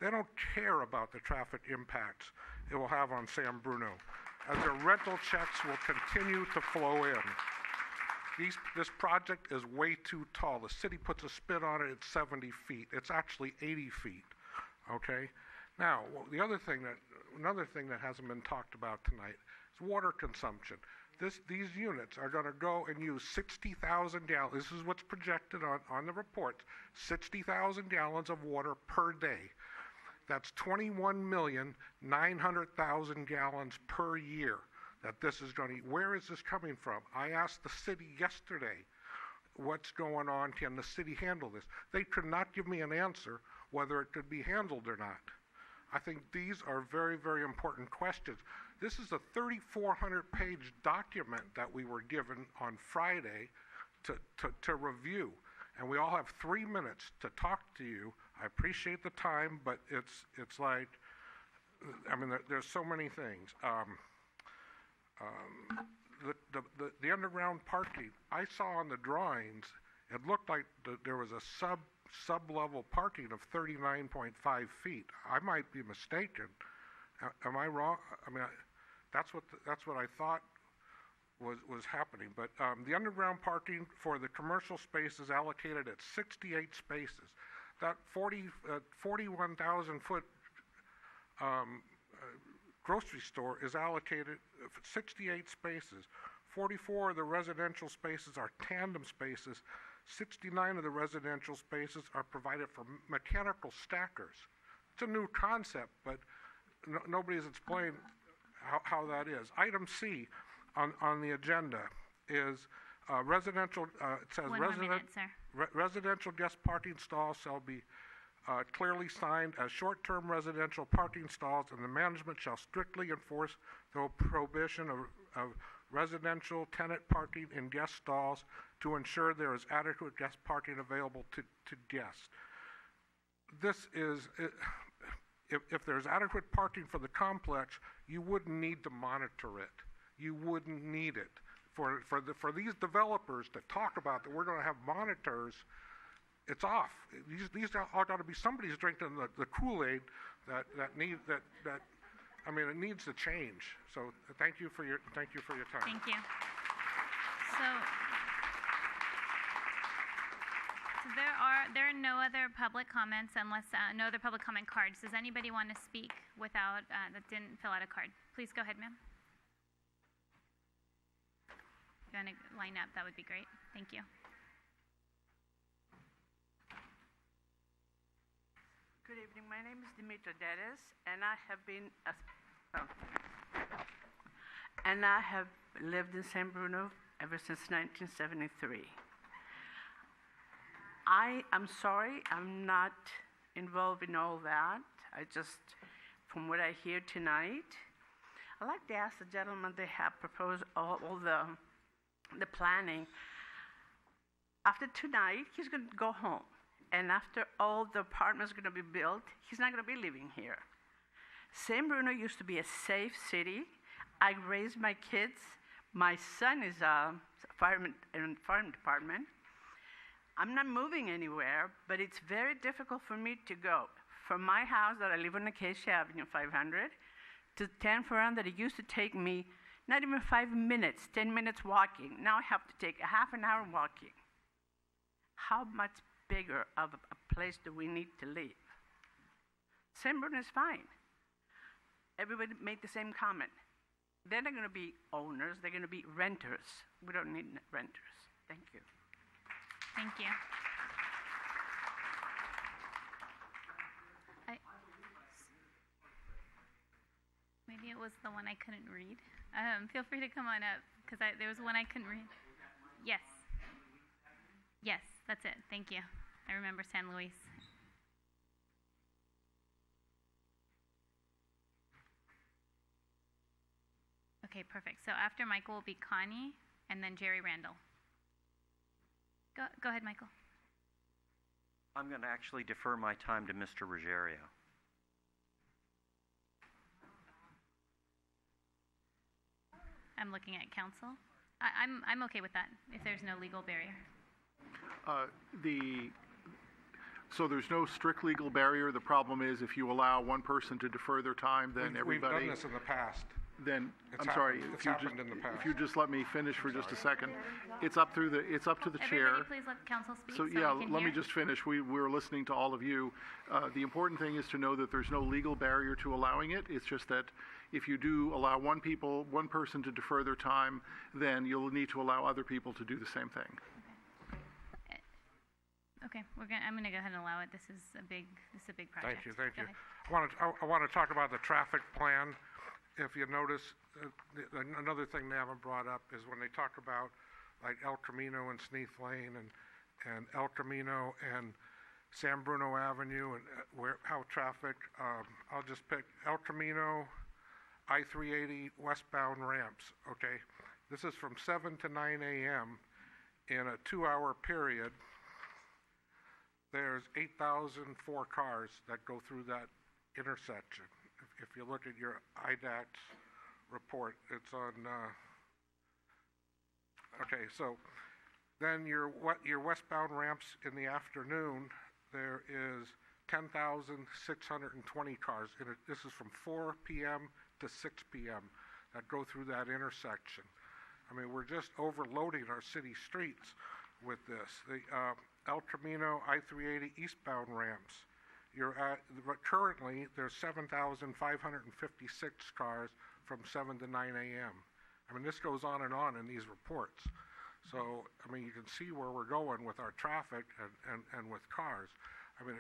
They don't care about the traffic impacts it will have on San Bruno, as their rental checks will continue to flow in. This project is way too tall. The city puts a spin on it, it's 70 feet. It's actually 80 feet, okay? Now, another thing that hasn't been talked about tonight is water consumption. These units are going to go and use 60,000 gallons. This is what's projected on the report, 60,000 gallons of water per day. That's 21,900,000 gallons per year that this is going to. Where is this coming from? I asked the city yesterday, what's going on? Can the city handle this? They could not give me an answer whether it could be handled or not. I think these are very, very important questions. This is a 3,400-page document that we were given on Friday to review, and we all have 3 minutes to talk to you. I appreciate the time, but it's like, I mean, there's so many things. The underground parking, I saw on the drawings, it looked like there was a sub-level parking of 39.5 feet. I might be mistaken. Am I wrong? I mean, that's what I thought was happening. But the underground parking for the commercial space is allocated at 68 spaces. That 41,000-foot grocery store is allocated 68 spaces. 44 of the residential spaces are tandem spaces. 69 of the residential spaces are provided for mechanical stackers. It's a new concept, but nobody's explained how that is. Item C on the agenda is residential. It says residential guest parking stalls shall be clearly signed as short-term residential parking stalls, and the management shall strictly enforce the prohibition of residential tenant parking in guest stalls to ensure there is adequate guest parking available to guests. This is, if there's adequate parking for the complex, you wouldn't need to monitor it. You wouldn't need it. For these developers to talk about that we're going to have monitors, it's off. These all got to be, somebody's drinking the Kool-Aid that I mean, it needs to change. So thank you for your time. Thank you. So there are no other public comments unless no other public comment cards. Does anybody want to speak without that didn't fill out a card? Please go ahead, ma'am. If you want to line up, that would be great. Thank you. Good evening. My name is Dimitra Dedes, and I have lived in San Bruno ever since 1973. I am sorry I'm not involved in all that. I just, from what I hear tonight, I'd like to ask the gentleman they have proposed all the planning. After tonight, he's going to go home. And after all the apartments are going to be built, he's not going to be living here. San Bruno used to be a safe city. I raised my kids. My son is a fireman in the fire department. I'm not moving anywhere, but it's very difficult for me to go from my house that I live on Acacia Avenue 500 to 10 Ferran that it used to take me not even 5 minutes, 10 minutes walking. Now I have to take a half an hour walking. How much bigger of a place do we need to live? San Bruno is fine. Everybody made the same comment. They're not going to be owners, they're going to be renters. We don't need renters. Thank you. Thank you. Maybe it was the one I couldn't read. Feel free to come on up, because there was one I couldn't read. Yes. Yes, that's it. Thank you. I remember San Luis. Okay, perfect. So after Michael will be Connie, and then Jerry Randall. Go ahead, Michael. I'm going to actually defer my time to Mr. Ruggiero. I'm looking at council. I'm okay with that if there's no legal barrier. So there's no strict legal barrier. The problem is if you allow one person to defer their time, then everybody. We've done this in the past. Then It's I'm sorry. happened- If it's you happened just in the past. if you just let me finish for just a second, it's up to the chair. Everybody please let council speak So we yeah, can let me hear. just finish. We're listening to all of you. The important thing is to know that there's no legal barrier to allowing it. It's just that if you do allow one person to defer their time, then you'll need to allow other people to do the same thing. Okay, I'm gonna go ahead and allow it. This is a big project. Thank Go you. ahead. I want to talk about the traffic plan. If you notice, another thing they haven't brought up is when they talk about like El Camino and Sneath Lane and El Camino and San Bruno Avenue and how traffic, I'll just pick El Camino, I-380 westbound ramps, okay? This is from 7 to 9 a.m. in a 2-hour period. There's 8,004 cars that go through that intersection. If you look at your IDAX report, it's on, okay, so then your westbound ramps in the afternoon, there is 10,620 cars. This is from 4 p.m. to 6 p.m. that go through that intersection. I mean, we're just overloading our city streets with this. The El Camino I-380 eastbound ramps. Currently, there's 7,556 cars from 7 to 9 a.m. I mean, this goes on in these reports. So, I mean, you can see where we're going with our traffic and with cars. I mean,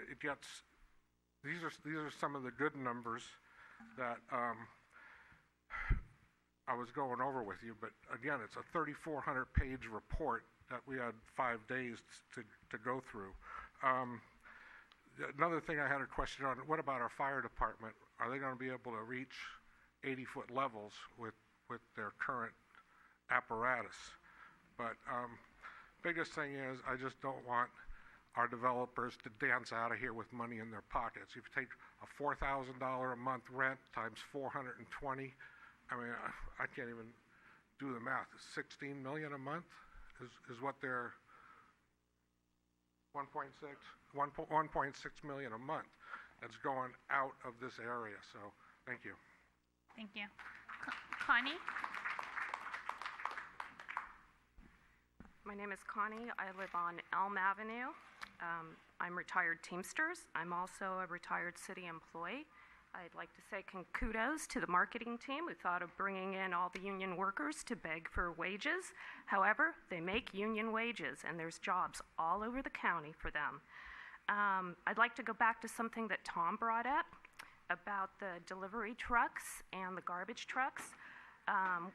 these are some of the good numbers that I was going over with you, but again, it's a 3,400-page report that we had 5 days to go through. Another thing I had a question on, what about our fire department? Are they going to be able to reach 80-foot levels with their current apparatus? But biggest thing is I just don't want our developers to dance out of here with money in their pockets. If you take a $4,000 a month rent times 420, I mean, I can't even do the math. 16 million a month is what they're 1.6 million a month that's going out of this area. So thank you. Thank you. Connie? My name is Connie. I live on Elm Avenue. I'm retired Teamsters. I'm also a retired city employee. I'd like to say kudos to the marketing team who thought of bringing in all the union workers to beg for wages. However, they make union wages, and there's jobs all over the county for them. I'd like to go back to something that Tom brought up about the delivery trucks and the garbage trucks.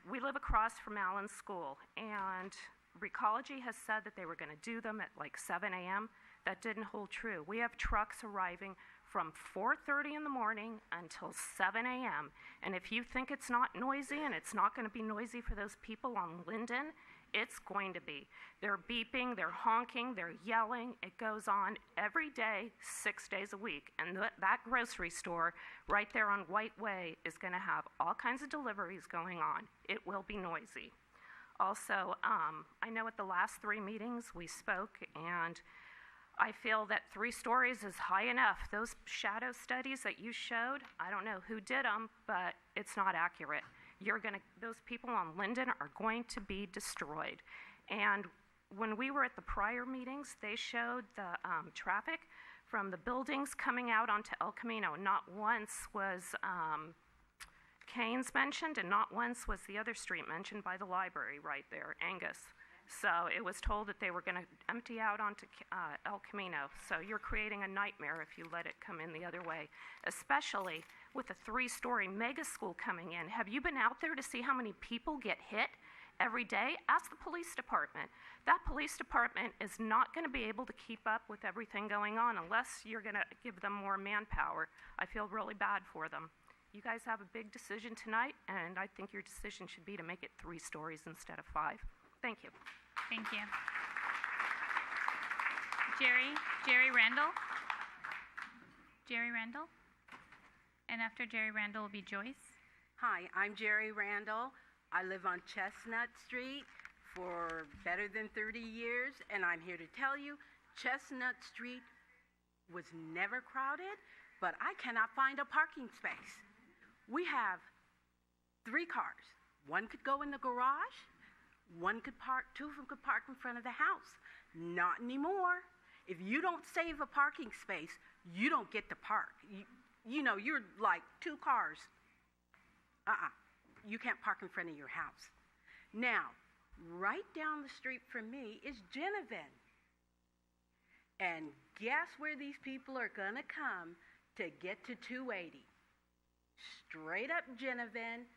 We live across from Allen's School, and Recology has said that they were going to do them at like 7 a.m. That didn't hold true. We have trucks arriving from 4:30 in the morning until 7 a.m. And if you think it's not noisy and it's not going to be noisy for those people on Linden, it's going to be. They're beeping, they're honking, they're yelling. It goes on every day, 6 days a week. And that grocery store right there on White Way is going to have all kinds of deliveries going on. It will be noisy. Also, I know at the last 3 meetings we spoke, and I feel that 3 stories is high enough. Those shadow studies that you showed, I don't know who did them, but it's not accurate. Those people on Linden are going to be destroyed. And when we were at the prior meetings, they showed the traffic from the buildings coming out onto El Camino. Not once was Kane's mentioned, and not once was the other street mentioned by the library right there, Angus. So it was told that they were going to empty out onto El Camino. So you're creating a nightmare if you let it come in the other way, especially with a 3-story mega school coming in. Have you been out there to see how many people get hit every day, ask the police department. That police department is not going to be able to keep up with everything going on unless you're going to give them more manpower. I feel really bad for them. You guys have a big decision tonight, and I think your decision should be to make it 3 stories instead of 5. Thank you. Thank you. Jerry Randall? Jerry Randall? And after Jerry Randall will be Joyce. Hi, I'm Jerry Randall. I live on Chestnut Street for better than 30 years, and I'm here to tell you Chestnut Street was never crowded, but I cannot find a parking space. We have 3 cars. One could go in the garage, one could park, 2 of them could park in front of the house. Not anymore. If you don't save a parking space, you don't get to park. You know, you're like 2 cars. You can't park in front of your house. Now, right down the street from me is Genevieve. And guess where these people are going to come to get to 280? Straight up Genevieve,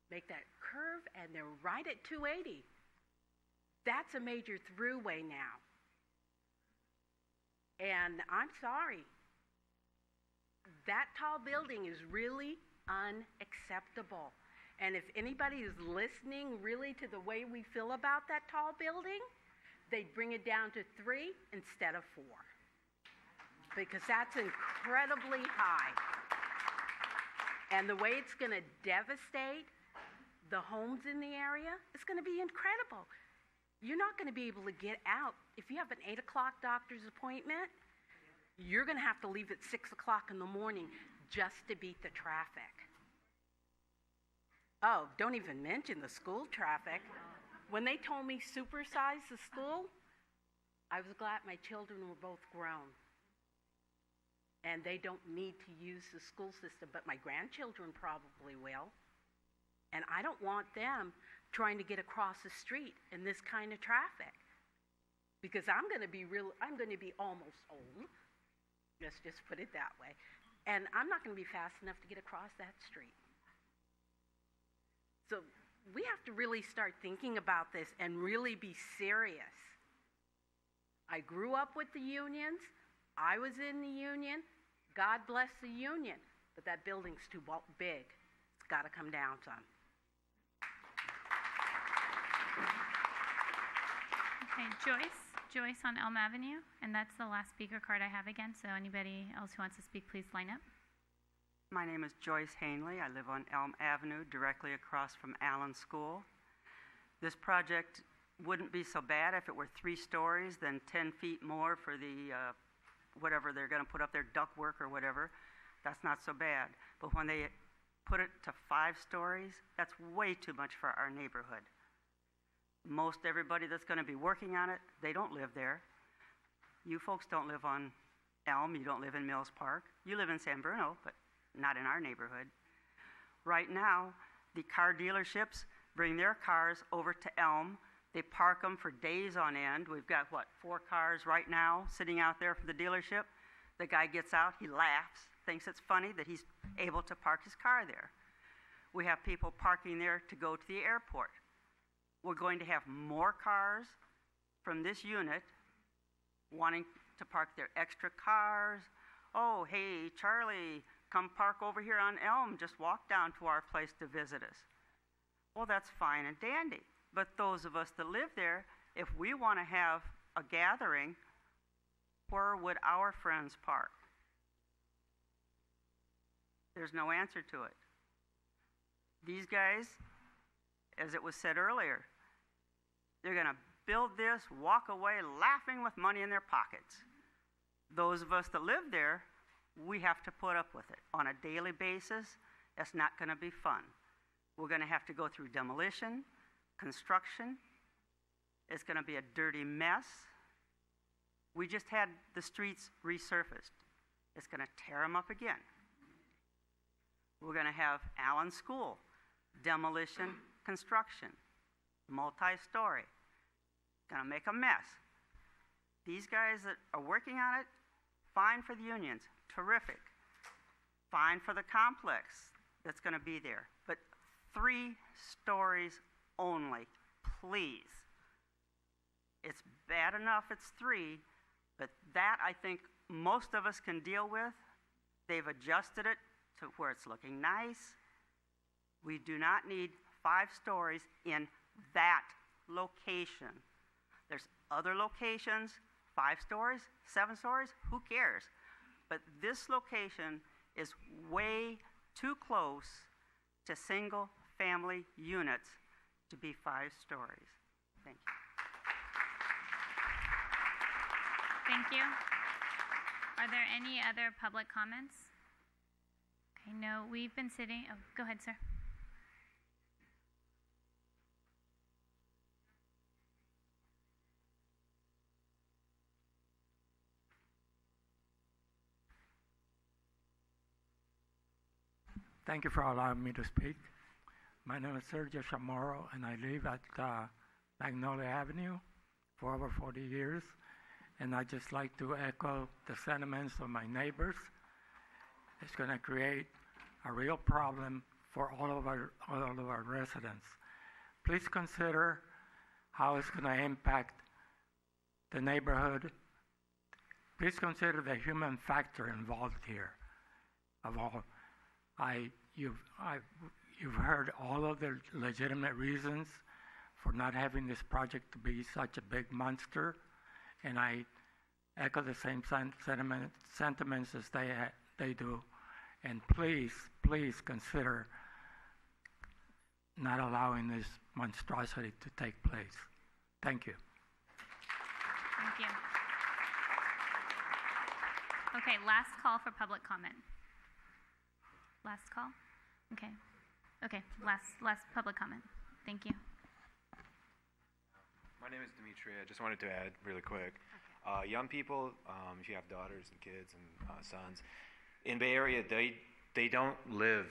make that curve, and they're right at 280. That's a major throughway now. And I'm sorry. That tall building is really unacceptable. And if anybody is listening really to the way we feel about that tall building, they'd bring it down to 3 instead of 4. Because that's incredibly high. And the way it's going to devastate the homes in the area, it's going to be incredible. You're not going to be able to get out. If you have an 8 o'clock doctor's appointment, you're going to have to leave at 6 o'clock in the morning just to beat the traffic. Oh, don't even mention the school traffic. When they told me supersize the school, I was glad my children were both grown. And they don't need to use the school system, but my grandchildren probably will. And I don't want them trying to get across the street in this kind of traffic. Because I'm going to be almost old. Let's just put it that way. And I'm not going to be fast enough to get across that street. So we have to really start thinking about this and really be serious. I grew up with the unions. I was in the union. God bless the union. But that building's too big. It's got to come down some. Okay, Joyce on Elm Avenue, and that's the last speaker card I have again, so anybody else who wants to speak, please line up. My name is Joyce Hanley. I live on Elm Avenue, directly across from Allen School. This project wouldn't be so bad if it were 3 stories, then 10 feet more for the whatever they're going to put up there, ductwork or whatever. That's not so bad. But when they put it to 5 stories, that's way too much for our neighborhood. Most everybody that's going to be working on it, they don't live there. You folks don't live on Elm. You don't live in Mills Park. You live in San Bruno, but not in our neighborhood. Right now, the car dealerships bring their cars over to Elm. They park them for days on end. We've got, 4 cars right now sitting out there for the dealership. The guy gets out, he laughs, thinks it's funny that he's able to park his car there. We have people parking there to go to the airport. We're going to have more cars from this unit wanting to park their extra cars. Oh, hey, Charlie, come park over here on Elm. Just walk down to our place to visit us. Well, that's fine and dandy. But those of us that live there, if we want to have a gathering, where would our friends park? There's no answer to it. These guys, as it was said earlier, they're going to build this, walk away laughing with money in their pockets. Those of us that live there, we have to put up with it on a daily basis. It's not going to be fun. We're going to have to go through demolition, construction. It's going to be a dirty mess. We just had the streets resurfaced. It's going to tear them up again. We're going to have Allen School, demolition, construction, multi-story. Going to make a mess. These guys that are working on it, fine for the unions, terrific. Fine for the complex that's going to be there. But 3 stories only please. It's bad enough it's 3, but that I think most of us can deal with. They've adjusted it to where it's looking nice. We do not need 5 stories in that location. There's other locations, 5 stories, 7 stories, who cares? But this location is way too close to single family units to be 5 stories. Thank you. Thank you. Are there any other public comments? Okay, no, we've been sitting. Oh, go ahead, sir. Thank you for allowing me to speak. My name is Sergio Chamorro, and I live at Magnolia Avenue for over 40 years. And I'd just like to echo the sentiments of my neighbors. It's going to create a real problem for all of our residents. Please consider how it's going to impact the neighborhood. Please consider the human factor involved here. Of all, you've heard all of the legitimate reasons for not having this project to be such a big monster, and I echo the same sentiments as they do. And please consider not allowing this monstrosity to take place. Thank you. Thank you. Okay, last call for public comment. Last call? Okay. Okay, last public comment. Thank you. My name is Dimitri. I just wanted to add really quick. Young people, if you have daughters and kids and sons, in Bay Area, they don't live,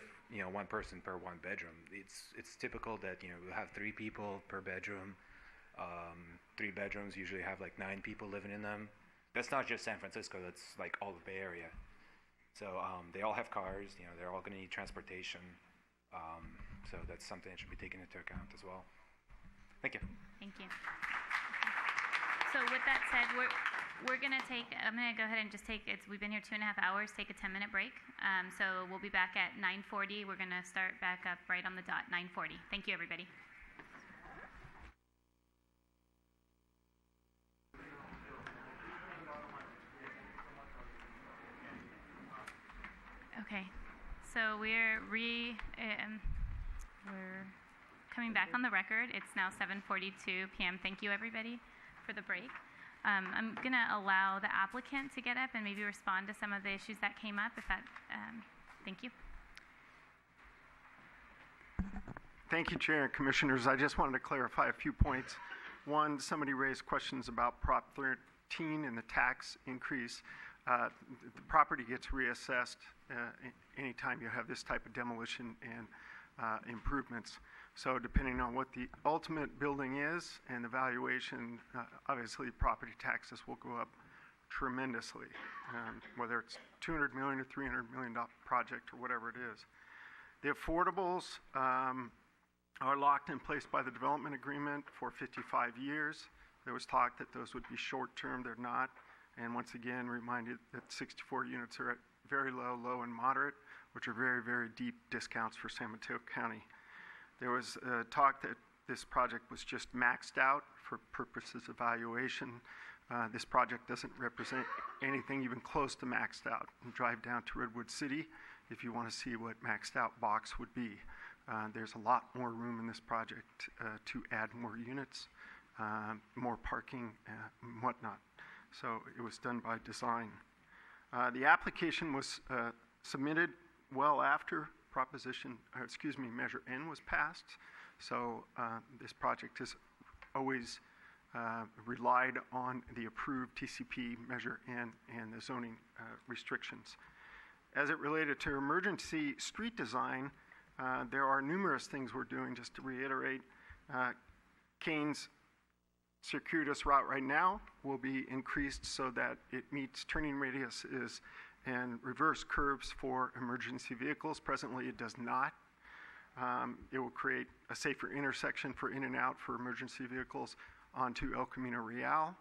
one person per one bedroom. It's typical that, we'll have 3 people per bedroom. 3 bedrooms usually have like 9 people living in them. That's not just San Francisco, that's like all the Bay Area. So they all have cars, they're all going to need transportation. So that's something that should be taken into account as well. Thank you. Thank you. So with that said, we're going to take, I'm going to go ahead and just take, we've been here 2.5 hours, take a 10-minute break. So we'll be back at 9:40. We're going to start back up right on the dot, 9:40. Thank you, everybody. Okay, so we're coming back on the record. It's now 7:42 p.m. Thank you, everybody, for the break. I'm going to allow the applicant to get up and maybe respond to some of the issues that came up. Thank you. Thank you, Chair and Commissioners. I just wanted to clarify a few points. One, somebody raised questions about Prop 13 and the tax increase. The property gets reassessed anytime you have this type of demolition and improvements. So depending on what the ultimate building is and the valuation, obviously property taxes will go up tremendously, whether it's $200 million or $300 million project or whatever it is. The affordables are locked in place by the development agreement for 55 years. There was talk that those would be short-term. They're not. And once again, reminded that 64 units are at very low, low, and moderate, which are very, very deep discounts for San Mateo County. There was talk that this project was just maxed out for purposes of valuation. This project doesn't represent anything even close to maxed out. And drive down to Redwood City if you want to see what maxed out box would be. There's a lot more room in this project to add more units, more parking, and whatnot. So it was done by design. The application was submitted well after Measure N was passed. So this project has always relied on the approved TCP Measure N and the zoning restrictions. As it related to emergency street design, there are numerous things we're doing. Just to reiterate, Kane's circuitous route right now will be increased so that it meets turning radiuses and reverse curves for emergency vehicles. Presently, it does not. It will create a safer intersection for in and out for emergency vehicles onto El Camino Real.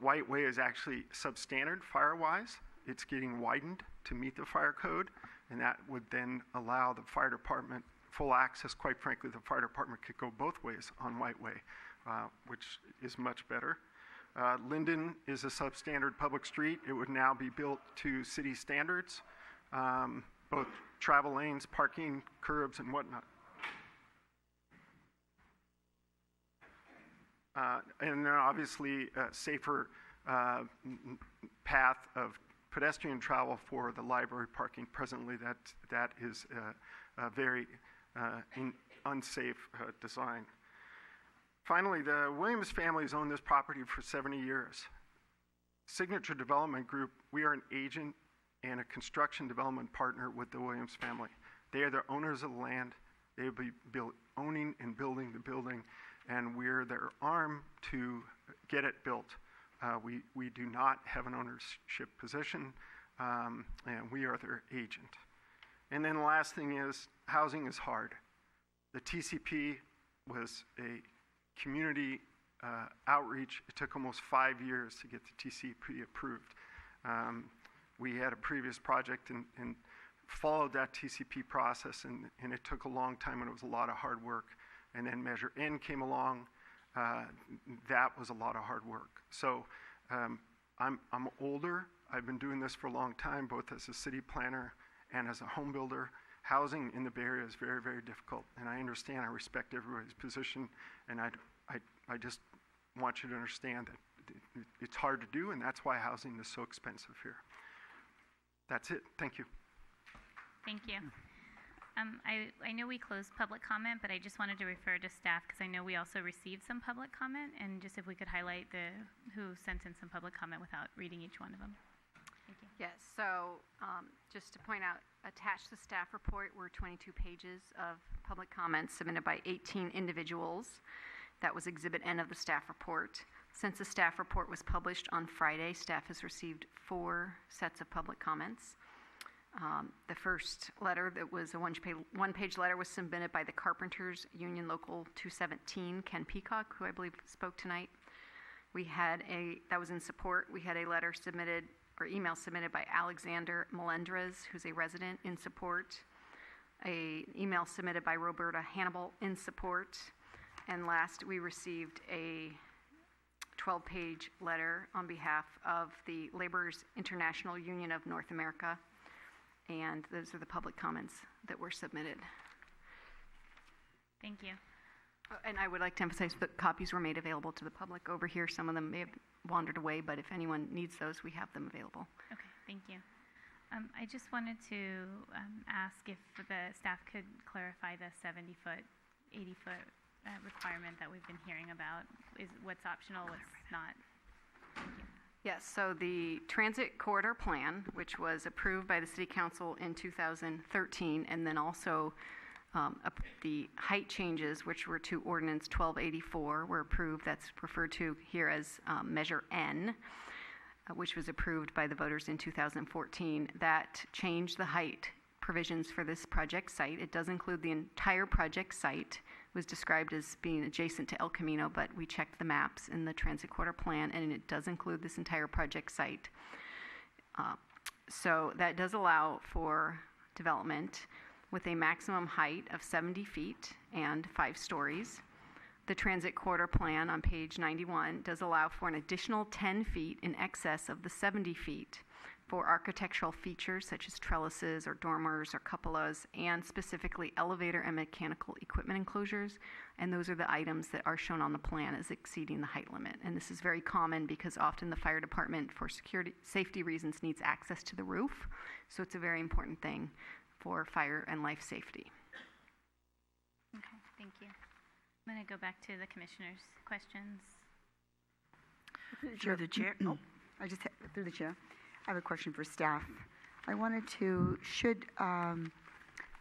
White Way is actually substandard fire-wise. It's getting widened to meet the fire code, and that would then allow the fire department full access. Quite frankly, the fire department could go both ways on White Way, which is much better. Linden is a substandard public street. It would now be built to city standards, both travel lanes, parking, curbs, and whatnot. And then obviously a safer path of pedestrian travel for the library parking. Presently, that is a very unsafe design. Finally, the Williams family has owned this property for 70 years. Signature Development Group, we are an agent and a construction development partner with the Williams family. They are the owners of the land. They will be owning and building the building, and we're their arm to get it built. We do not have an ownership position, and we are their agent. And then the last thing is, housing is hard. The TCP was a community outreach. It took almost 5 years to get the TCP approved. We had a previous project and followed that TCP process, and it took a long time, and it was a lot of hard work. And then Measure N came along. That was a lot of hard work. So I'm older. I've been doing this for a long time, both as a city planner and as a home builder. Housing in the Bay Area is very, very difficult, and I understand, I respect everybody's position, and I just want you to understand that it's hard to do, and that's why housing is so expensive here. That's it. Thank you. Thank you. I know we closed public comment, but I just wanted to refer to staff because I know we also received some public comment, and just if we could highlight who sent in some public comment without reading each one of them. Thank you. Yes, so just to point out, attached to the staff report were 22 pages of public comments submitted by 18 individuals. That was Exhibit N of the staff report. Since the staff report was published on Friday, staff has received 4 sets of public comments. The first letter, that was a one-page letter, was submitted by the Carpenters Union Local 217, Ken Peacock, who I believe spoke tonight. That was in support. We had a letter submitted, or email submitted by Alexander Melendrez, who's a resident, in support. An email submitted by Roberta Hannibal in support. And last, we received a 12-page letter on behalf of the Laborers International Union of North America. And those are the public comments that were submitted. Thank you. And I would like to emphasize that copies were made available to the public over here. Some of them may have wandered away, but if anyone needs those, we have them available. Okay, thank you. I just wanted to ask if the staff could clarify the 70-foot, 80-foot requirement that we've been hearing about. What's optional, what's not? Thank you. Yes, so the Transit Corridor Plan, which was approved by the City Council in 2013, and then also the height changes, which were to Ordinance 1284, were approved. That's referred to here as Measure N, which was approved by the voters in 2014. That changed the height provisions for this project site. It does include the entire project site. Was described as being adjacent to El Camino, but we checked the maps in the Transit Corridor Plan, and it does include this entire project site. So that does allow for development with a maximum height of 70 feet and 5 stories. The Transit Corridor Plan on page 91 does allow for an additional 10 feet in excess of the 70 feet for architectural features such as trellises or dormers or cupolas, and specifically elevator and mechanical equipment enclosures. And those are the items that are shown on the plan as exceeding the height limit. And this is very common because often the fire department, for safety reasons, needs access to the roof. So it's a very important thing for fire and life safety. Okay, thank you. I'm going to go back to the commissioners' questions. Through the chair. Through the chair. I have a question for staff. I wanted to,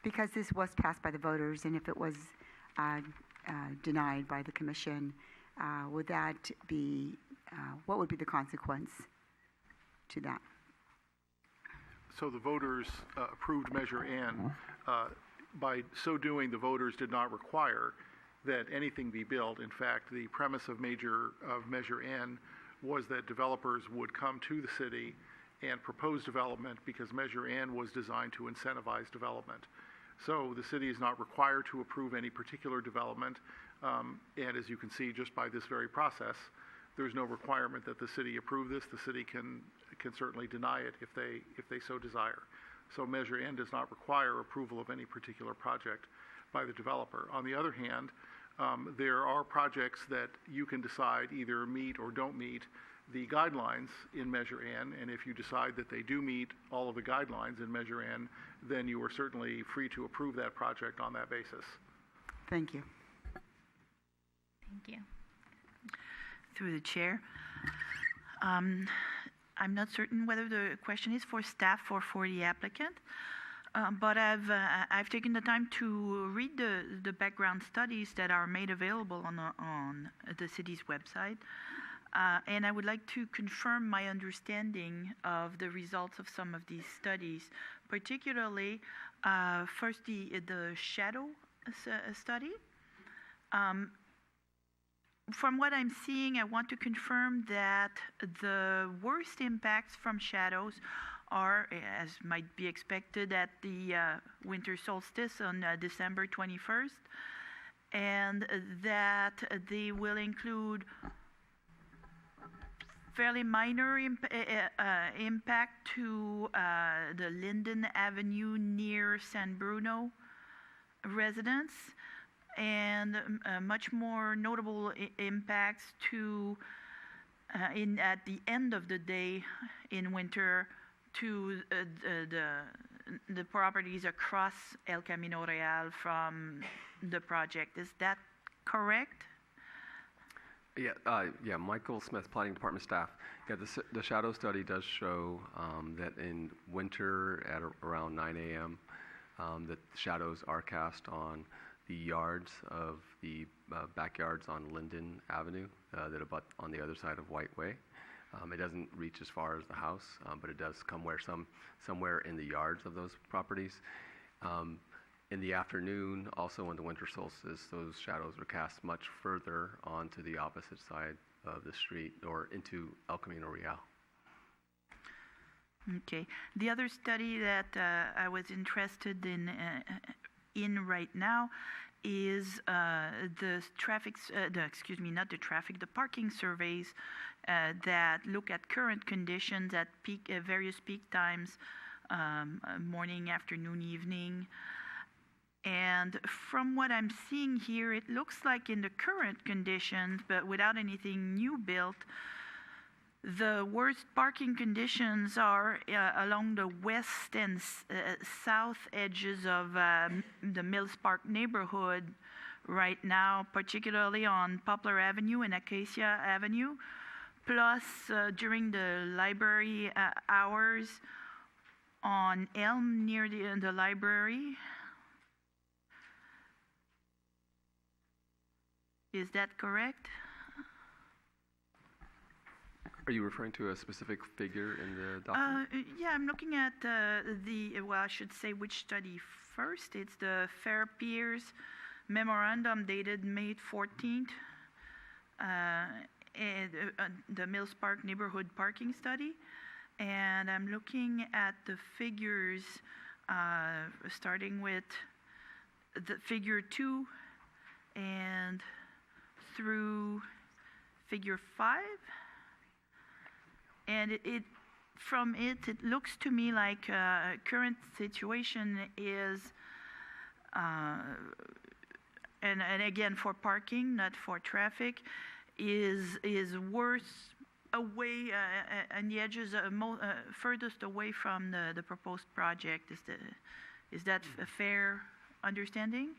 because this was passed by the voters, and if it was denied by the commission, would that be, what would be the consequence to that? So the voters approved Measure N. by so doing, the voters did not require that anything be built. In fact, the premise of Measure N was that developers would come to the city and propose development because Measure N was designed to incentivize development. So the city is not required to approve any particular development, and as you can see just by this very process, there's no requirement that the city approve this. The city can certainly deny it if they so desire. So Measure N does not require approval of any particular project by the developer. On the other hand, there are projects that you can decide either meet or don't meet the guidelines in Measure N, and if you decide that they do meet all of the guidelines in Measure N, then you are certainly free to approve that project on that basis. Thank you. Thank you. Through the chair. I'm not certain whether the question is for staff or for the applicant, but I've taken the time to read the background studies that are made available on the city's website. And I would like to confirm my understanding of the results of some of these studies, particularly first the shadow study. From what I'm seeing, I want to confirm that the worst impacts from shadows are, as might be expected, at the winter solstice on December 21st, and that they will include fairly minor impact to the Linden Avenue near San Bruno residents, and much more notable impacts to at the end of the day in winter to the properties across El Camino Real from the project. Is that correct? Yeah, Michael Smith, Planning Department staff. Yeah, the shadow study does show that in winter at around 9 a.m. That shadows are cast on the yards of the backyards on Linden Avenue that abut on the other side of White Way. It doesn't reach as far as the house, but it does come somewhere in the yards of those properties. In the afternoon, also in the winter solstice, those shadows are cast much further onto the opposite side of the street or into El Camino Real. Okay. The other study that I was interested in right now is the parking surveys that look at current conditions at various peak times, morning, afternoon, evening. And from what I'm seeing here, it looks like in the current conditions, but without anything new built, the worst parking conditions are along the west and south edges of the Mills Park neighborhood right now, particularly on Poplar Avenue and Acacia Avenue, plus during the library hours on Elm near the library. Is that correct? Are you referring to a specific figure in the document? Yeah, I'm looking at I should say which study first. It's the Fair Piers memorandum dated May 14th, the Mills Park neighborhood parking study. And I'm looking at the figures starting with the figure 2 and through figure 5. And it looks to me like current situation is, and again for parking, not for traffic, is worse away on the edges, furthest away from the proposed project. Is that a fair understanding?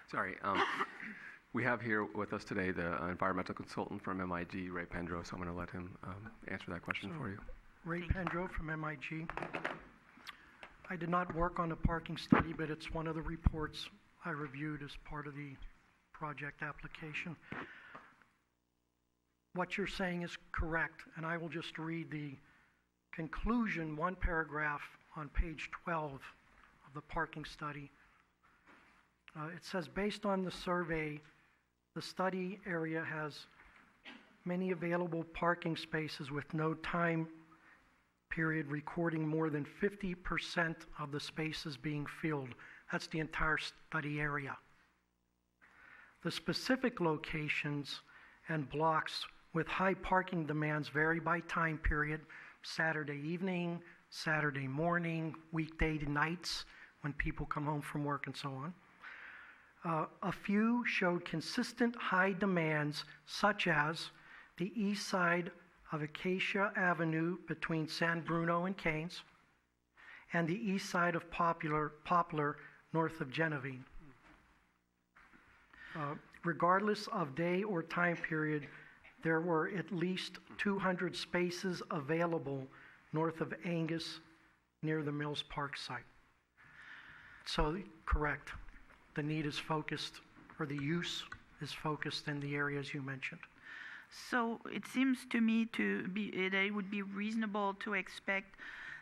Sorry. We have here with us today the environmental consultant from MIG, Ray Pendro, so I'm going to let him answer that question for you. Ray Pendro from MIG. I did not work on the parking study, but it's one of the reports I reviewed as part of the project application. What you're saying is correct, and I will just read the conclusion, one paragraph on page 12 of the parking study. It says, based on the survey, the study area has many available parking spaces with no time period recording more than 50% of the spaces being filled. That's the entire study area. The specific locations and blocks with high parking demands vary by time period, Saturday evening, Saturday morning, weekday nights when people come home from work and so on. A few showed consistent high demands, such as the east side of Acacia Avenue between San Bruno and Keynes, and the east side of Poplar north of Genevieve. Regardless of day or time period, there were at least 200 spaces available north of Angus near the Mills Park site. So, correct. The need is focused, or the use is focused in the areas you mentioned. So it seems to me that it would be reasonable to expect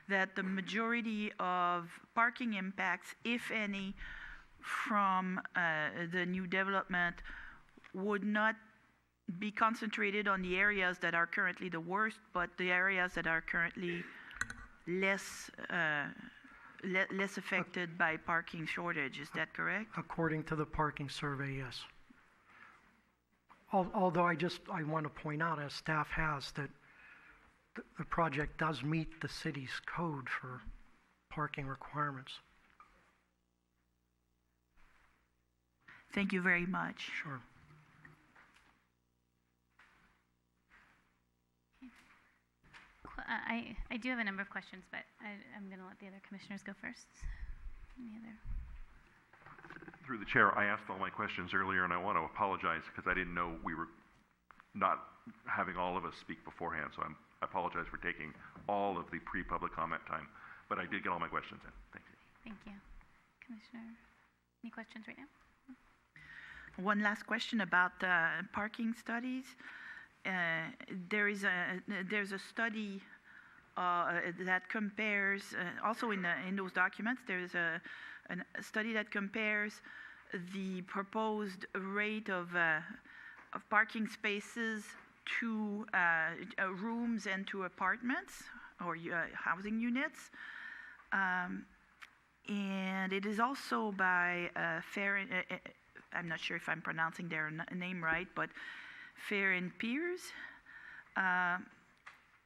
that the majority of parking impacts, if any, from the new development would not be concentrated on the areas that are currently the worst, but the areas that are currently less affected by parking shortage. Is that correct? According to the parking survey, yes. Although I want to point out, as staff has, that the project does meet the city's code for parking requirements. Thank you very much. Sure. I do have a number of questions, but I'm going to let the other commissioners go first. Any other? Through the chair, I asked all my questions earlier, and I want to apologize because I didn't know we were not having all of us speak beforehand. So I apologize for taking all of the pre-public comment time, but I did get all my questions in. Thank you. Thank you. Commissioner, any questions right now? One last question about parking studies. There's a study that compares, also in those documents, there's a study that compares the proposed rate of parking spaces to rooms and to apartments or housing units. And it is also by Fair, I'm not sure if I'm pronouncing their name right, but Fair and Peers.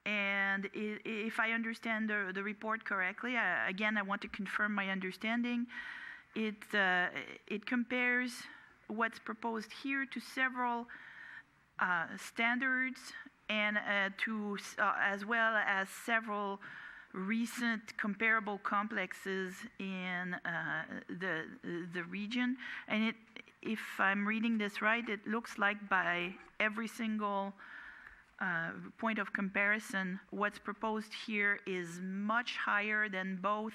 And if I understand the report correctly, again, I want to confirm my understanding. It compares what's proposed here to several standards and as well as several recent comparable complexes in the region. And if I'm reading this right, it looks like by every single point of comparison, what's proposed here is much higher than both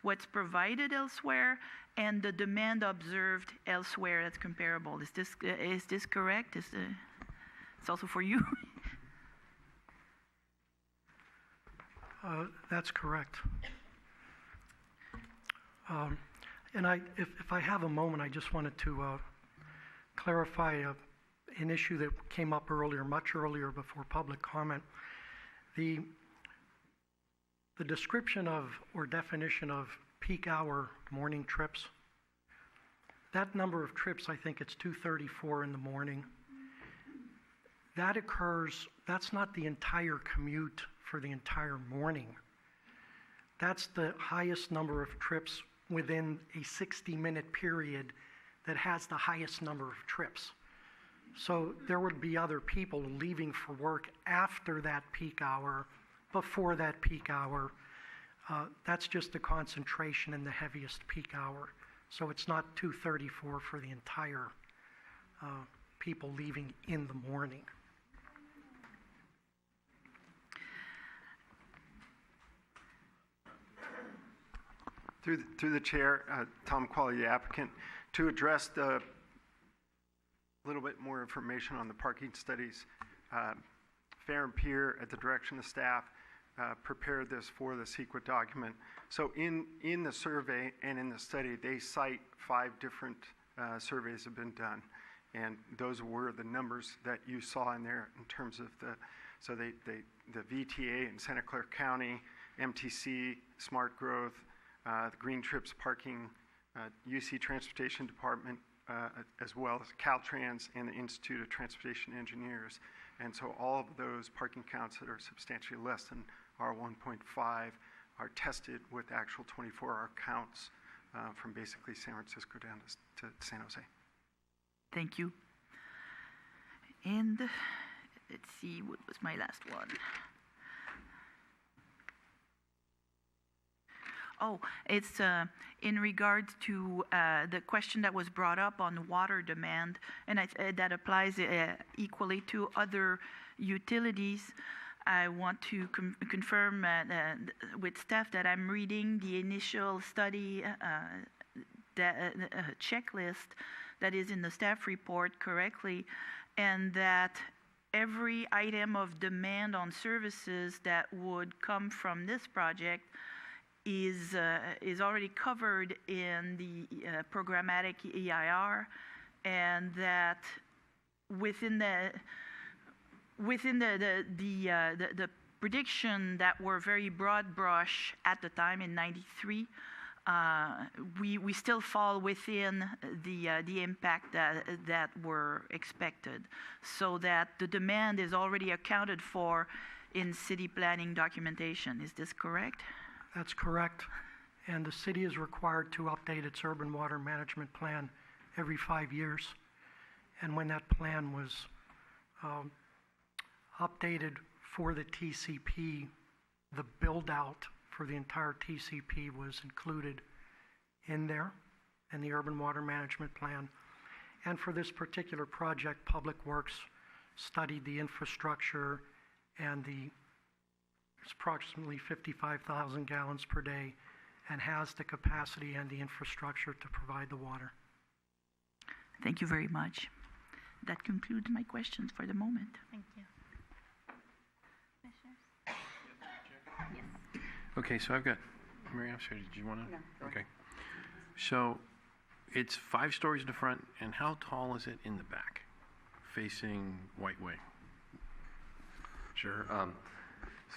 what's provided elsewhere and the demand observed elsewhere that's comparable. Is this correct? It's also for you? That's correct. And if I have a moment, I just wanted to clarify an issue that came up earlier, much earlier before public comment. The description of or definition of peak hour morning trips, that number of trips, I think it's 234 in the morning. That occurs, that's not the entire commute for the entire morning. That's the highest number of trips within a 60-minute period that has the highest number of trips. So there would be other people leaving for work after that peak hour, before that peak hour. That's just the concentration in the heaviest peak hour. So it's not 234 for the entire people leaving in the morning. Through the chair, Tom Qualley, applicant, to address the little bit more information on the parking studies. Fair and Peer, at the direction of staff, prepared this for the CEQA document. So in the survey and in the study, they cite 5 different surveys have been done. And those were the numbers that you saw in there in terms of the VTA in Santa Clara County, MTC, Smart Growth, the Green Trips Parking, UC Transportation Department, as well as Caltrans and the Institute of Transportation Engineers. And so all of those parking counts that are substantially less than R1.5 are tested with actual 24-hour counts from basically San Francisco down to San Jose. Thank you. And let's see, what was my last one? Oh, it's in regards to the question that was brought up on water demand, and that applies equally to other utilities. I want to confirm with staff that I'm reading the initial study checklist that is in the staff report correctly, and that every item of demand on services that would come from this project is already covered in the programmatic EIR, and that within the prediction that were very broad brush at the time in '93, we still fall within the impact that were expected, so that the demand is already accounted for in city planning documentation. Is this correct? That's correct. And the city is required to update its urban water management plan every 5 years. And when that plan was updated for the TCP, the build-out for the entire TCP was included in there, in the urban water management plan. And for this particular project, Public Works studied the infrastructure and it's approximately 55,000 gallons per day and has the capacity and the infrastructure to provide the water. Thank you very much. That concludes my questions for the moment. Thank you. Okay, so I've got, Mary, I'm sorry, did you want to? No. Okay. So it's 5 stories in the front, and how tall is it in the back, facing White Way? Sure.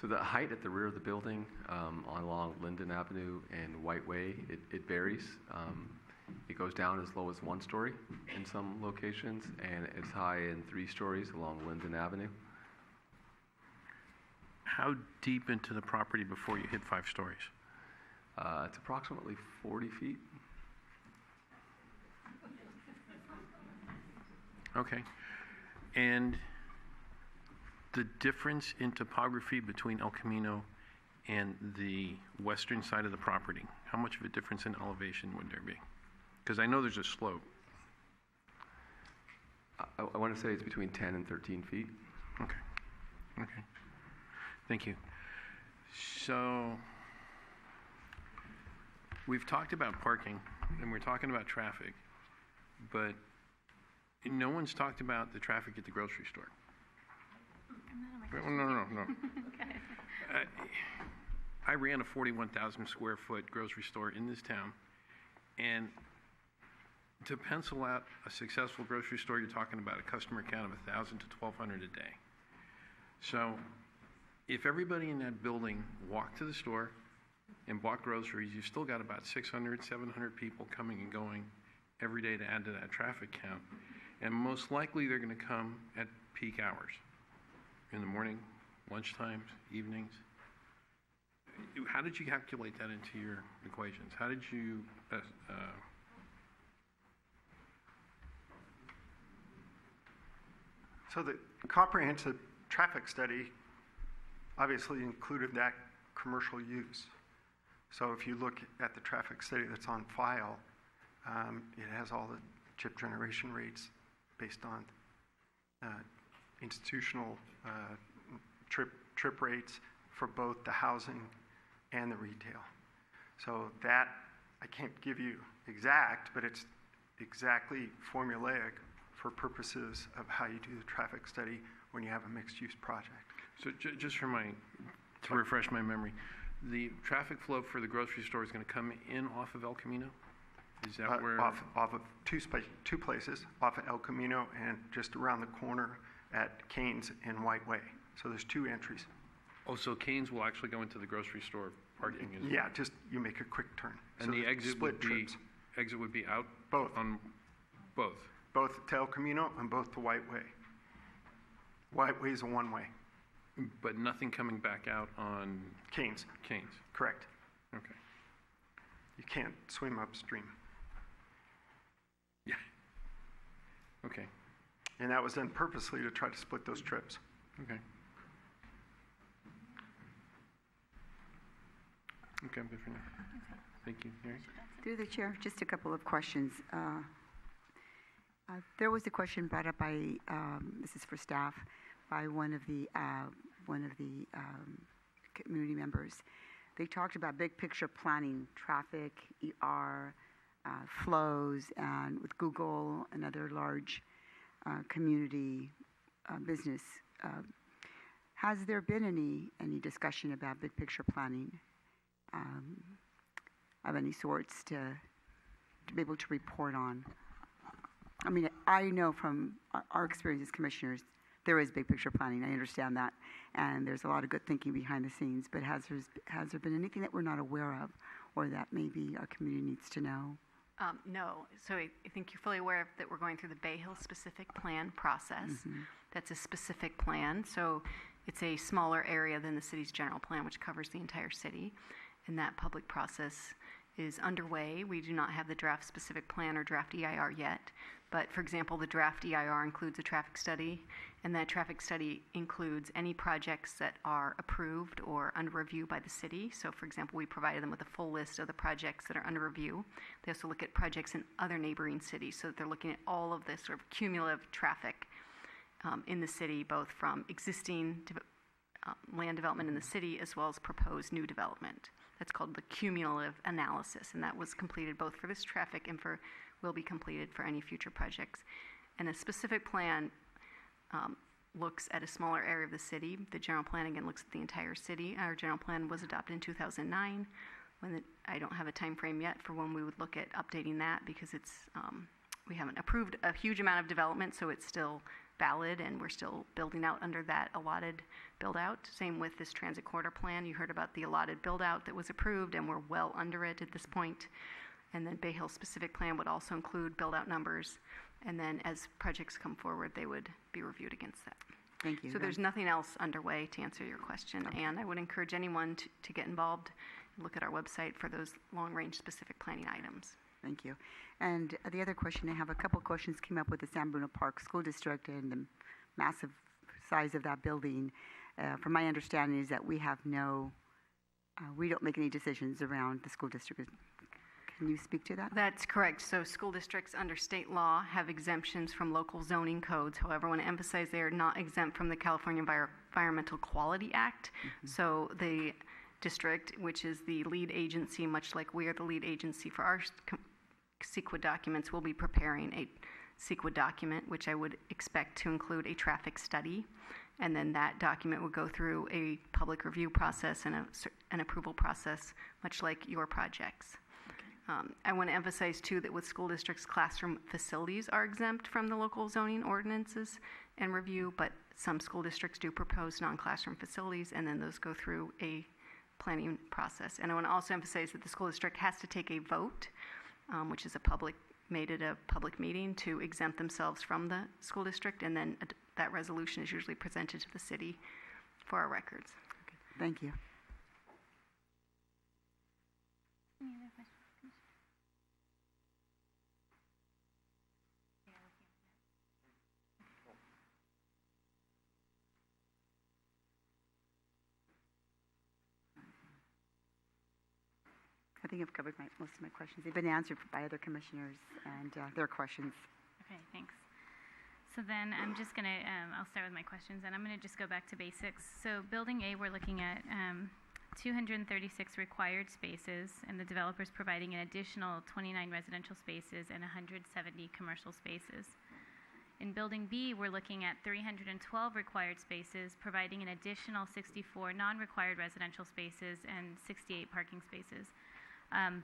So the height at the rear of the building along Linden Avenue and White Way, it varies. It goes down as low as 1 story in some locations, and it's high in 3 stories along Linden Avenue. How deep into the property before you hit 5 stories? It's approximately 40 feet. Okay. And the difference in topography between El Camino and the western side of the property, how much of a difference in elevation would there be? Because I know there's a slope. I want to say it's between 10 and 13 feet. Okay. Okay. Thank you. So we've talked about parking and we're talking about traffic, but no one's talked about the traffic at the grocery store. No. Okay. I ran a 41,000 square foot grocery store in this town, and to pencil out a successful grocery store, you're talking about a customer count of 1,000 to 1,200 a day. So if everybody in that building walked to the store and bought groceries, you've still got about 600, 700 people coming and going every day to add to that traffic count. And most likely they're going to come at peak hours, in the morning, lunchtimes, evenings. How did you calculate that into your equations? How did you So the comprehensive traffic study obviously included that commercial use. So if you look at the traffic study that's on file, it has all the chip generation rates based on institutional trip rates for both the housing and the retail. So that, I can't give you exact, but it's exactly formulaic for purposes of how you do the traffic study when you have a mixed-use project. So just for my To refresh my memory, the traffic flow for the grocery store is going to come in off of El Camino? Is that where? Off of two places, off of El Camino and just around the corner at Canes and White Way. So there's two entries. Oh, so Canes will actually go into the grocery store parking? Yeah, just you make a quick turn. And So the there's exit split would be, trips. exit would be out? Both. On both? Both to El Camino and both to White Way. White Way is a one-way. But nothing coming back out on? Canes. Canes. Correct. Okay. You can't swim upstream. Yeah. Okay. And that was done purposely to try to split those trips. Okay. Okay, I'm good for now. Thank you. Mary? Through the chair, just a couple of questions. There was a question brought up by, this is for staff, by one of the community members. They talked about big picture planning, traffic, ER, flows, and with Google and other large community business. Has there been any discussion about big picture planning of any sorts to be able to report on? I mean, I know from our experience as commissioners, there is big picture planning. I understand that, and there's a lot of good thinking behind the scenes. But has there been anything that we're not aware of, or that maybe our community needs to know? No. So I think you're fully aware that we're going through the Bay Hill specific plan process. Mm-hmm. That's a specific plan. So it's a smaller area than the city's general plan, which covers the entire city. And that public process is underway. We do not have the draft specific plan or draft EIR yet. But for example, the draft EIR includes a traffic study, and that traffic study includes any projects that are approved or under review by the city. So for example, we provided them with a full list of the projects that are under review. They also look at projects in other neighboring cities, so that they're looking at all of this sort of cumulative traffic in the city, both from existing land development in the city as well as proposed new development. That's called the cumulative analysis, and that was completed both for this traffic and will be completed for any future projects. And a specific plan looks at a smaller area of the city. The general plan, again, looks at the entire city. Our general plan was adopted in 2009. I don't have a time frame yet for when we would look at updating that, because it's we haven't approved a huge amount of development, so it's still valid, and we're still building out under that allotted build-out. Same with this transit corridor plan. You heard about the allotted build-out that was approved, and we're well under it at this point. And then Bay Hill specific plan would also include build-out numbers, and then as projects come forward, they would be reviewed against that. Thank you. So there's nothing else underway to answer your question, and I would encourage anyone to get involved and look at our website for those long-range specific planning items. Thank you. And the other question, I have a couple questions came up with the San Bruno Park School District and the massive size of that building. From my understanding is that we don't make any decisions around the school district. Can you speak to that? That's correct. So school districts under state law have exemptions from local zoning codes. However, I want to emphasize they are not exempt from the California Environmental Quality Act. Mm-hmm. So the district, which is the lead agency, much like we are the lead agency for our CEQA documents, will be preparing a CEQA document, which I would expect to include a traffic study. And then that document would go through a public review process and an approval process, much like your projects. I want to emphasize, too, that with school districts, classroom facilities are exempt from the local zoning ordinances and review, but some school districts do propose non-classroom facilities, and then those go through a planning process. And I want to also emphasize that the school district has to take a vote, which is made at a public meeting, to exempt themselves from the school district, and then that resolution is usually presented to the city for our records. Okay. Thank you. Any other questions? I think I've covered most of my questions. They've been answered by other commissioners and their questions. Okay, thanks. So then I'm just going to, I'll start with my questions, and I'm going to just go back to basics. So building A, we're looking at 236 required spaces, and the developer's providing an additional 29 residential spaces and 170 commercial spaces. In Building B, we're looking at 312 required spaces, providing an additional 64 non-required residential spaces and 68 parking spaces.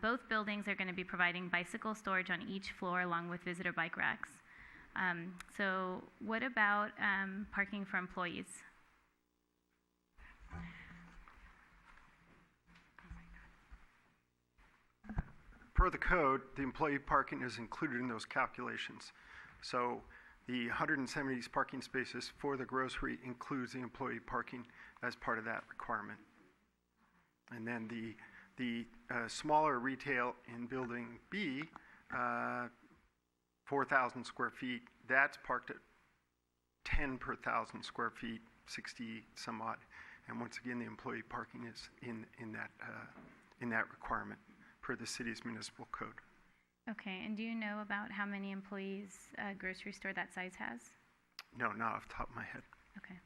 Both buildings are going to be providing bicycle storage on each floor along with visitor bike racks. So what about parking for employees? Per the code, the employee parking is included in those calculations. So the 170 parking spaces for the grocery includes the employee parking as part of that requirement. And then the smaller retail in Building B, 4,000 square feet, that's parked at 10 per 1,000 square feet, 60 some odd. And once again, the employee parking is in that requirement per the city's municipal code. Okay, and do you know about how many employees a grocery store that size has? No, not off the top of my head. Okay.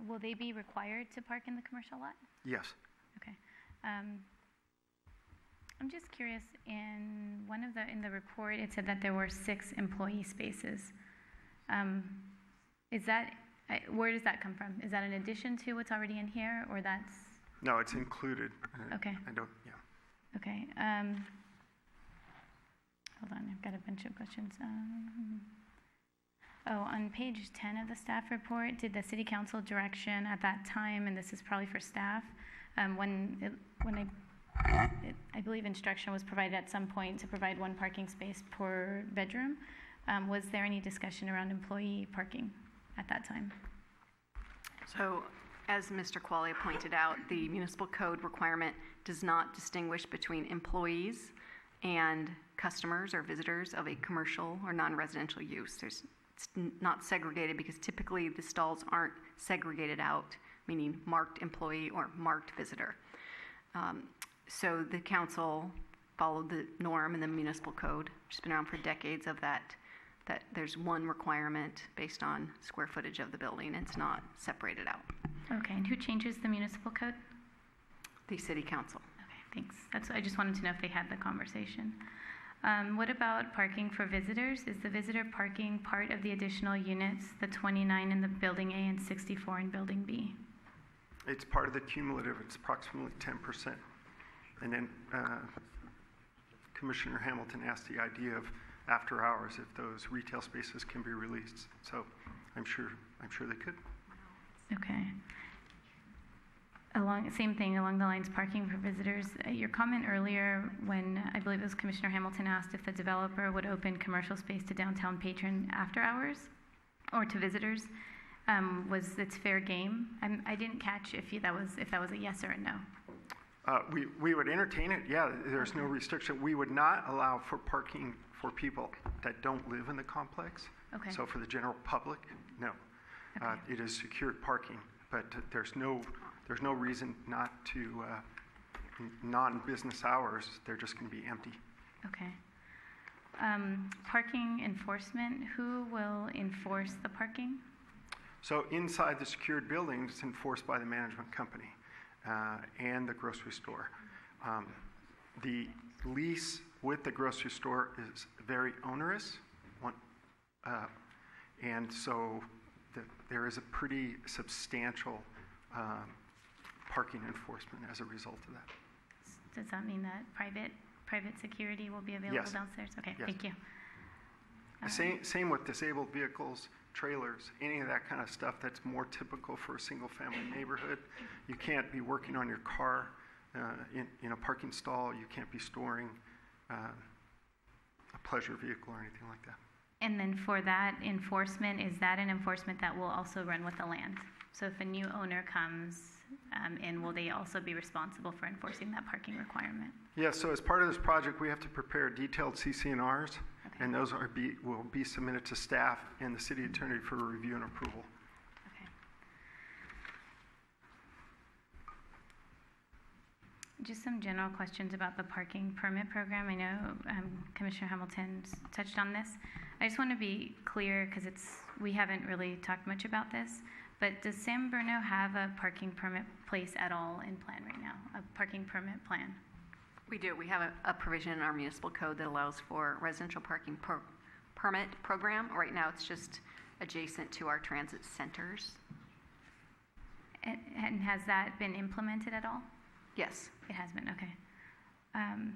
Will they be required to park in the commercial lot? Yes. Okay. I'm just curious. In the report, it said that there were 6 employee spaces. Where does that come from? Is that in addition to what's already in here, or that's? No, it's included. Okay. Yeah. Okay. Hold on, I've got a bunch of questions. On page 10 of the staff report, did the city council direction at that time, and this is probably for staff, I believe instruction was provided at some point to provide 1 parking space per bedroom. Was there any discussion around employee parking at that time? So, as Mr. Qualia pointed out, the municipal code requirement does not distinguish between employees and customers or visitors of a commercial or non-residential use. It's not segregated because typically the stalls aren't segregated out, meaning marked employee or marked visitor. So the council followed the norm in the municipal code, which has been around for decades, of that there's one requirement based on square footage of the building. It's not separated out. Okay, and who changes the municipal code? The city council. Okay, thanks. I just wanted to know if they had the conversation. What about parking for visitors? Is the visitor parking part of the additional units, the 29 in the Building A and 64 in Building B? It's part of the cumulative. It's approximately 10%. And then Commissioner Hamilton asked the idea of after hours if those retail spaces can be released. So I'm sure they could. Okay. Same thing along the lines, parking for visitors. Your comment earlier when I believe it was Commissioner Hamilton asked if the developer would open commercial space to downtown patron after hours or to visitors, was it's fair game? I didn't catch if that was a yes or a no. We would entertain it. Yeah, there's no restriction. We would not allow for parking for people that don't live in the complex. Okay. So for the general public, no. Okay. It is secured parking, but there's no reason not to, non-business hours, they're just going to be empty. Okay. Parking enforcement, who will enforce the parking? So inside the secured building, it's enforced by the management company and the grocery store. The lease with the grocery store is very onerous, and so there is a pretty substantial parking enforcement as a result of that. Does that mean that private security will be available downstairs? Okay, yes. Thank you. Same with disabled vehicles, trailers, any of that kind of stuff that's more typical for a single-family neighborhood. You can't be working on your car in a parking stall. You can't be storing a pleasure vehicle or anything like that. And then for that enforcement, is that an enforcement that will also run with the land? So if a new owner comes in, will they also be responsible for enforcing that parking requirement? Yes, so as part of this project, we have to prepare detailed CC&Rs, and those will be submitted to staff and the city attorney for review and approval. Okay. Just some general questions about the parking permit program. I know Commissioner Hamilton touched on this. I just want to be clear because we haven't really talked much about this, but does San Bruno have a parking permit place at all in plan right now, a parking permit plan? We do. We have a provision in our municipal code that allows for residential parking permit program. Right now, it's just adjacent to our transit centers. And has that been implemented at all? Yes. It has been, okay. And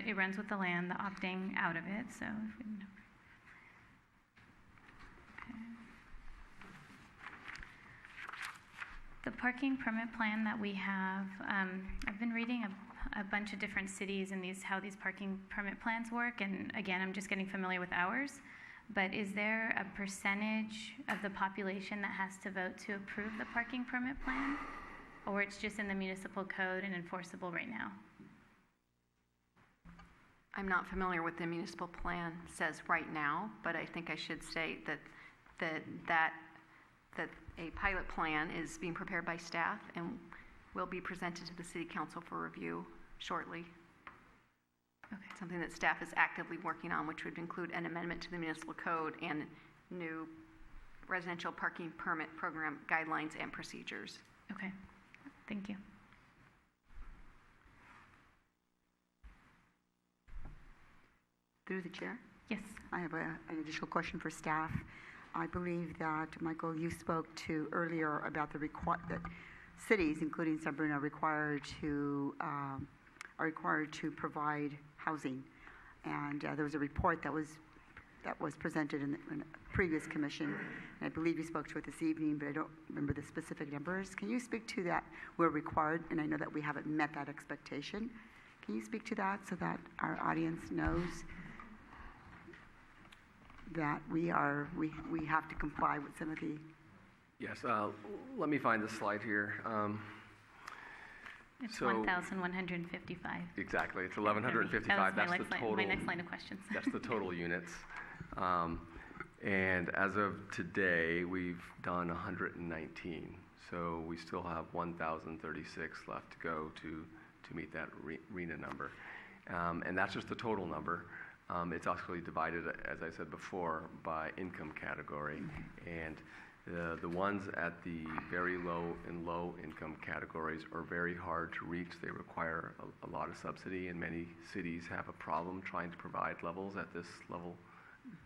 it runs with the land, the opting out of it, so. Okay. The parking permit plan that we have, I've been reading a bunch of different cities and how these parking permit plans work, and again, I'm just getting familiar with ours. But is there a percentage of the population that has to vote to approve the parking permit plan? Or it's just in the municipal code and enforceable right now? I'm not familiar with the municipal plan says right now, but I think I should state that a pilot plan is being prepared by staff and will be presented to the City Council for review shortly. Okay. Something that staff is actively working on, which would include an amendment to the municipal code and new residential parking permit program guidelines and procedures. Okay, thank you. Through the chair? Yes. I have an additional question for staff. I believe that, Michael, you spoke to earlier about that cities, including San Bruno, are required to provide housing. And there was a report that was presented in a previous commission, and I believe you spoke to it this evening, but I don't remember the specific numbers. Can you speak to that? We're required, and I know that we haven't met that expectation. Can you speak to that so that our audience knows that we have to comply with some of the... Yes, let me find the slide here. It's 1,155. Exactly, it's 1,155. That was my next line of questions. That's the total units. And as of today, we've done 119. So we still have 1,036 left to go to meet that RENA number. And that's just the total number. It's actually divided, as I said before, by income category. And the ones at the very low and low income categories are very hard to reach. They require a lot of subsidy, and many cities have a problem trying to provide levels at this level,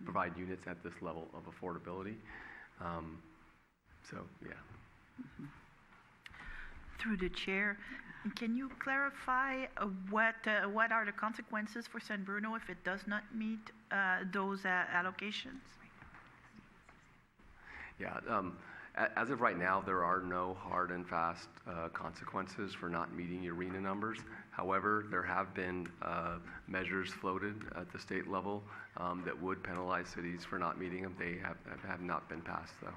provide units at this level of affordability. So, yeah. Through the chair, can you clarify what are the consequences for San Bruno if it does not meet those allocations? Yeah, as of right now, there are no hard and fast consequences for not meeting your RENA numbers. However, there have been measures floated at the state level that would penalize cities for not meeting them. They have not been passed, though.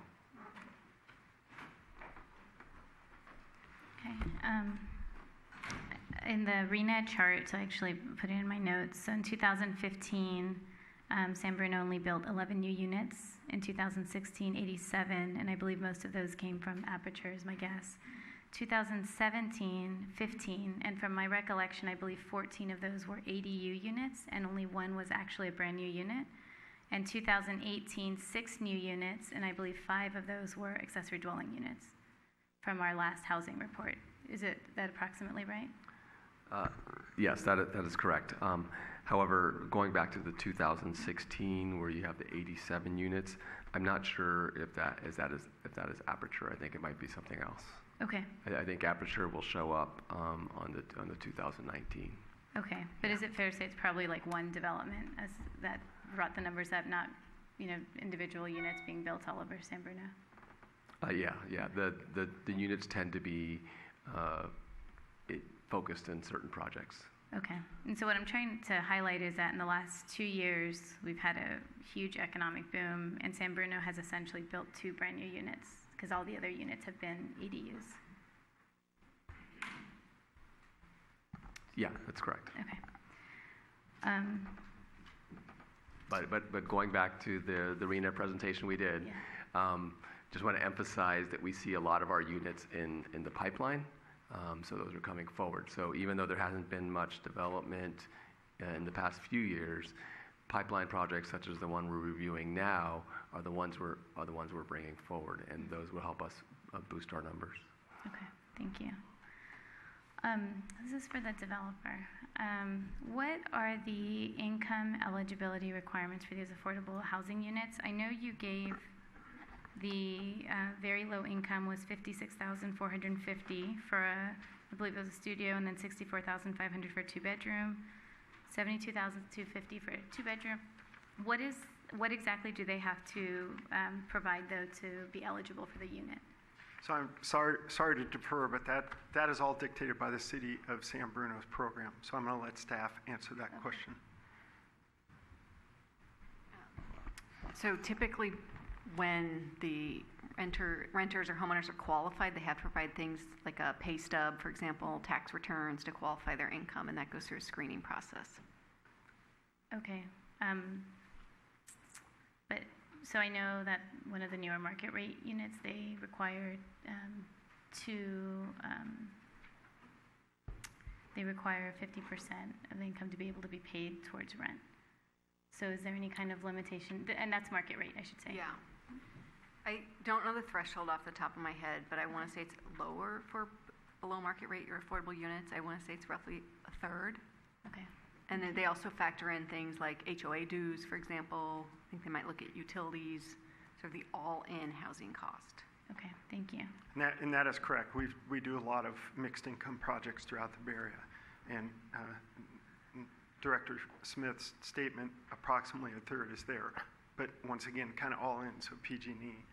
Okay. In the RENA chart, so I actually put it in my notes. So in 2015, San Bruno only built 11 new units. In 2016, 87, and I believe most of those came from Aperture, is my guess. 2017, 15, and from my recollection, I believe 14 of those were ADU units, and only one was actually a brand new unit. And 2018, 6 new units, and I believe 5 of those were accessory dwelling units from our last housing report. Is that approximately right? Yes, that is correct. However, going back to the 2016, where you have the 87 units, I'm not sure if that is Aperture. I think it might be something else. Okay. I think Aperture will show up on the 2019. Okay, but is it fair to say it's probably like one development as that brought the numbers up, not individual units being built all over San Bruno? Yeah. The units tend to be focused in certain projects. Okay, and so what I'm trying to highlight is that in the last 2 years, we've had a huge economic boom, and San Bruno has essentially built 2 brand new units because all the other units have been ADUs. Yeah, that's correct. Okay. But going back to the RENA presentation we did, just want to emphasize that we see a lot of our units in the pipeline. So those are coming forward. So even though there hasn't been much development in the past few years, pipeline projects such as the one we're reviewing now are the ones we're bringing forward, and those will help us boost our numbers. Okay, thank you. This is for the developer. What are the income eligibility requirements for these affordable housing units? I know you gave the very low income was $56,450 for I believe it was a studio, and then $64,500 for a two-bedroom, $72,250 for a two-bedroom. What exactly do they have to provide though to be eligible for the unit? So I'm sorry to defer, but that is all dictated by the City of San Bruno's program. So I'm going to let staff answer that question. So typically, when the renters or homeowners are qualified, they have to provide things like a pay stub, for example, tax returns to qualify their income, and that goes through a screening process. Okay. But so I know that one of the newer market rate units, they require they require 50% of the income to be able to be paid towards rent. So is there any kind of limitation? And that's market rate, I should say. Yeah. I don't know the threshold off the top of my head, but I want to say it's lower for below market rate or affordable units. I want to say it's roughly a third. Okay. And then they also factor in things like HOA dues, for example. I think they might look at utilities, sort of the all-in housing cost. Okay, thank you. And that is correct. We do a lot of mixed income projects throughout the Bay Area. And Director Smith's statement, approximately a third is there. But once again, kind of all in, so PG&E,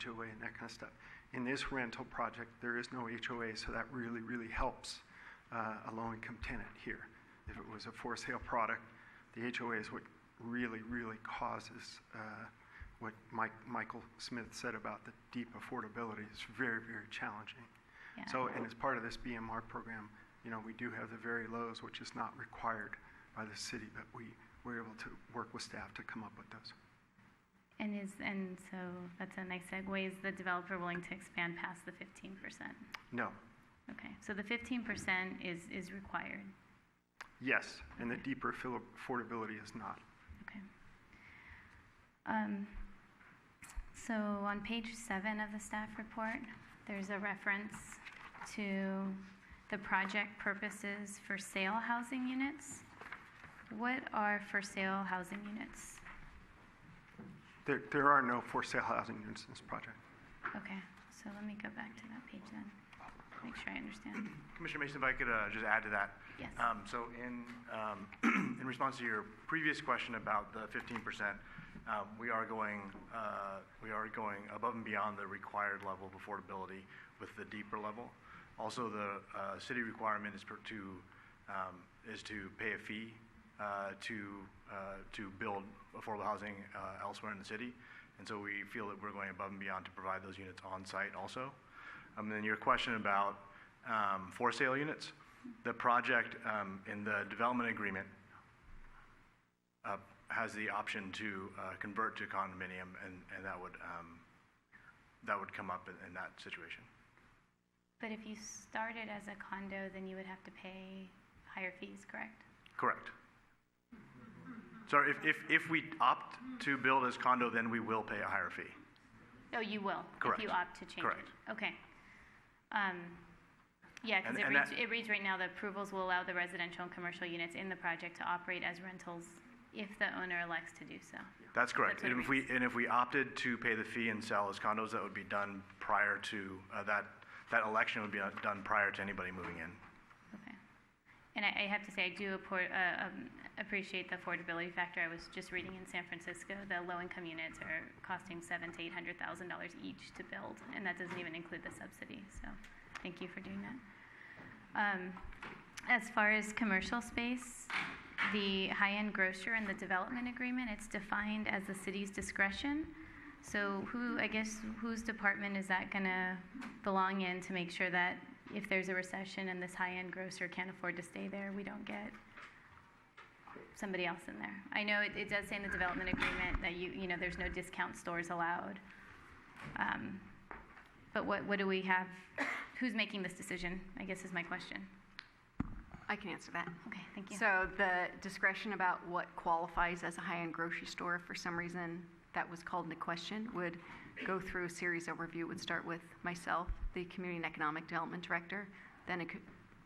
HOA, and that kind of stuff. In this rental project, there is no HOA, so that really, really helps a low-income tenant here. If it was a for-sale product, the HOA is what really, really causes what Michael Smith said about the deep affordability. It's very, very challenging. Yeah. So, and as part of this BMR program, we do have the very lows, which is not required by the city, but we're able to work with staff to come up with those. And so that's a nice segue. Is the developer willing to expand past the 15%? No. Okay, so the 15% is required. Yes, and the deeper affordability is not. Okay. So on page 7 of the staff report, there's a reference to the project purposes for sale housing units. What are for sale housing units? There are no for sale housing units in this project. Okay, so let me go back to that page then. Make sure I understand. Commissioner Mason, if I could just add to that. Yes. So in response to your previous question about the 15%, we are going above and beyond the required level of affordability with the deeper level. Also, the city requirement is to pay a fee to build affordable housing elsewhere in the city, and so we feel that we're going above and beyond to provide those units on site also. And then your question about for sale units, the project in the development agreement has the option to convert to condominium, and that would come up in that situation. But if you started as a condo, then you would have to pay higher fees, correct? Correct. So if we opt to build as condo, then we will pay a higher fee. Oh, you will? Correct. If you opt to change Correct. it? Okay. Yeah, because it reads right now, the approvals will allow the residential and commercial units in the project to operate as rentals if the owner elects to do so. That's correct. That's what And if we opted to pay the fee and sell as condos, that would be done prior to, that election would be done prior to anybody moving in. Okay. And I have to say, I do appreciate the affordability factor. I was just reading in San Francisco, the low-income units are costing $700,000 to $800,000 each to build, and that doesn't even include the subsidy. So, thank you for doing that. As far as commercial space, the high-end grocer in the development agreement, it's defined as the city's discretion. So, whose department is that going to belong in to make sure that if there's a recession and this high-end grocer can't afford to stay there, we don't get somebody else in there? I know it does say in the development agreement that there's no discount stores allowed. But what do we have? Who's making this decision, I guess is my question. I can answer that. Okay, thank you. So the discretion about what qualifies as a high-end grocery store, for some reason that was called into question, would go through a series overview. It would start with myself, the Community and Economic Development Director. Then it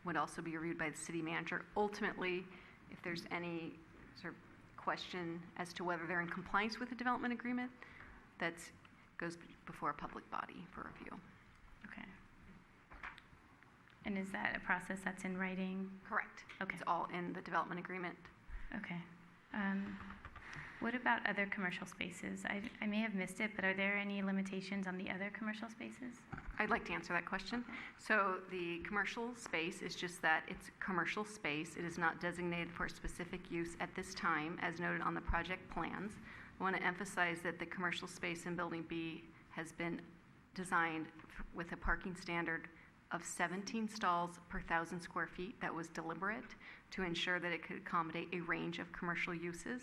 would also be reviewed by the city manager. Ultimately, if there's any sort of question as to whether they're in compliance with the development agreement, that goes before a public body for review. Okay. And is that a process that's in writing? Correct. Okay. It's all in the development agreement. Okay. What about other commercial spaces? I may have missed it, but are there any limitations on the other commercial spaces? I'd like to answer that question. So the commercial space is just that it's commercial space. It is not designated for specific use at this time, as noted on the project plans. I want to emphasize that the commercial space in Building B has been designed with a parking standard of 17 stalls per 1,000 square feet. That was deliberate to ensure that it could accommodate a range of commercial uses.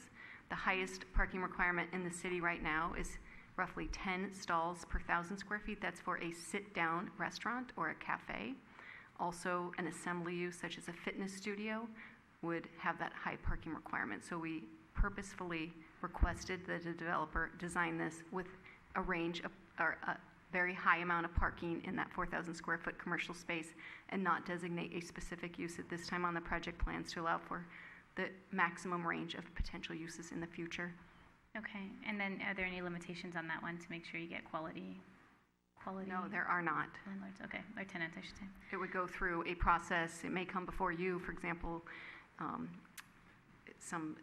The highest parking requirement in the city right now is roughly 10 stalls per 1,000 square feet. That's for a sit-down restaurant or a cafe. Also, an assembly use such as a fitness studio would have that high parking requirement. So we purposefully requested that the developer design this with a range of, or a very high amount of parking in that 4,000 square foot commercial space and not designate a specific use at this time on the project plans to allow for the maximum range of potential uses in the future. Okay. And then are there any limitations on that one to make sure you get quality? No, there are not. Landlords, okay, or tenants, I should say. It would go through a process. It may come before you, for example, some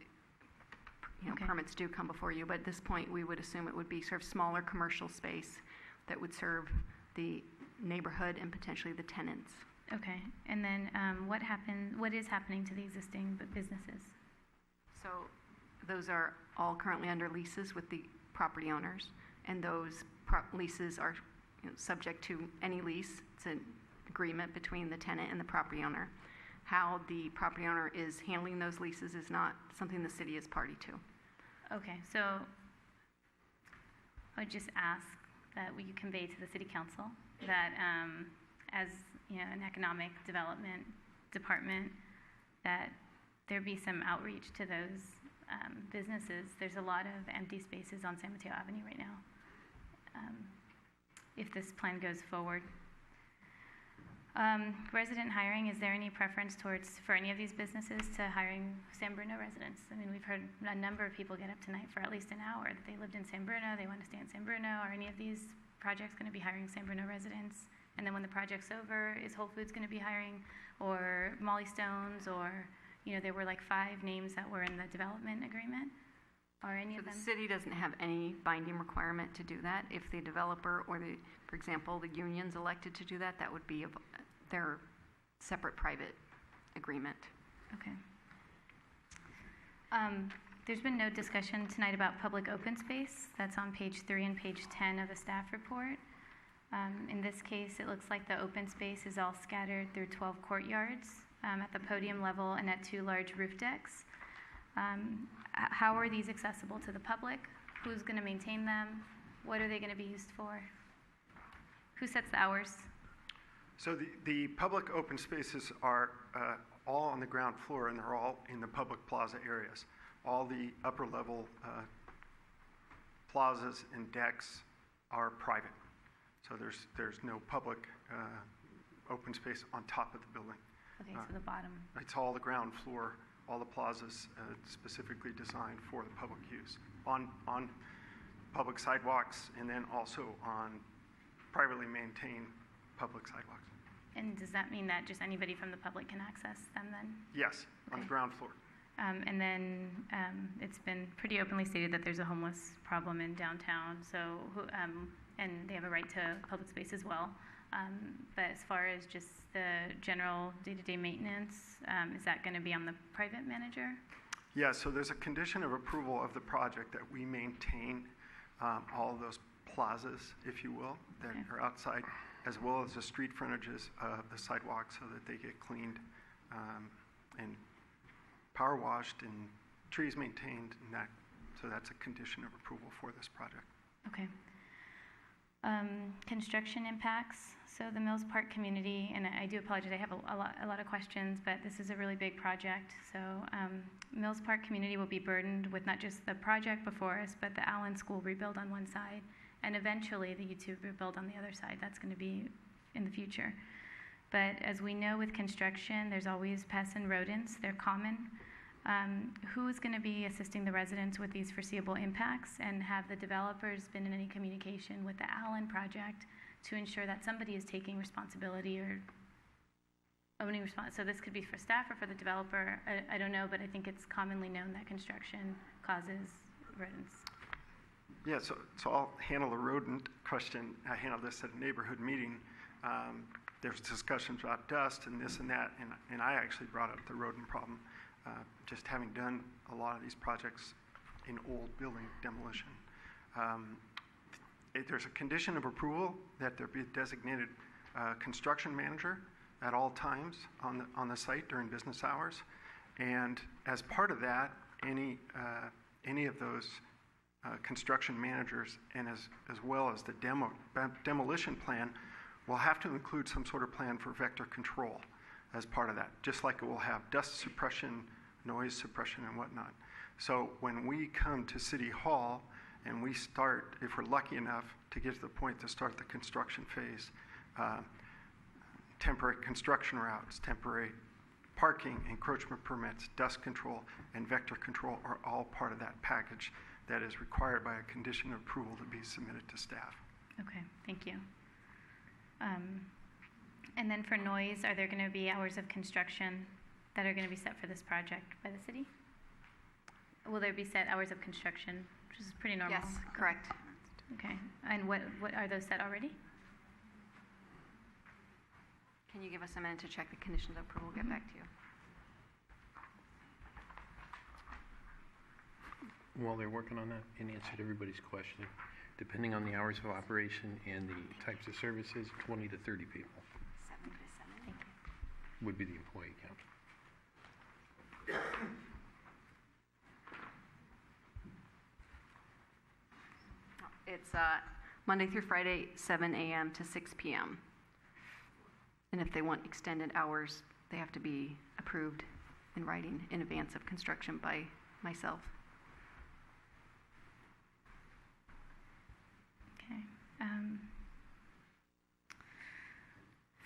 permits do come before you, but at this point we would assume it would be sort of smaller commercial space that would serve the neighborhood and potentially the tenants. Okay, and then what is happening to the existing businesses? So those are all currently under leases with the property owners, and those leases are subject to any lease. It's an agreement between the tenant and the property owner. How the property owner is handling those leases is not something the city is party to. Okay, so I would just ask that you convey to the city council that as an economic development department, that there be some outreach to those businesses. There's a lot of empty spaces on San Mateo Avenue right now. If this plan goes forward. Resident hiring, is there any preference for any of these businesses to hiring San Bruno residents? I mean, we've heard a number of people get up tonight for at least an hour that they lived in San Bruno, they want to stay in San Bruno. Are any of these projects going to be hiring San Bruno residents? And then when the project's over, is Whole Foods going to be hiring, or Molly Stone's, or, there were like 5 names that were in the development agreement? Are any of them? The city doesn't have any binding requirement to do that. If the developer or for example, the union's elected to do that, that would be their separate private agreement. Okay. There's been no discussion tonight about public open space. That's on page 3 and page 10 of the staff report. In this case, it looks like the open space is all scattered through 12 courtyards at the podium level and at 2 large roof decks. How are these accessible to the public? Who's going to maintain them? What are they going to be used for? Who sets the hours? So the public open spaces are all on the ground floor, and they're all in the public plaza areas. All the upper level plazas and decks are private. So there's no public open space on top of the building. Okay, so the bottom. It's all the ground floor, all the plazas specifically designed for the public use on public sidewalks, and then also on privately maintained public sidewalks. And does that mean that just anybody from the public can access them then? Yes, okay. On the ground floor. And then it's been pretty openly stated that there's a homeless problem in downtown, so and they have a right to public space as well. But as far as just the general day-to-day maintenance, is that going to be on the private manager? Yeah, so there's a condition of approval of the project that we maintain all of those plazas, if you will, that are outside, as well as the street frontages of the sidewalks, so that they get cleaned and power washed and trees maintained, and that. So that's a condition of approval for this project. Okay. Construction impacts. So the Mills Park community, and I do apologize, I have a lot of questions, but this is a really big project. So Mills Park community will be burdened with not just the project before us, but the Allen School rebuild on one side And eventually, the YouTube will build on the other side. That's going to be in the future. But as we know with construction, there's always pests and rodents. They're common. Who is going to be assisting the residents with these foreseeable impacts? And have the developers been in any communication with the Allen project to ensure that somebody is taking responsibility or owning responsibility? So this could be for staff or for the developer. I don't know, but I think it's commonly known that construction causes rodents. Yeah, so I'll handle the rodent question. I handled this at a neighborhood meeting. There's discussions about dust and this and that, and I actually brought up the rodent problem, just having done a lot of these projects in old building demolition. There's a condition of approval that there be a designated construction manager at all times on the site during business hours, and as part of that, any of those construction managers and as well as the demolition plan will have to include some sort of plan for vector control as part of that, just like it will have dust suppression, noise suppression, and whatnot. So when we come to City Hall and we start, if we're lucky enough to get to the point to start the construction phase, temporary construction routes, temporary parking, encroachment permits, dust control, and vector control are all part of that package that is required by a condition of approval to be submitted to staff. Okay, thank you. And then for noise, are there going to be hours of construction that are going to be set for this project by the city? Will there be set hours of construction, which is pretty normal? Yes, correct. Okay, and what are those set already? Can you give us a minute to check the conditions of approval? We'll get back to you. While they're working on that, in answer to everybody's question, depending on the hours of operation and the types of services, 20 to 30 people 7 to 7, thank you. would be the employee count. It's Monday through Friday, 7 a.m. to 6 p.m. And if they want extended hours, they have to be approved in writing in advance of construction by myself. Okay.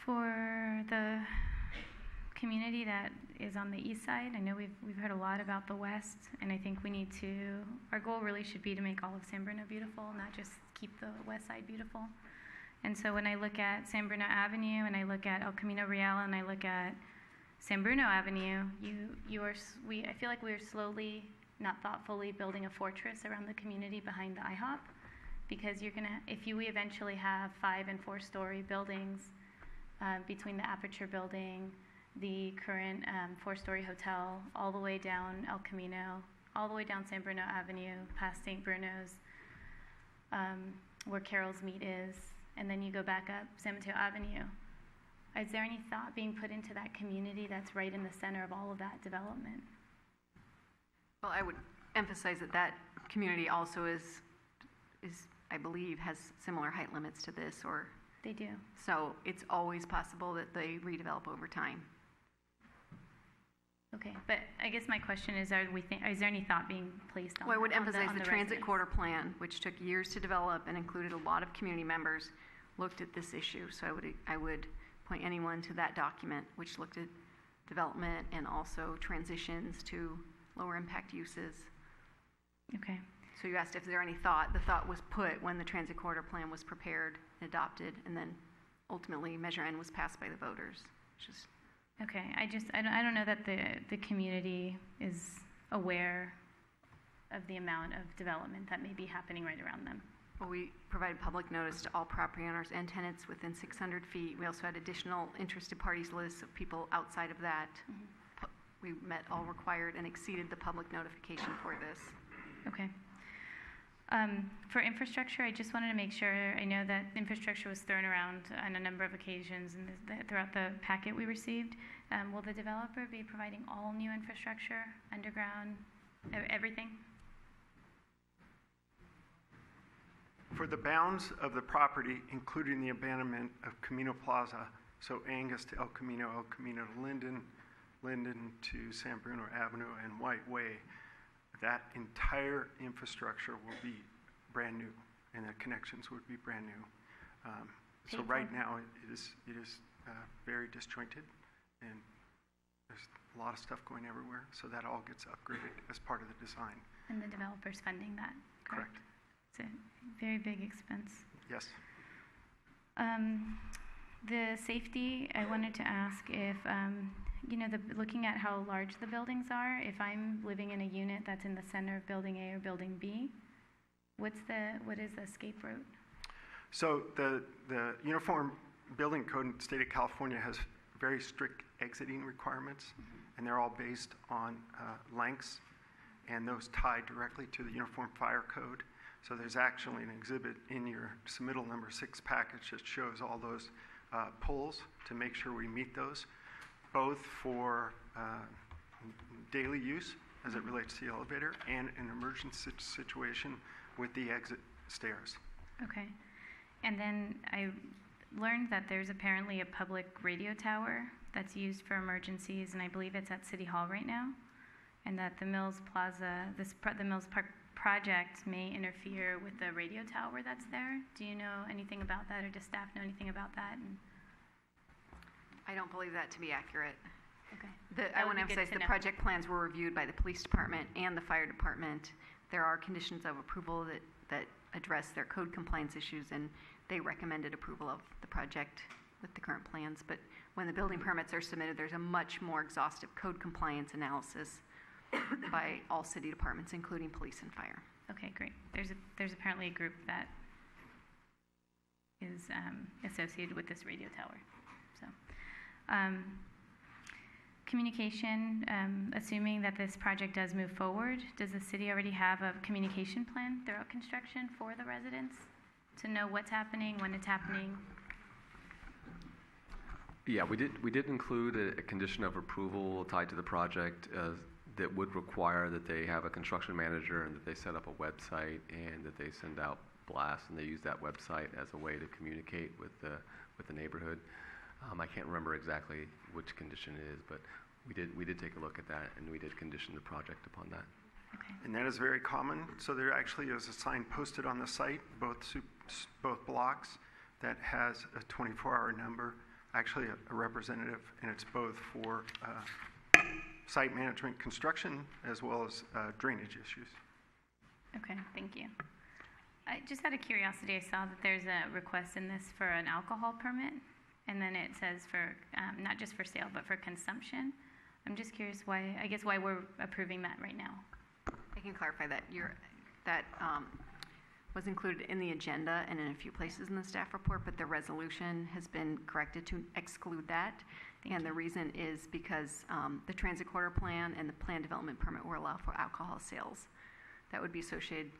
For the community that is on the east side, I know we've heard a lot about the west, and I think we need to, our goal really should be to make all of San Bruno beautiful, not just keep the west side beautiful. And so when I look at San Bruno Avenue, and I look at El Camino Real, and I look at San Bruno Avenue, I feel like we're slowly, not thoughtfully, building a fortress around the community behind the IHOP, because we eventually have 5- and 4-story buildings between the Aperture building, the current 4-story hotel, all the way down El Camino, all the way down San Bruno Avenue, past St. Bruno's, where Carol's Meat is, and then you go back up San Mateo Avenue. Is there any thought being put into that community that's right in the center of all of that development? Well, I would emphasize that community also is I believe, has similar height limits to this, or they do. So it's always possible that they redevelop over time. Okay, but I guess my question is, is there any thought being placed on? Well, I would emphasize on the transit corridor plan, which took years to develop and included a lot of community members, looked at this issue. So I would point anyone to that document, which looked at development and also transitions to lower impact uses. Okay. So you asked if there any thought. The thought was put when the transit corridor plan was prepared, adopted, and then ultimately Measure N was passed by the voters. Okay, I don't know that the community is aware of the amount of development that may be happening right around them. Well, we provided public notice to all property owners and tenants within 600 feet. We also had additional interested parties lists of people outside of that. Mm-hmm. We met all required and exceeded the public notification for this. Okay. For infrastructure, I just wanted to make sure, I know that infrastructure was thrown around on a number of occasions and throughout the packet we received. Will the developer be providing all new infrastructure, underground, everything? For the bounds of the property, including the abandonment of Camino Plaza, so Angus to El Camino to Linden, Linden to San Bruno Avenue and White Way, that entire infrastructure will be brand new. and the connections would be brand new. So Paid right for. now, it is very disjointed, and there's a lot of stuff going everywhere, so that all gets upgraded as part of the design. And the developer's funding that, correct? Correct. It's a very big expense. Yes. The safety, I wanted to ask if, looking at how large the buildings are, if I'm living in a unit that's in the center of Building A or Building B, what is the escape route? So the Uniform Building Code in the state of California has very strict exiting requirements, and they're all based on lengths, and those tie directly to the Uniform Fire Code. So there's actually an exhibit in your submittal number 6 package that shows all those pulls to make sure we meet those, both for daily use as it relates to the elevator and an emergency situation with the exit stairs. Okay. And then I learned that there's apparently a public radio tower that's used for emergencies, and I believe it's at City Hall right now, and that the Mills Plaza, the Mills Park project may interfere with the radio tower that's there. Do you know anything about that, or does staff know anything about that? I don't believe that to be accurate. Okay. I want to emphasize the project plans were reviewed by the police department and the fire department. There are conditions of approval that address their code compliance issues, and they recommended approval of the project with the current plans. But when the building permits are submitted, there's a much more exhaustive code compliance analysis by all city departments, including police and fire. Okay, great. There's apparently a group that is associated with this radio tower. So, communication, assuming that this project does move forward, does the city already have a communication plan throughout construction for the residents to know what's happening, when it's happening? Yeah, we did include a condition of approval tied to the project that would require that they have a construction manager and that they set up a website and that they send out blasts and they use that website as a way to communicate with the neighborhood. I can't remember exactly which condition it is, but we did take a look at that and we did condition the project upon that. Okay. And that is very common. So there actually is a sign posted on the site, both blocks, that has a 24-hour number, actually a representative, and it's both for site management construction as well as drainage issues. Okay, thank you. Just out of curiosity, I saw that there's a request in this for an alcohol permit, and then it says for, not just for sale, but for consumption. I'm just curious why we're approving that right now. I can clarify that. That was included in the agenda and in a few places in the staff report, but the resolution has been corrected to exclude that. And the reason is because the transit corridor plan and the plan development permit will allow for alcohol sales. That would be associated,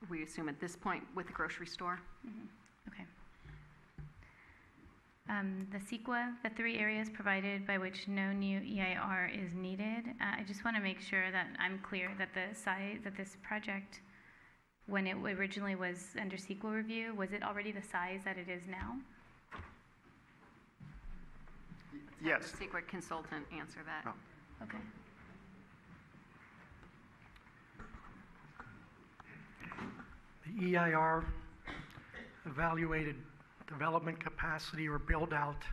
we assume at this point, with the grocery store. Mm-hmm. Okay. The CEQA, the 3 areas provided by which no new EIR is needed. I just want to make sure that I'm clear that that this project, when it originally was under CEQA review, was it already the size that it is now? Yes. The CEQA consultant answer that. Oh. Okay. The EIR evaluated development capacity or build out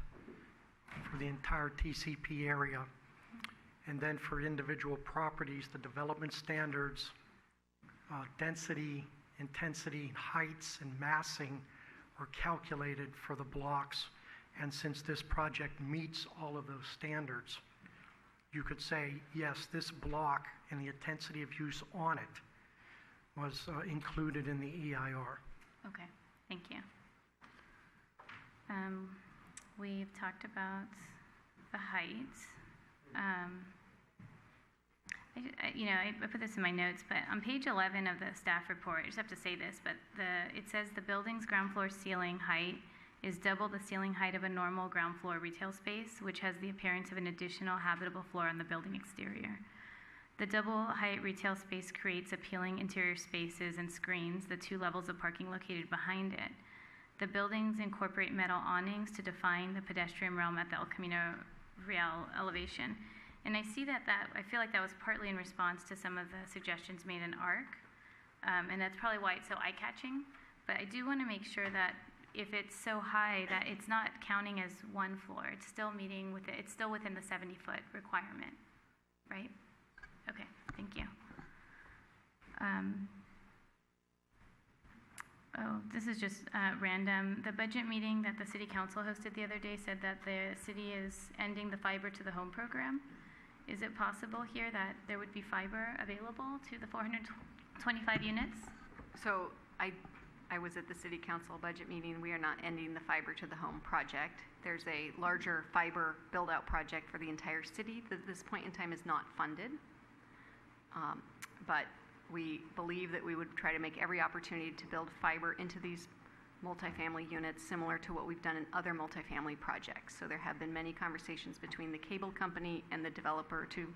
for the entire TCP area. And then for individual properties, the development standards, density, intensity, heights, and massing were calculated for the blocks. And since this project meets all of those standards, you could say, yes, this block and the intensity of use on it was included in the EIR. Okay, thank you. We've talked about the height. I put this in my notes, but on page 11 of the staff report, I just have to say this, but it says the building's ground floor ceiling height is double the ceiling height of a normal ground floor retail space, which has the appearance of an additional habitable floor on the building exterior. The double height retail space creates appealing interior spaces and screens the 2 levels of parking located behind it. The buildings incorporate metal awnings to define the pedestrian realm at the El Camino Real elevation. And I see that I feel like that was partly in response to some of the suggestions made in ARC, and that's probably why it's so eye-catching. But I do want to make sure that if it's so high that it's not counting as one floor, it's still meeting with it, it's still within the 70-foot requirement, right? Okay, thank you. This is just random. The budget meeting that the city council hosted the other day said that the city is ending the fiber to the home program. Is it possible here that there would be fiber available to the 425 units? So I was at the city council budget meeting. We are not ending the fiber to the home project. There's a larger fiber build-out project for the entire city that at this point in time is not funded. But we believe that we would try to make every opportunity to build fiber into these multifamily units similar to what we've done in other multifamily projects. So there have been many conversations between the cable company and the developer to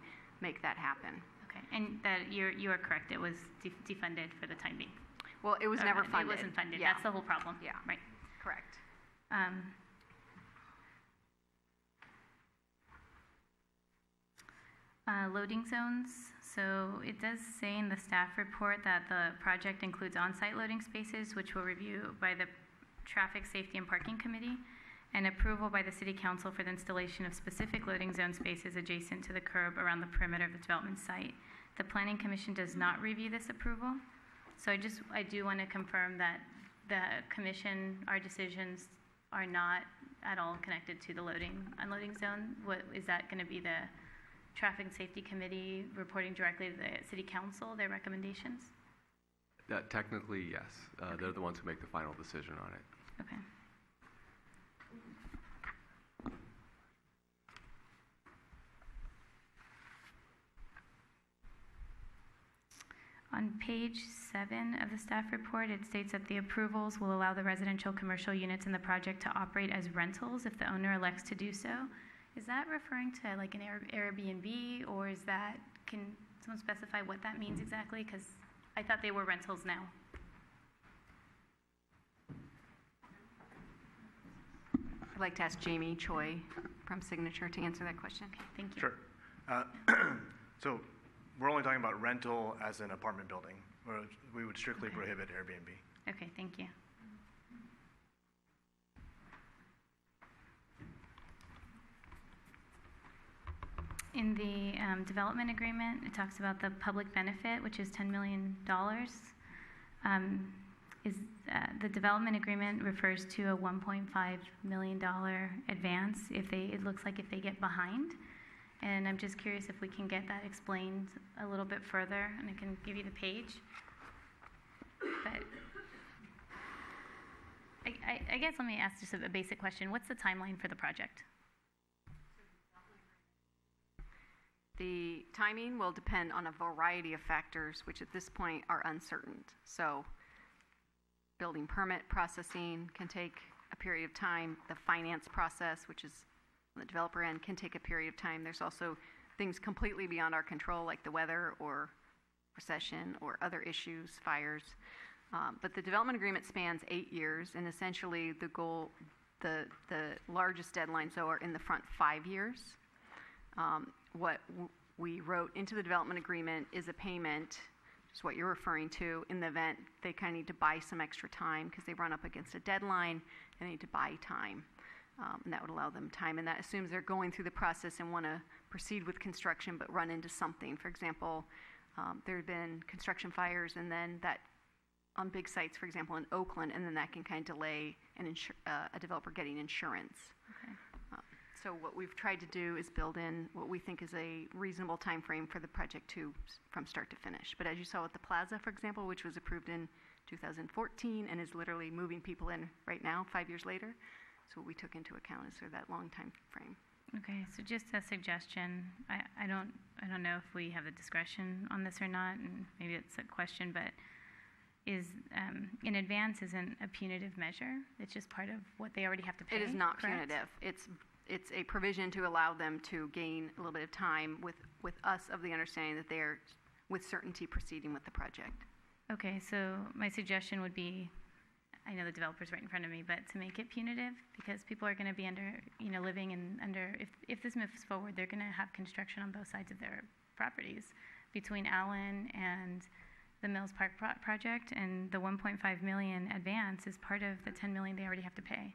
make that happen. Okay, and that you are correct. It was defunded for the time being. Well, it was never funded. It wasn't funded. Yeah. That's the whole problem. Yeah. Right. Correct. Loading zones. So it does say in the staff report that the project includes on-site loading spaces, which will review by the Traffic Safety and Parking Committee, and approval by the City Council for the installation of specific loading zone spaces adjacent to the curb around the perimeter of the development site. The Planning Commission does not review this approval. So I do want to confirm that the commission, our decisions are not at all connected to the unloading zone. What is that going to be the Traffic and Safety Committee reporting directly to the City Council, their recommendations? Technically, yes. They're the ones who make the final decision on it. Okay. On page 7 of the staff report, it states that the approvals will allow the residential commercial units in the project to operate as rentals if the owner elects to do so. Is that referring to like an Airbnb, or is that, can someone specify what that means exactly? Because I thought they were rentals now. I'd like to ask Jamie Choi from Signature to answer that question. Okay, thank you. Sure. So we're only talking about rental as an apartment building. We would strictly prohibit Airbnb. Okay, thank you. In the development agreement, it talks about the public benefit, which is $10 million. The development agreement refers to a $1.5 million advance it looks like if they get behind. And I'm just curious if we can get that explained a little bit further, and I can give you the page. But I guess let me ask just a basic question. What's the timeline for the project? The timing will depend on a variety of factors, which at this point are uncertain. So building permit processing can take a period of time. The finance process, which is on the developer end, can take a period of time. There's also things completely beyond our control, like the weather or recession or other issues, fires. But the development agreement spans 8 years, and essentially the goal, the largest deadlines, though, are in the front 5 years. What we wrote into the development agreement is a payment, which is what you're referring to, in the event they kind of need to buy some extra time because they run up against a deadline and they need to buy time. And that would allow them time. And that assumes they're going through the process and want to proceed with construction but run into something. For example, there have been construction fires and then that on big sites, for example, in Oakland, and then that can kind of delay a developer getting insurance. Okay. So what we've tried to do is build in what we think is a reasonable time frame for the project from start to finish. But as you saw with the plaza, for example, which was approved in 2014 and is literally moving people in right now, 5 years later, so what we took into account is sort of that long time frame. Okay, so just a suggestion. I don't know if we have the discretion on this or not, and maybe it's a question, but is in advance isn't a punitive measure. It's just part of what they already have to pay. It is not correct? punitive. It's a provision to allow them to gain a little bit of time with us of the understanding that they're with certainty proceeding with the project. Okay, so my suggestion would be, I know the developer's right in front of me, but to make it punitive, because people are going to be living under, if this moves forward, they're going to have construction on both sides of their properties between Allen and the Mills Park project, and the 1.5 million advance is part of the 10 million they already have to pay.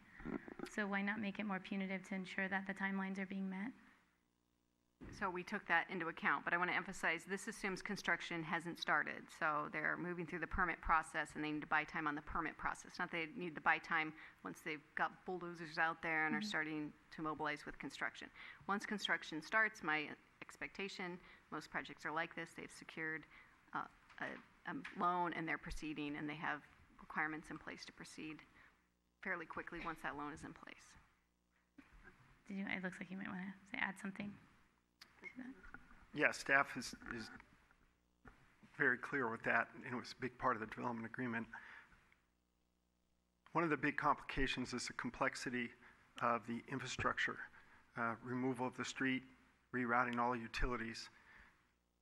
So why not make it more punitive to ensure that the timelines are being met? So we took that into account, but I want to emphasize this assumes construction hasn't started. So they're moving through the permit process and they need to buy time on the permit process. Not they need to buy time once they've got bulldozers out there and are starting to mobilize with construction. Once construction starts, my expectation, most projects are like this, they've secured a loan and they're proceeding and they have requirements in place to proceed fairly quickly once that loan is in place. It looks like you might want to add something. Yeah, staff is very clear with that, and it was a big part of the development agreement. One of the big complications is the complexity of the infrastructure, removal of the street, rerouting all utilities,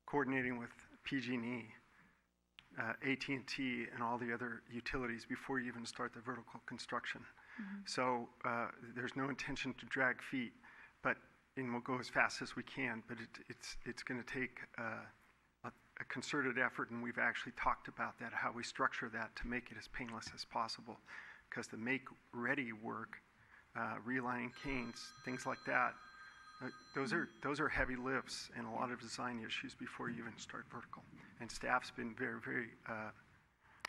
coordinating with PG&E, AT&T, and all the other utilities before you even start the vertical construction. So there's no intention to drag feet, and we'll go as fast as we can, but it's going to take a concerted effort, and we've actually talked about that, how we structure that to make it as painless as possible. Because the make-ready work, relining canes, things like that, those are heavy lifts and a lot of design issues before you even start vertical. And staff's been very, very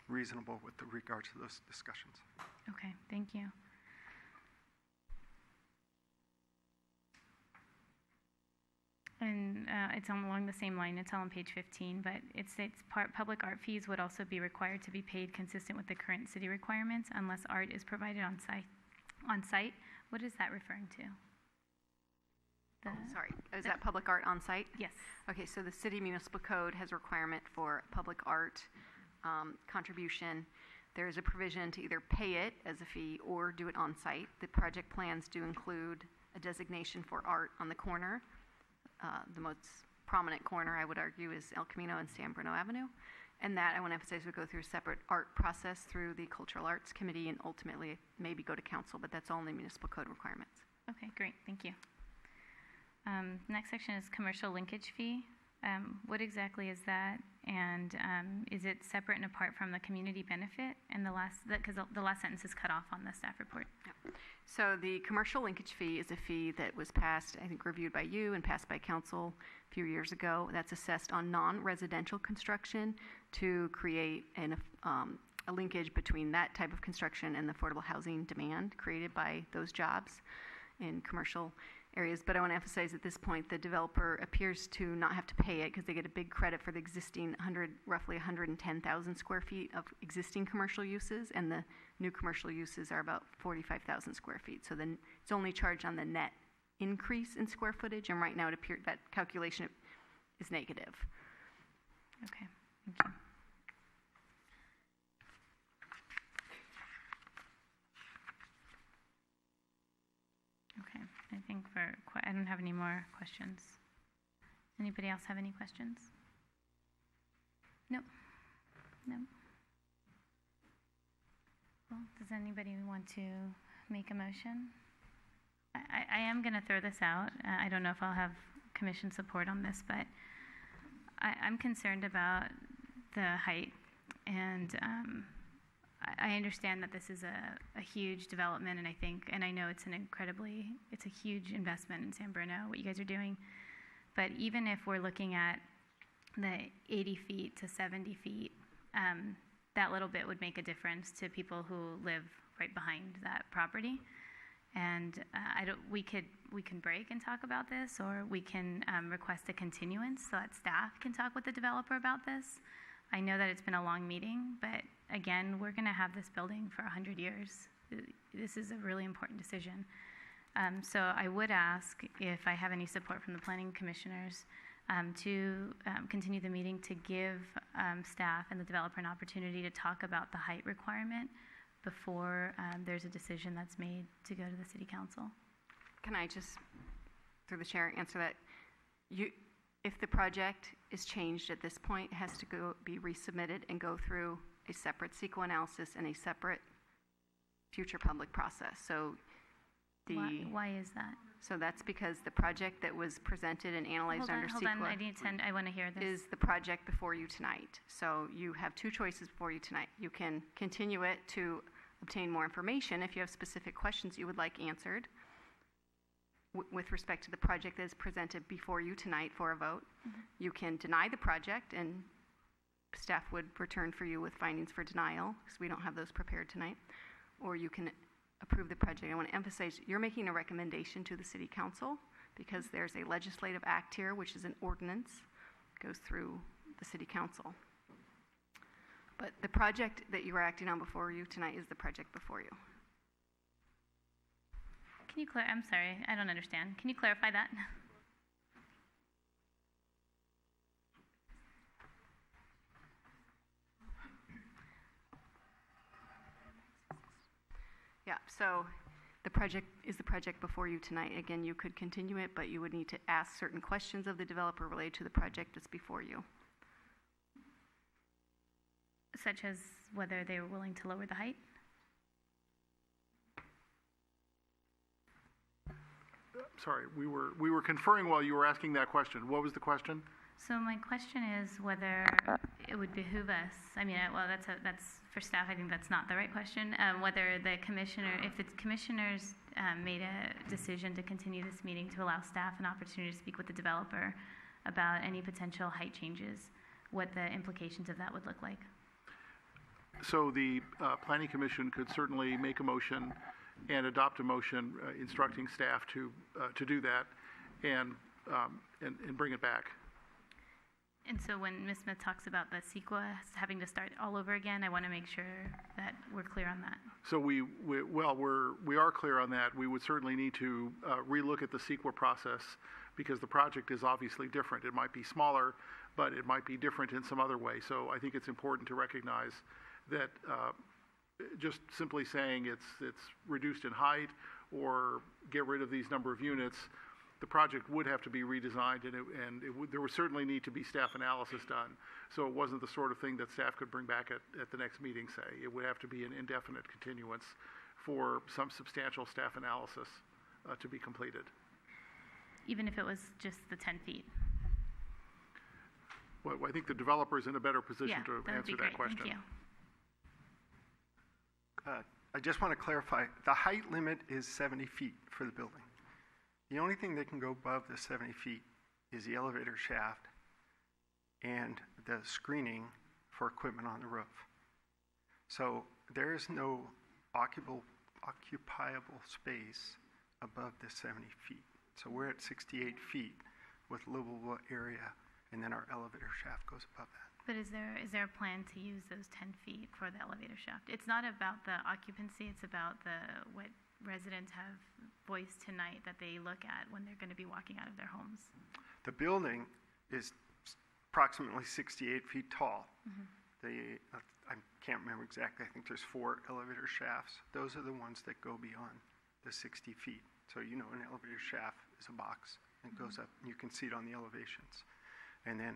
reasonable with regards to those discussions. Okay, thank you. And it's along the same line. It's all on page 15, but it states public art fees would also be required to be paid consistent with the current city requirements unless art is provided on site. What is that referring to? Sorry, is that public art on site? Yes. Okay, so the city municipal code has a requirement for public art contribution. There is a provision to either pay it as a fee or do it on site. The project plans do include a designation for art on the corner. The most prominent corner, I would argue, is El Camino and San Bruno Avenue. And that, I want to emphasize, would go through a separate art process through the Cultural Arts Committee and ultimately maybe go to council, but that's only municipal code requirements. Okay, great, thank you. Next section is commercial linkage fee. What exactly is that? And is it separate and apart from the community benefit? And because the last sentence is cut off on the staff report. Yeah. So the commercial linkage fee is a fee that was passed, I think reviewed by you and passed by council a few years ago. That's assessed on non-residential construction to create a linkage between that type of construction and the affordable housing demand created by those jobs in commercial areas. But I want to emphasize at this point, the developer appears to not have to pay it because they get a big credit for the existing roughly 110,000 square feet of existing commercial uses, and the new commercial uses are about 45,000 square feet. So then it's only charged on the net increase in square footage, and right now it appears that calculation is negative. Okay, thank you. Okay, I think I don't have any more questions. Anybody else have any questions? Nope. Nope. Well, does anybody want to make a motion? I am going to throw this out. I don't know if I'll have commission support on this, but I'm concerned about the height, and I understand that this is a huge development, and I know it's a huge investment in San Bruno, what you guys are doing. But even if we're looking at the 80 feet to 70 feet, that little bit would make a difference to people who live right behind that property. And we can break and talk about this, or we can request a continuance so that staff can talk with the developer about this. I know that it's been a long meeting, but again, we're going to have this building for 100 years. This is a really important decision. So I would ask if I have any support from the planning commissioners to continue the meeting to give staff and the developer an opportunity to talk about the height requirement before there's a decision that's made to go to the city council. Can I just, through the chair, answer that? If the project is changed at this point, it has to be resubmitted and go through a separate CEQA analysis and a separate future public process. So Why is that? So that's because the project that was presented and analyzed under Hold on, CEQA I want to hear this. is the project before you tonight. So you have two choices before you tonight. You can continue it to obtain more information if you have specific questions you would like answered with respect to the project that is presented before you tonight for a vote. You can deny the project, and staff would return for you with findings for denial, because we don't have those prepared tonight. Or you can approve the project. I want to emphasize, you're making a recommendation to the City Council, because there's a legislative act here, which is an ordinance, goes through the City Council. But the project that you are acting on before you tonight is the project before you. Can you I'm sorry, I don't understand. Can you clarify that? Yeah, so the project is the project before you tonight. Again, you could continue it, but you would need to ask certain questions of the developer related to the project that's before you. Such as whether they were willing to lower the height? Sorry, we were conferring while you were asking that question. What was the question? So my question is whether it would behoove us, well, that's for staff, I think that's not the right question, whether the commissioner, if the commissioners made a decision to continue this meeting to allow staff an opportunity to speak with the developer about any potential height changes, what the implications of that would look like. So the Planning Commission could certainly make a motion and adopt a motion instructing staff to do that and bring it back. And so when Ms. Smith talks about the CEQA having to start all over again, I want to make sure that we're clear on that. So we are clear on that. We would certainly need to relook at the CEQA process, because the project is obviously different. It might be smaller, but it might be different in some other way. So I think it's important to recognize that just simply saying it's reduced in height or get rid of these number of units, the project would have to be redesigned, and there would certainly need to be staff analysis done. So it wasn't the sort of thing that staff could bring back at the next meeting, say. It would have to be an indefinite continuance for some substantial staff analysis to be completed. Even if it was just the 10 feet? Well, I think the developer is in a better position to answer that question. Thank you. I just want to clarify, the height limit is 70 feet for the building. The only thing that can go above the 70 feet is the elevator shaft and the screening for equipment on the roof. So there is no occupiable space above the 70 feet. So we're at 68 feet with livable area, and then our elevator shaft goes above that. But is there a plan to use those 10 feet for the elevator shaft? It's not about the occupancy, it's about what residents have voiced tonight that they look at when they're going to be walking out of their homes. The building is approximately 68 feet tall. I can't remember exactly, I think there's 4 elevator shafts. Those are the ones that go beyond the 60 feet. So an elevator shaft is a box and goes up, and you can see it on the elevations. And then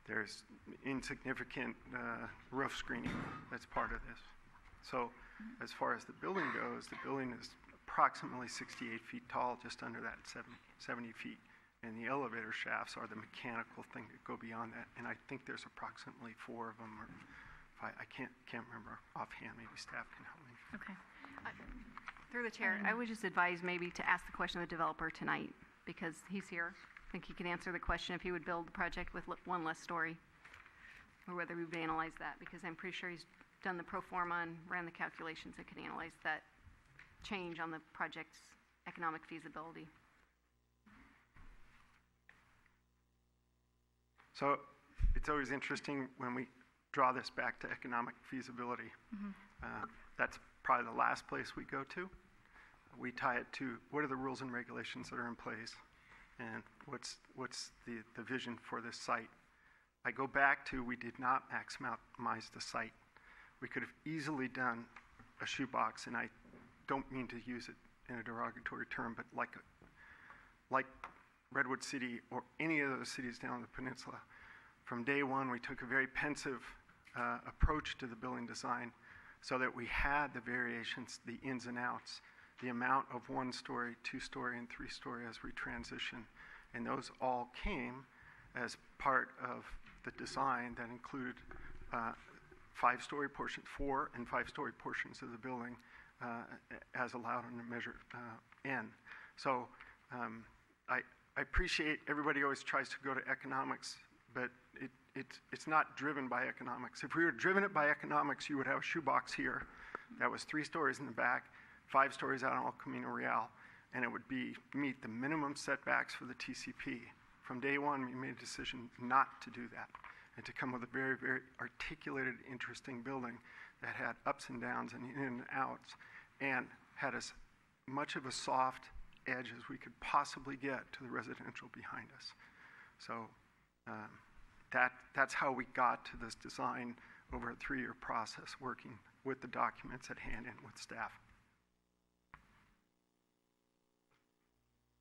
there's insignificant roof screening that's part of this. So as far as the building goes, the building is approximately 68 feet tall, just under that 70 feet. And the elevator shafts are the mechanical thing that go beyond that. And I think there's approximately 4 of them, or I can't remember offhand. Maybe staff can help me. Okay. Through the chair, I would just advise maybe to ask the question of the developer tonight, because he's here. I think he can answer the question if he would build the project with one less story, or whether we would analyze that, because I'm pretty sure he's done the pro forma and ran the calculations that could analyze that change on the project's economic feasibility. So it's always interesting when we draw this back to economic feasibility. That's probably the last place we go to. We tie it to what are the rules and regulations that are in place, and what's the vision for this site. I go back to, we did not maximize the site. We could have easily done a shoebox, and I don't mean to use it in a derogatory term, but like Redwood City or any of those cities down the peninsula, from day one we took a very pensive approach to the building design so that we had the variations, the ins and outs, the amount of 1-story, 2-story, and 3-story as we transition. And those all came as part of the design that included 5-story portions, 4 and 5-story portions of the building as allowed under Measure N. So I appreciate everybody always tries to go to economics, but it's not driven by economics. If we were driven it by economics, you would have a shoebox here that was 3 stories in the back, 5 stories out on El Camino Real, and it would meet the minimum setbacks for the TCP. From day one, we made a decision not to do that and to come with a very, very articulated, interesting building that had ups and downs and in and outs and had as much of a soft edge as we could possibly get to the residential behind us. So that's how we got to this design over a 3-year process, working with the documents at hand and with staff.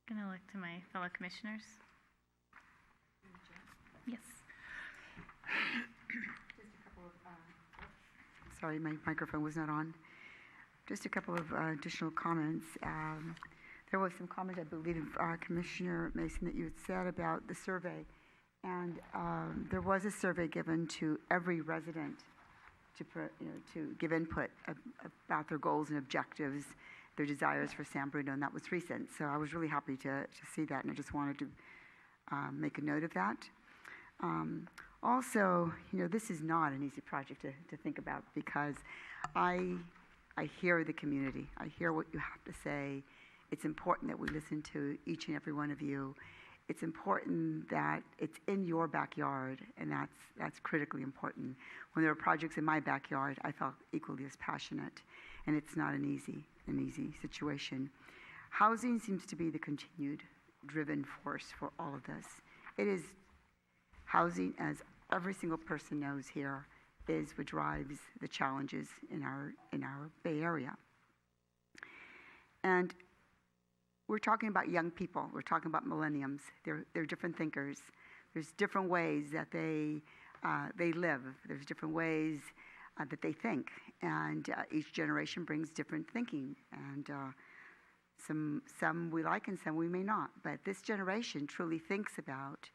I'm going to look to my fellow commissioners. Yes. Sorry, my microphone was not on. Just a couple of additional comments. There was some comment, I believe, Commissioner Mason, that you had said about the survey. And there was a survey given to every resident to give input about their goals and objectives, their desires for San Bruno, and that was recent. So I was really happy to see that, and I just wanted to make a note of that. Also, this is not an easy project to think about, because I hear the community. I hear what you have to say. It's important that we listen to each and every one of you. It's important that it's in your backyard, and that's critically important. When there were projects in my backyard, I felt equally as passionate, and it's not an easy situation. Housing seems to be the continued driven force for all of this. It is housing, as every single person knows here, is what drives the challenges in our Bay Area. And we're talking about young people. We're talking about millenniums. They're different thinkers. There's different ways that they live. There's different ways that they think. And each generation brings different thinking. And some we like and some we may not. But this generation truly thinks about,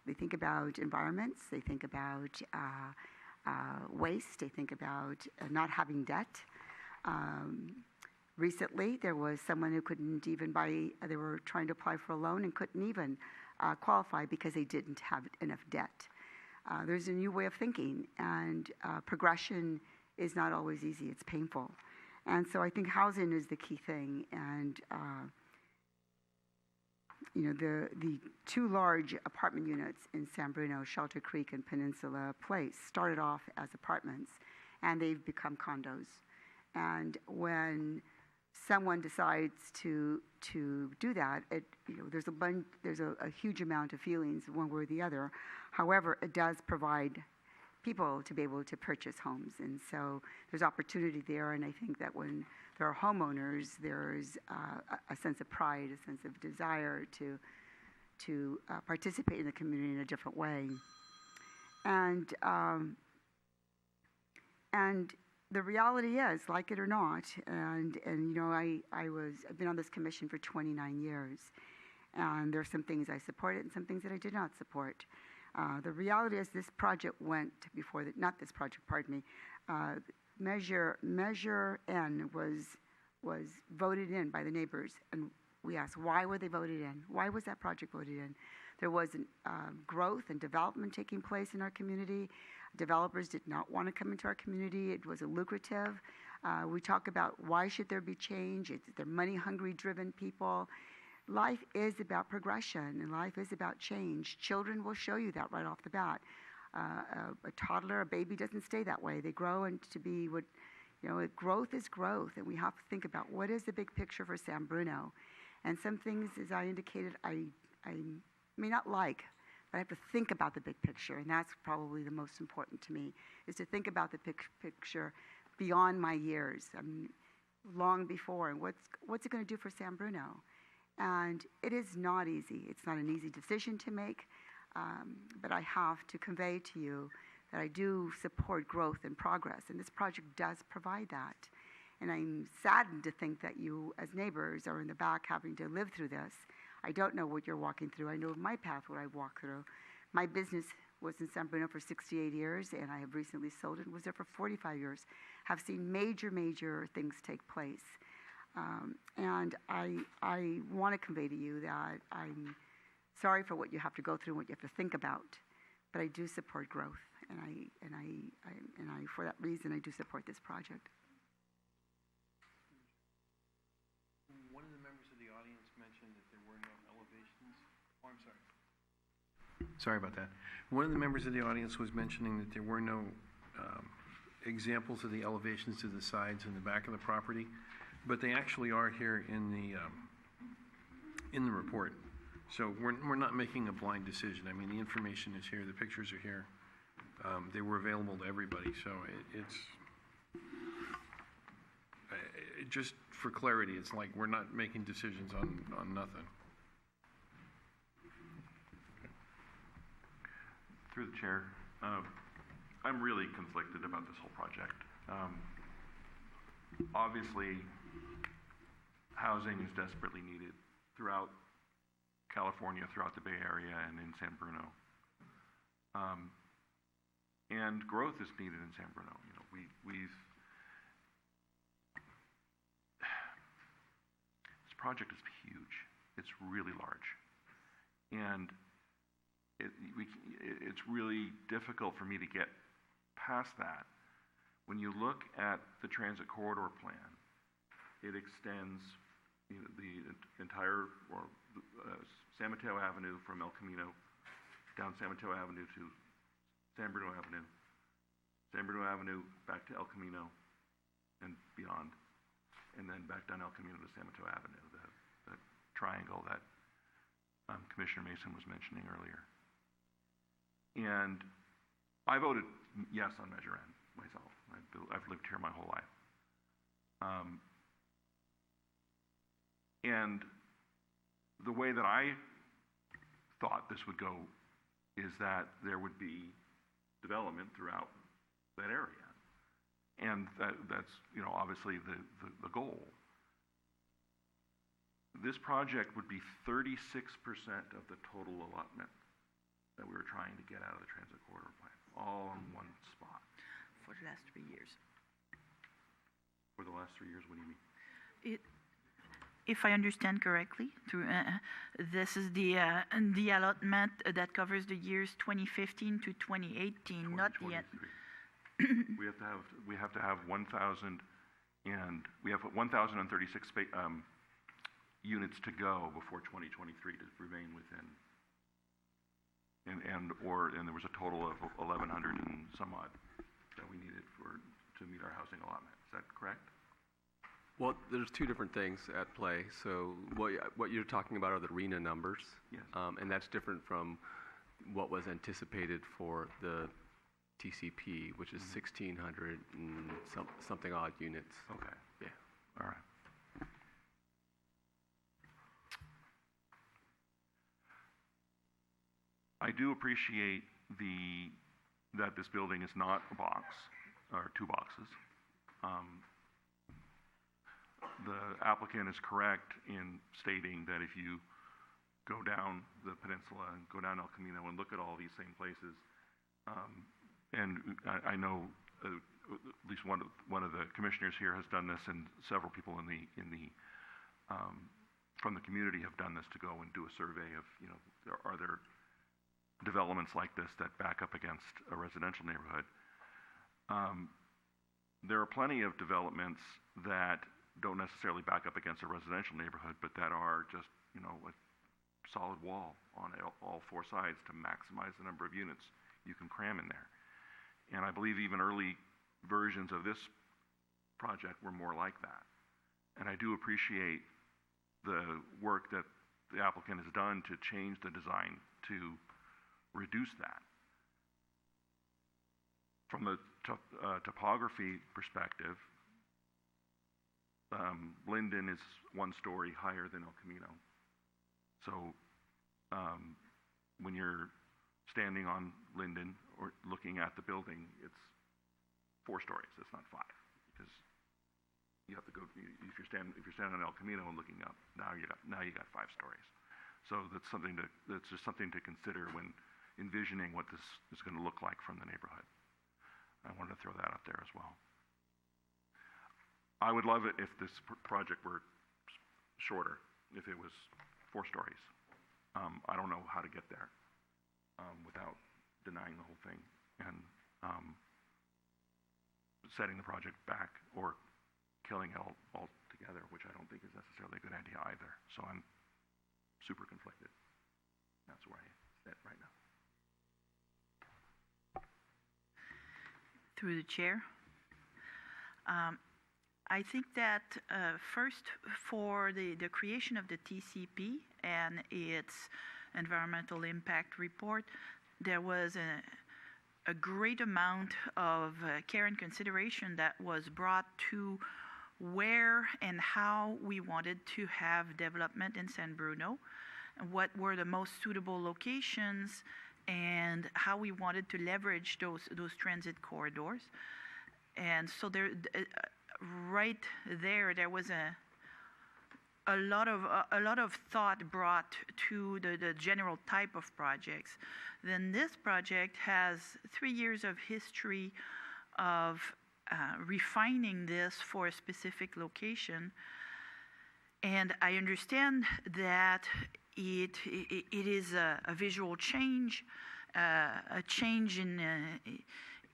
they think about environments. They think about waste. They think about not having debt. Recently, there was someone who couldn't even they were trying to apply for a loan and couldn't even qualify because they didn't have enough debt. There's a new way of thinking, and progression is not always easy. It's painful. And so I think housing is the key thing. And, the 2 large apartment units in San Bruno, Shelter Creek and Peninsula Place, started off as apartments, and they've become condos. And when someone decides to do that, there's a huge amount of feelings one way or the other. However, it does provide people to be able to purchase homes, and so there's opportunity there. And I think that when there are homeowners, there's a sense of pride, a sense of desire to participate in the community in a different way. And the reality is, like it or not, and I've been on this commission for 29 years, and there are some things I supported and some things that I did not support. The reality is, this project went before not this project, pardon me. Measure N was voted in by the neighbors, and we asked, why were they voted in? Why was that project voted in? There was growth and development taking place in our community. Developers did not want to come into our community. It was lucrative. We talk about why should there be change. They're money-hungry driven people. Life is about progression, and life is about change. Children will show you that right off the bat. A toddler, a baby doesn't stay that way. They grow into be what, growth is growth, and we have to think about what is the big picture for San Bruno. And some things, as I indicated, I may not like, but I have to think about the big picture, and that's probably the most important to me, is to think about the picture beyond my years, long before, and what's it going to do for San Bruno? And it is not easy. It's not an easy decision to make, but I have to convey to you that I do support growth and progress, and this project does provide that. And I'm saddened to think that you, as neighbors, are in the back having to live through this. I don't know what you're walking through. I know my path, what I walk through. My business was in San Bruno for 68 years, and I have recently sold it and was there for 45 years. Have seen major, major things take place. And I want to convey to you that I'm sorry for what you have to go through and what you have to think about, but I do support growth, and I for that reason I do support this project. One of the members of the audience mentioned that there were no elevations. Oh, I'm sorry. Sorry about that. One of the members of the audience was mentioning that there were no examples of the elevations to the sides and the back of the property, but they actually are here in the report. So we're not making a blind decision. I mean, the information is here, the pictures are here. They were available to everybody, so it's just for clarity, it's like we're not making decisions on nothing. Through the chair, I'm really conflicted about this whole project. Obviously, housing is desperately needed throughout California, throughout the Bay Area, and in San Bruno. And growth is needed in San Bruno. You know, this project is huge. It's really large, and it's really difficult for me to get past that. When you look at the transit corridor plan, it extends the entire San Mateo Avenue from El Camino down San Mateo Avenue to San Bruno Avenue back to El Camino and beyond, and then back down El Camino to San Mateo Avenue, the triangle that Commissioner Mason was mentioning earlier. And I voted yes on Measure N myself. I've lived here my whole life. And the way that I thought this would go is that there would be development throughout that area. And that's, obviously the goal. This project would be 36% of the total allotment that we were trying to get out of the transit corridor plan, all in one spot. For the last 3 years. For the last 3 years, what do you mean? If I understand correctly, this is the allotment that covers the years 2015 to 2018, not the end. We have to have 1,000, and we have 1,036 units to go before 2023 to remain within. And there was a total of 1,100 and some odd that we needed to meet our housing allotment. Is that correct? Well, there's two different things at play. So what you're talking about are the RENA numbers, yes. And that's different from what was anticipated for the TCP, which is 1,600 and something odd units. Okay. Yeah. All right. I do appreciate that this building is not a box or two boxes. The applicant is correct in stating that if you go down the peninsula and go down El Camino and look at all these same places, and I know at least one of the commissioners here has done this, and several people from the community have done this to go and do a survey of, are there developments like this that back up against a residential neighborhood. There are plenty of developments that don't necessarily back up against a residential neighborhood, but that are just, a solid wall on all four sides to maximize the number of units you can cram in there. And I believe even early versions of this project were more like that. And I do appreciate the work that the applicant has done to change the design to reduce that. From the topography perspective, Linden is one story higher than El Camino. So when you're standing on Linden or looking at the building, it's 4 stories, it's not 5, because you have to go, if you're standing on El Camino and looking up, now you got 5 stories. So that's just something to consider when envisioning what this is going to look like from the neighborhood. I wanted to throw that out there as well. I would love it if this project were shorter, if it was 4 stories. I don't know how to get there without denying the whole thing and setting the project back or killing it altogether, which I don't think is necessarily a good idea either. So I'm super conflicted. That's where I sit right now. Through the chair. I think that first, for the creation of the TCP and its environmental impact report, there was a great amount of care and consideration that was brought to where and how we wanted to have development in San Bruno, what were the most suitable locations, and how we wanted to leverage those transit corridors. And so there, right there was a lot of thought brought to the general type of projects. Then this project has 3 years of history of refining this for a specific location, and I understand that it is a visual change, a change in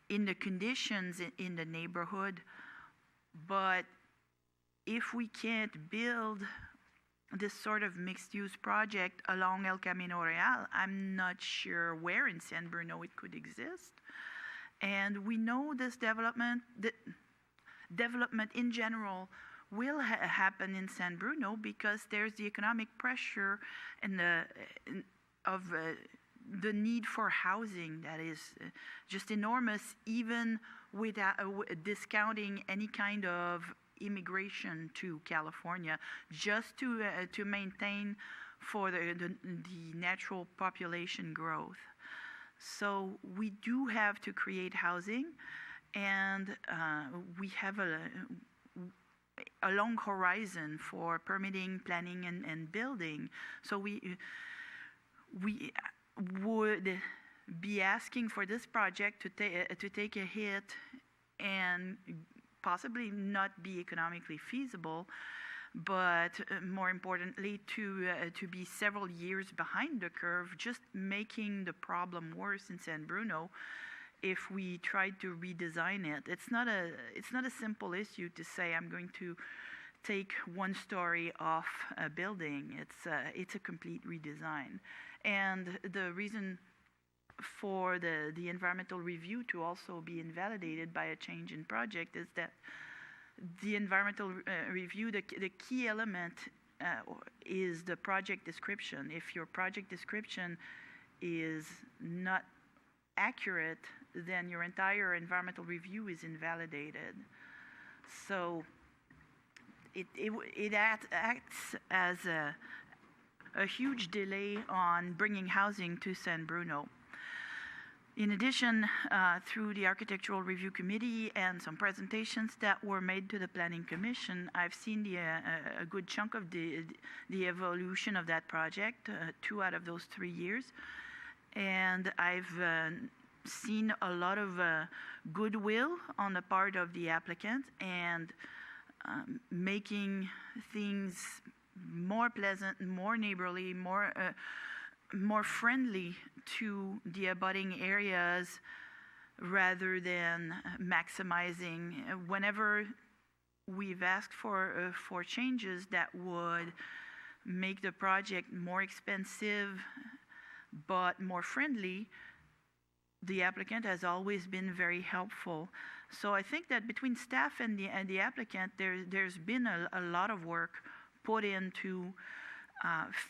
the conditions in the neighborhood, but if we can't build this sort of mixed-use project along El Camino Real, I'm not sure where in San Bruno it could exist. And we know this development in general will happen in San Bruno because there's the economic pressure and the need for housing that is just enormous, even without discounting any kind of immigration to California, just to maintain for the natural population growth. So we do have to create housing, and we have a long horizon for permitting, planning, and building. So we would be asking for this project to take a hit and possibly not be economically feasible, but more importantly to be several years behind the curve, just making the problem worse in San Bruno if we tried to redesign it. It's not a simple issue to say I'm going to take 1 story off a building. It's a complete redesign. And the reason for the environmental review to also be invalidated by a change in project is that the environmental review, the key element is the project description. If your project description is not accurate, then your entire environmental review is invalidated. So it acts as a huge delay on bringing housing to San Bruno. In addition, through the Architectural Review Committee and some presentations that were made to the Planning Commission, I've seen a good chunk of the evolution of that project, 2 out of those 3 years. And I've seen a lot of goodwill on the part of the applicant and making things more pleasant, more neighborly, more friendly to the abutting areas rather than maximizing. Whenever we've asked for changes that would make the project more expensive but more friendly, the applicant has always been very helpful. So I think that between staff and the applicant, there's been a lot of work put into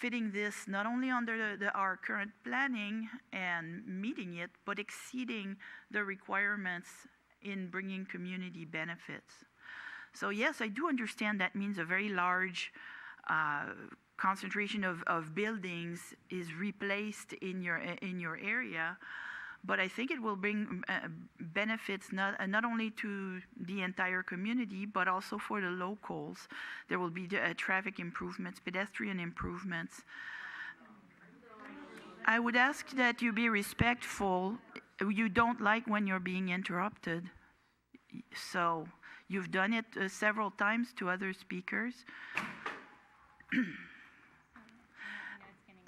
fitting this not only under our current planning and meeting it, but exceeding the requirements in bringing community benefits. So yes, I do understand that means a very large concentration of buildings is replaced in your area, but I think it will bring benefits not only to the entire community, but also for the locals. There will be traffic improvements, pedestrian improvements. I would ask that you be respectful. You don't like when you're being interrupted. So you've done it several times to other speakers.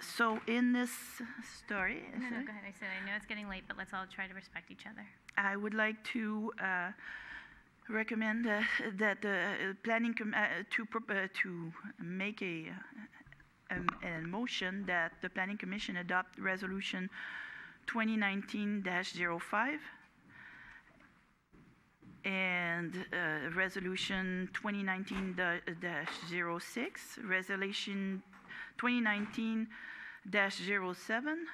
So in this story... No, go ahead. I said I know it's getting late, but let's all try to respect each other. I would like to recommend that the planning to make a motion that the Planning Commission adopt Resolution 2019-05 and Resolution 2019-06, Resolution 2019-07,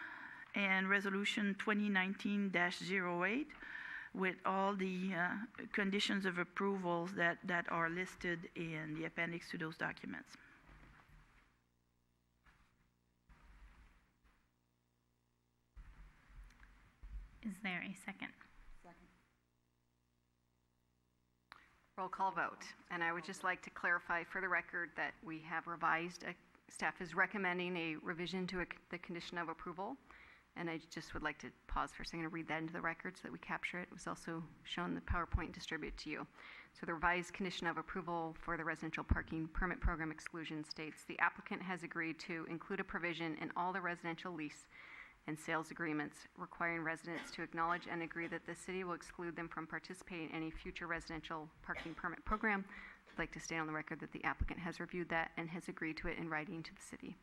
and Resolution 2019-08, with all the conditions of approvals that are listed in the appendix to those documents. Is there a second? Roll call vote. And I would just like to clarify for the record that we have revised, staff is recommending a revision to the condition of approval. And I just would like to pause for a second to read that into the record so that we capture it. It was also shown in the PowerPoint distributed to you. So the revised condition of approval for the residential parking permit program exclusion states the applicant has agreed to include a provision in all the residential lease and sales agreements requiring residents to acknowledge and agree that the city will exclude them from participating in any future residential parking permit program. I'd like to state on the record that the applicant has reviewed that and has agreed to it in writing to the city.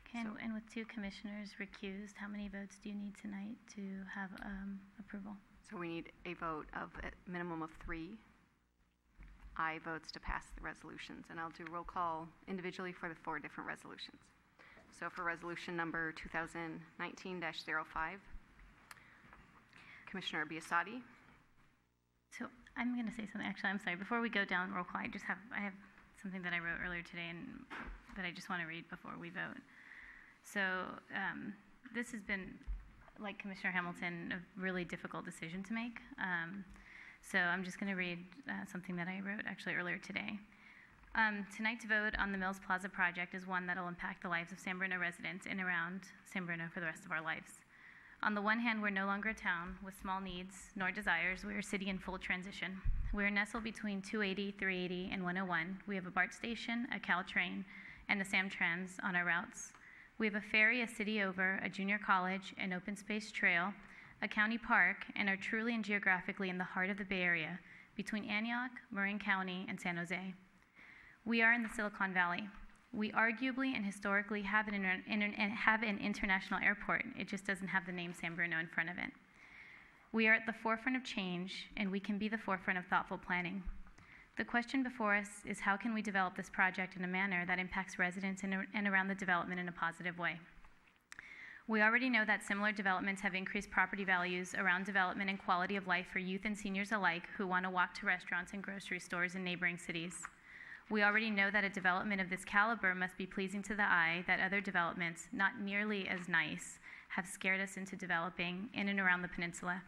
Okay, and with 2 commissioners recused, how many votes do you need tonight to have approval? So we need a vote of a minimum of 3 aye votes to pass the resolutions. And I'll do roll call individually for the 4 different resolutions. So for resolution number 2019-05, Commissioner Biasotti. So I'm going to say something. Actually, I'm sorry. Before we go down roll call, I have something that I wrote earlier today and that I just want to read before we vote. So this has been, like Commissioner Hamilton, a really difficult decision to make. So I'm just going to read something that I wrote actually earlier today. Tonight's vote on the Mills Plaza project is one that will impact the lives of San Bruno residents in and around San Bruno for the rest of our lives. On the one hand, we're no longer a town with small needs nor desires. We're a city in full transition. We're nestled between 280, 380, and 101. We have a BART station, a Caltrain, and the Samtrans on our routes. We have a ferry a city over, a junior college, an open space trail, a county park, and are truly and geographically in the heart of the Bay Area between Antioch, Marin County, and San Jose. We are in the Silicon Valley. We arguably and historically have an international airport. It just doesn't have the name San Bruno in front of it. We are at the forefront of change, and we can be the forefront of thoughtful planning. The question before us is how can we develop this project in a manner that impacts residents and around the development in a positive way? We already know that similar developments have increased property values around development and quality of life for youth and seniors alike who want to walk to restaurants and grocery stores in neighboring cities. We already know that a development of this caliber must be pleasing to the eye, that other developments, not nearly as nice, have scared us into developing in and around the peninsula.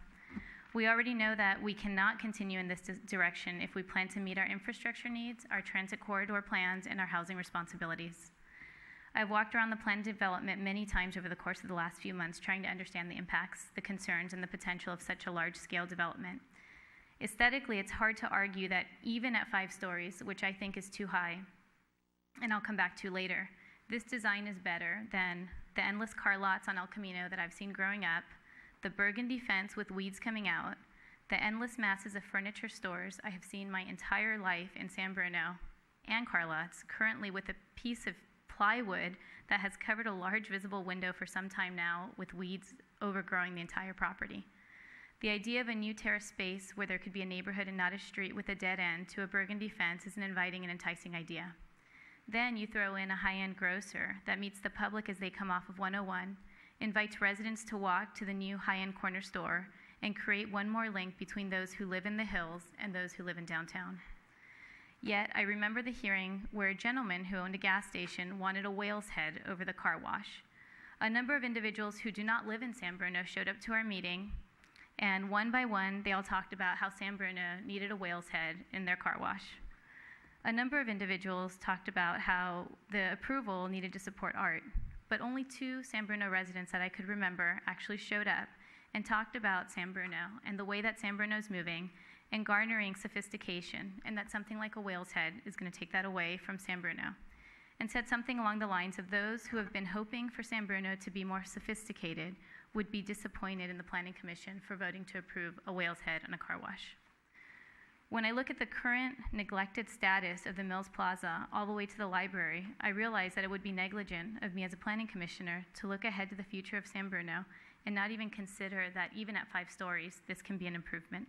We already know that we cannot continue in this direction if we plan to meet our infrastructure needs, our transit corridor plans, and our housing responsibilities. I've walked around the planned development many times over the course of the last few months trying to understand the impacts, the concerns, and the potential of such a large-scale development. Aesthetically, it's hard to argue that even at 5 stories, which I think is too high, and I'll come back to later, this design is better than the endless car lots on El Camino that I've seen growing up, the burgundy fence with weeds coming out, the endless masses of furniture stores I have seen my entire life in San Bruno, and car lots, currently with a piece of plywood that has covered a large visible window for some time now with weeds overgrowing the entire property. The idea of a new terrace space where there could be a neighborhood and not a street with a dead end to a burgundy fence is an inviting and enticing idea. Then you throw in a high-end grocer that meets the public as they come off of 101, invites residents to walk to the new high-end corner store, and create one more link between those who live in the hills and those who live in downtown. Yet, I remember the hearing where a gentleman who owned a gas station wanted a whale's head over the car wash. A number of individuals who do not live in San Bruno showed up to our meeting, and one by one, they all talked about how San Bruno needed a whale's head in their car wash. A number of individuals talked about how the approval needed to support art, but only 2 San Bruno residents that I could remember actually showed up and talked about San Bruno and the way that San Bruno is moving and garnering sophistication, and that something like a whale's head is going to take that away from San Bruno, and said something along the lines of those who have been hoping for San Bruno to be more sophisticated would be disappointed in the Planning Commission for voting to approve a whale's head on a car wash. When I look at the current neglected status of the Mills Plaza all the way to the library, I realize that it would be negligent of me as a planning commissioner to look ahead to the future of San Bruno and not even consider that even at 5 stories, this can be an improvement.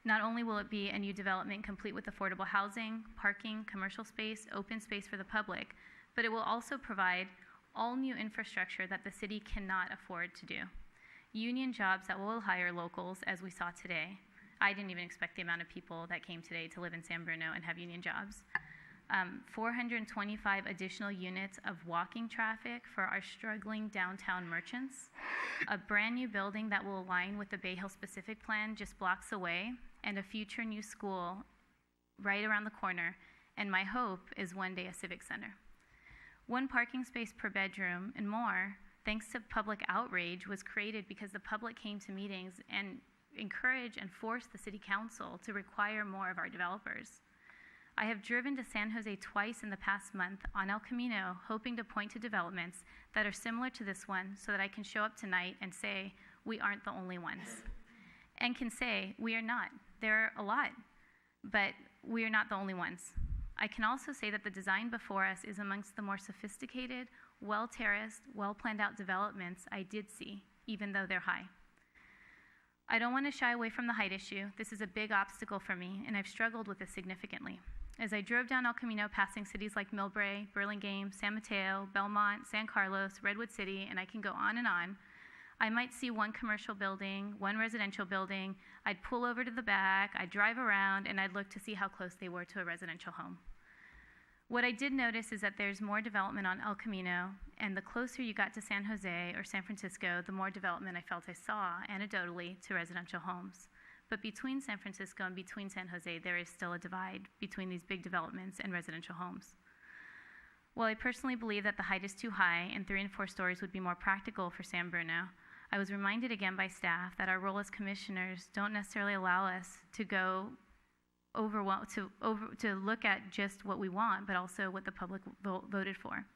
Not only will it be a new development complete with affordable housing, parking, commercial space, open space for the public, but it will also provide all new infrastructure that the city cannot afford to do. Union jobs that will hire locals, as we saw today. I didn't even expect the amount of people that came today to live in San Bruno and have union jobs. 425 additional units of walking traffic for our struggling downtown merchants. A brand new building that will align with the Bay Hill specific plan just blocks away, and a future new school right around the corner, and my hope is one day a civic center. 1 parking space per bedroom and more, thanks to public outrage, was created because the public came to meetings and encouraged and forced the city council to require more of our developers. I have driven to San Jose twice in the past month on El Camino, hoping to point to developments that are similar to this one so that I can show up tonight and say, we aren't the only ones. And can say, we are not. There are a lot, but we are not the only ones. I can also say that the design before us is amongst the more sophisticated, well-terraced, well-planned out developments I did see, even though they're high. I don't want to shy away from the height issue. This is a big obstacle for me, and I've struggled with this significantly. As I drove down El Camino, passing cities like Millbrae, Burlingame, San Mateo, Belmont, San Carlos, Redwood City, and I can go on, I might see 1 commercial building, 1 residential building. I'd pull over to the back, I'd drive around, and I'd look to see how close they were to a residential home. What I did notice is that there's more development on El Camino, and the closer you got to San Jose or San Francisco, the more development I felt I saw, anecdotally, to residential homes. But between San Francisco and between San Jose, there is still a divide between these big developments and residential homes. While I personally believe that the height is too high and 3 and 4 stories would be more practical for San Bruno, I was reminded again by staff that our role as commissioners don't necessarily allow us to go to look at just what we want, but also what the public voted for.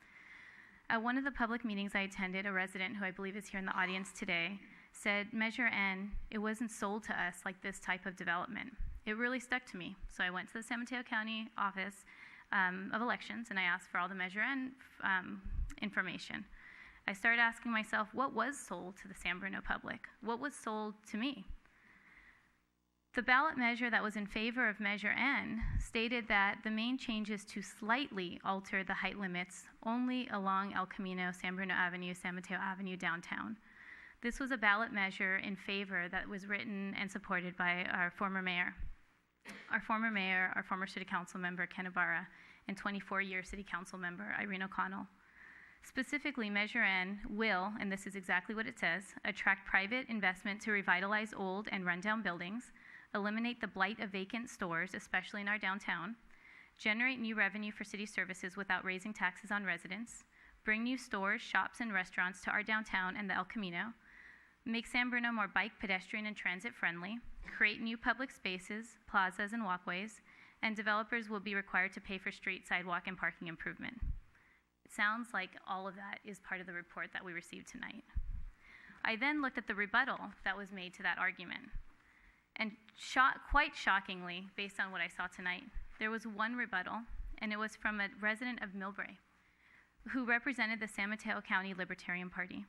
At one of the public meetings I attended, a resident who I believe is here in the audience today said, Measure N, it wasn't sold to us like this type of development. It really stuck to me. So I went to the San Mateo County Office of Elections and I asked for all the Measure N information. I started asking myself, what was sold to the San Bruno public? What was sold to me? The ballot measure that was in favor of Measure N stated that the main change is to slightly alter the height limits only along El Camino, San Bruno Avenue, San Mateo Avenue downtown. This was a ballot measure in favor that was written and supported by our former mayor, our former city council member, Ken Ibarra, and 24-year city council member, Irene O'Connell. Specifically, Measure N will, and this is exactly what it says, attract private investment to revitalize old and rundown buildings, eliminate the blight of vacant stores, especially in our downtown, generate new revenue for city services without raising taxes on residents, bring new stores, shops, and restaurants to our downtown and the El Camino, make San Bruno more bike, pedestrian, and transit friendly, create new public spaces, plazas, and walkways, and developers will be required to pay for street, sidewalk, and parking improvement. It sounds like all of that is part of the report that we received tonight. I then looked at the rebuttal that was made to that argument. And quite shockingly, based on what I saw tonight, there was one rebuttal, and it was from a resident of Millbrae who represented the San Mateo County Libertarian Party.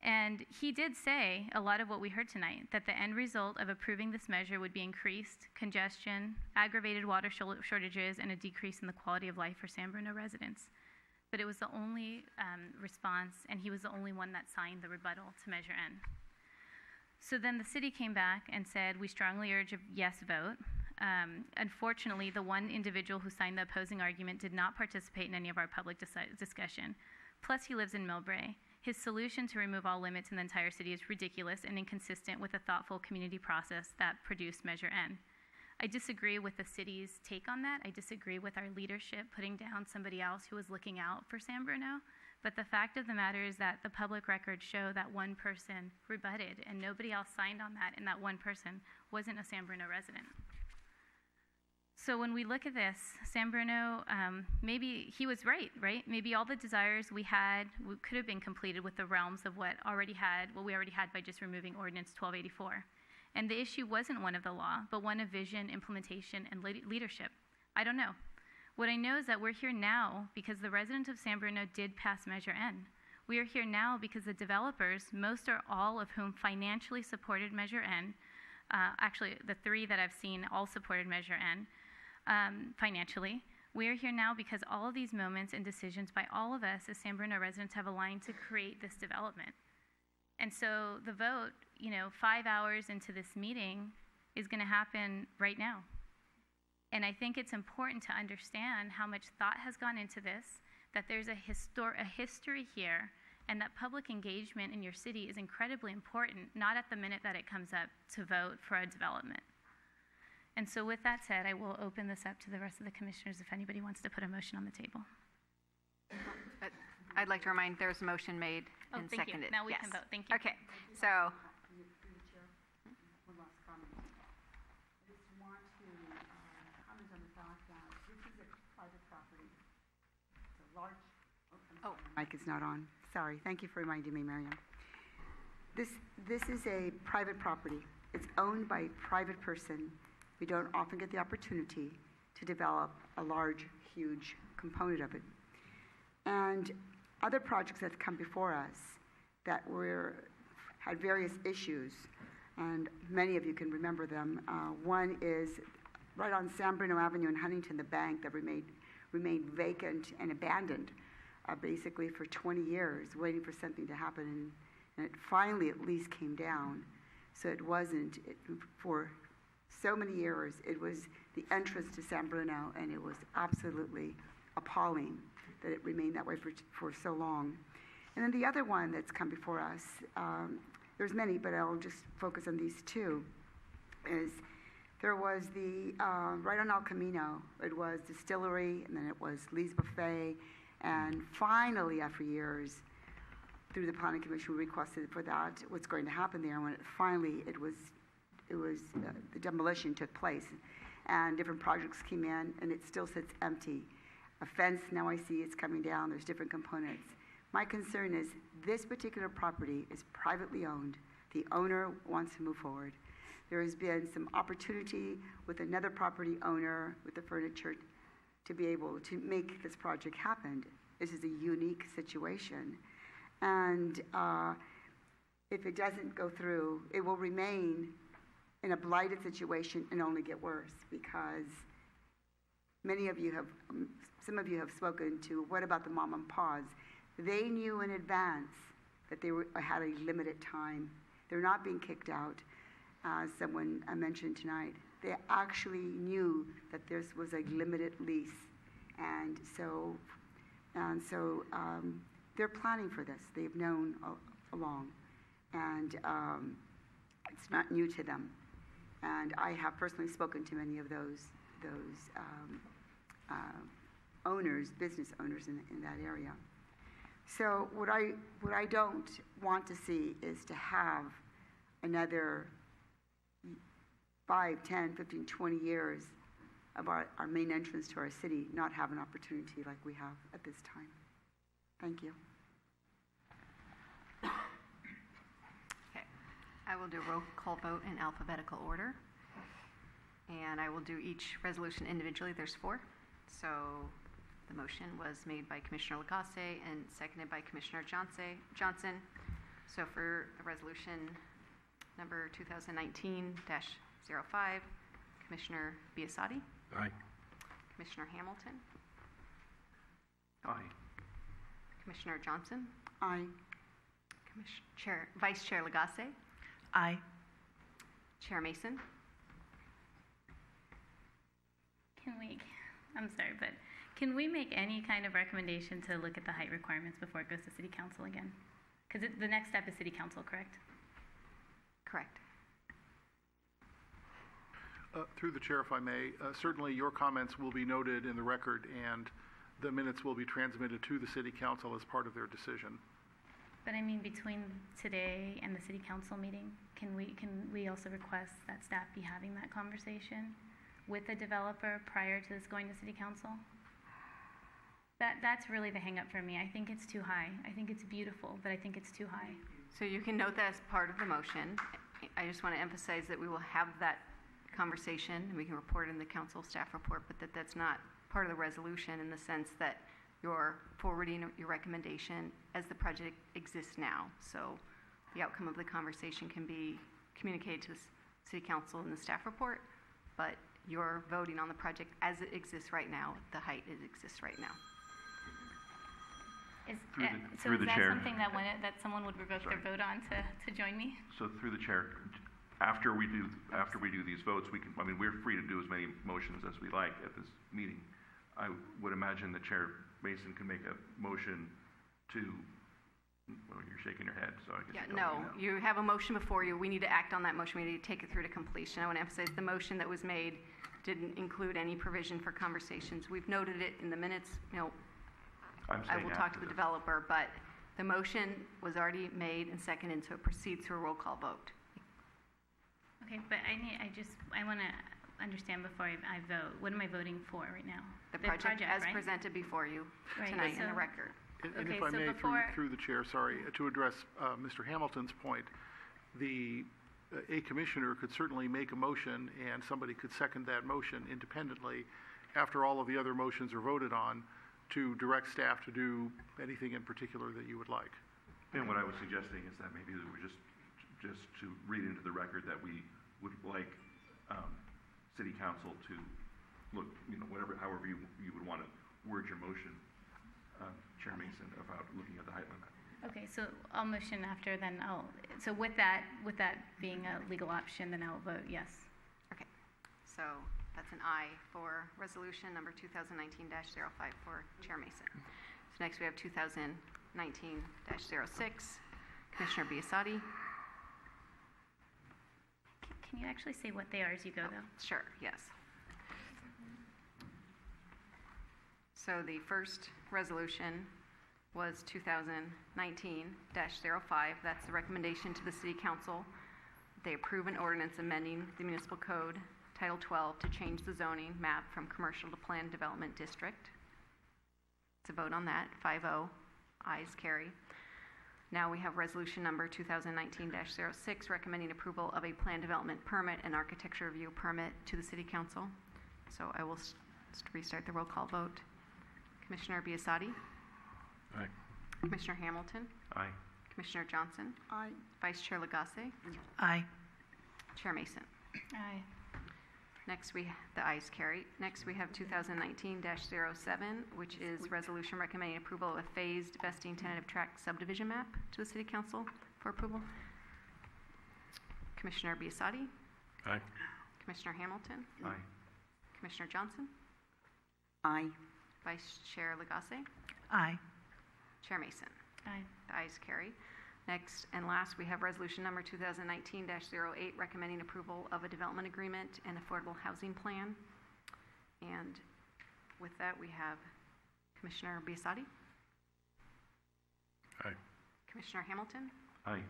And he did say a lot of what we heard tonight, that the end result of approving this measure would be increased congestion, aggravated water shortages, and a decrease in the quality of life for San Bruno residents. But it was the only response, and he was the only one that signed the rebuttal to Measure N. So then the city came back and said, we strongly urge a yes vote. Unfortunately, the one individual who signed the opposing argument did not participate in any of our public discussion. Plus, he lives in Millbrae. His solution to remove all limits in the entire city is ridiculous and inconsistent with a thoughtful community process that produced Measure N. I disagree with the city's take on that. I disagree with our leadership putting down somebody else who was looking out for San Bruno. But the fact of the matter is that the public records show that one person rebutted and nobody else signed on that, and that one person wasn't a San Bruno resident. So when we look at this, San Bruno, maybe he was right? Maybe all the desires we had could have been completed with the realms of what we already had by just removing Ordinance 1284. And the issue wasn't one of the law, but one of vision, implementation, and leadership. I don't know. What I know is that we're here now because the residents of San Bruno did pass Measure N. We are here now because the developers, most or all of whom financially supported Measure N, actually the three that I've seen all supported Measure N financially. We are here now because all of these moments and decisions by all of us as San Bruno residents have aligned to create this development. And so the vote, 5 hours into this meeting is going to happen right now. And I think it's important to understand how much thought has gone into this, that there's a history here, and that public engagement in your city is incredibly important, not at the minute that it comes up to vote for a development. And so with that said, I will open this up to the rest of the commissioners if anybody wants to put a motion on the table. I'd like to remind there's a motion made and thank seconded. You. Now we can vote. Thank you. Okay. So One last comment. I just want to comment on the fact that this is a private property. It's a large. Mic is not on. Sorry. Thank you for reminding me, Miriam. This is a private property. It's owned by a private person. We don't often get the opportunity to develop a large, huge component of it. And other projects that have come before us that had various issues, and many of you can remember them. One is right on San Bruno Avenue in Huntington, the bank that remained vacant and abandoned basically for 20 years, waiting for something to happen, and it finally at least came down. So it wasn't, for so many years, it was the entrance to San Bruno, and it was absolutely appalling that it remained that way for so long. And then the other one that's come before us, there's many, but I'll just focus on these two, is there was the, right on El Camino, it was Distillery, and then it was Lee's Buffet, and finally, after years, through the Planning Commission, we requested for that, what's going to happen there, and when it was the demolition took place, and different projects came in, and it still sits empty. A fence, now I see it's coming down, there's different components. My concern is this particular property is privately owned. The owner wants to move forward. There has been some opportunity with another property owner with the furniture to be able to make this project happen. This is a unique situation. And if it doesn't go through, it will remain in a blighted situation and only get worse, because some of you have spoken to, what about the mom and pa's? They knew in advance that they had a limited time. They're not being kicked out, as someone mentioned tonight. They actually knew that this was a limited lease, and so they're planning for this. They've known along, and it's not new to them. And I have personally spoken to many of those owners, business owners in that area. So what I don't want to see is to have another 5, 10, 15, 20 years of our main entrance to our city not have an opportunity like we have at this time. Thank you. Okay, I will do a roll call vote in alphabetical order. And I will do each resolution individually. There's 4. So the motion was made by Commissioner Lacasse and seconded by Commissioner Johnson. So for the resolution number 2019-05, Commissioner Biasotti. Aye. Commissioner Hamilton. Aye. Commissioner Johnson. Aye. Vice Chair Lagasse. Aye. Chair Mason. Can we make any kind of recommendation to look at the height requirements before it goes to city council again? Because the next step is city council, correct? Correct. Through the chair, if I may, certainly your comments will be noted in the record and the minutes will be transmitted to the city council as part of their decision. But I mean, between today and the city council meeting, can we also request that staff be having that conversation with the developer prior to this going to city council? That's really the hang up for me. I think it's too high. I think it's beautiful, but I think it's too high. So you can note that as part of the motion. I just want to emphasize that we will have that conversation and we can report in the council staff report, but that's not part of the resolution in the sense that you're forwarding your recommendation as the project exists now. So the outcome of the conversation can be communicated to the city council in the staff report, but you're voting on the project as it exists right now, the height it exists right now. Through the is that chair. Something that someone would revoke their vote on to join me? So through the chair, after we do these votes, we're free to do as many motions as we like at this meeting. I would imagine that Chair Mason can make a motion to, well, you're shaking your head, so I guess You have a motion before you. We need to act on that motion. We need to take it through to completion. I want to emphasize the motion that was made didn't include any provision for conversations. We've noted it in the minutes. I will talk to the developer, but the motion was already made and seconded, so it proceeds to a roll call vote. Okay, but I want to understand before I vote. What am I voting for right now? The project as right? presented before you tonight in the record. And if I may, through the chair, sorry, to address Mr. Hamilton's point, a commissioner could certainly make a motion and somebody could second that motion independently after all of the other motions are voted on to direct staff to do anything in particular that you would like. And what I was suggesting is that maybe we just to read into the record that we would like city council to look, however you would want to word your motion, Chair Mason, about looking at the height limit. Okay, so I'll motion after, then so with that being a legal option, then I'll vote yes. Okay, so that's an aye for resolution number 2019-05 for Chair Mason. So next we have 2019-06, Commissioner Biasotti. Can you actually say what they are as you go, though? Sure, yes. So the first resolution was 2019-05. That's the recommendation to the City Council. They approve an ordinance amending the Municipal Code, Title 12, to change the zoning map from commercial to planned development district. It's a vote on that, 5-0, ayes carry. Now we have resolution number 2019-06, recommending approval of a plan development permit and architecture review permit to the City Council. So I will restart the roll call vote. Commissioner Biasotti? Aye. Commissioner Hamilton? Aye. Commissioner Johnson? Aye. Vice Chair Lagasse? Aye. Chair Mason? Aye. Next, the ayes carry. Next, we have 2019-07, which is resolution recommending approval of a phased vesting tentative tract subdivision map to the City Council for approval. Commissioner Biasotti? Aye. Commissioner Hamilton? Aye. Commissioner Johnson? Aye. Vice Chair Lagasse? Aye. Chair Mason? Aye. The ayes carry. Next and last, we have resolution number 2019-08, recommending approval of a development agreement and affordable housing plan. And with that, we have Commissioner Biasotti? Aye. Commissioner Hamilton? Aye.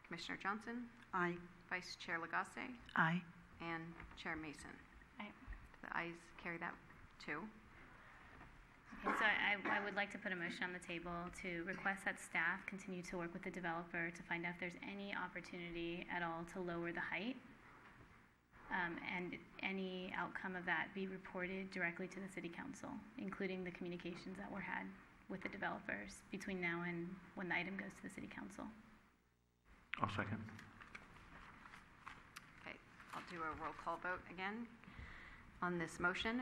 Commissioner Johnson? Aye. Vice Chair Lagasse? Aye. And Chair Mason? Aye. The ayes carry that too. Okay, so I would like to put a motion on the table to request that staff continue to work with the developer to find out if there's any opportunity at all to lower the height, and any outcome of that be reported directly to the City Council, including the communications that were had with the developers between now and when the item goes to the City Council. I'll second. Okay, I'll do a roll call vote again. On this motion,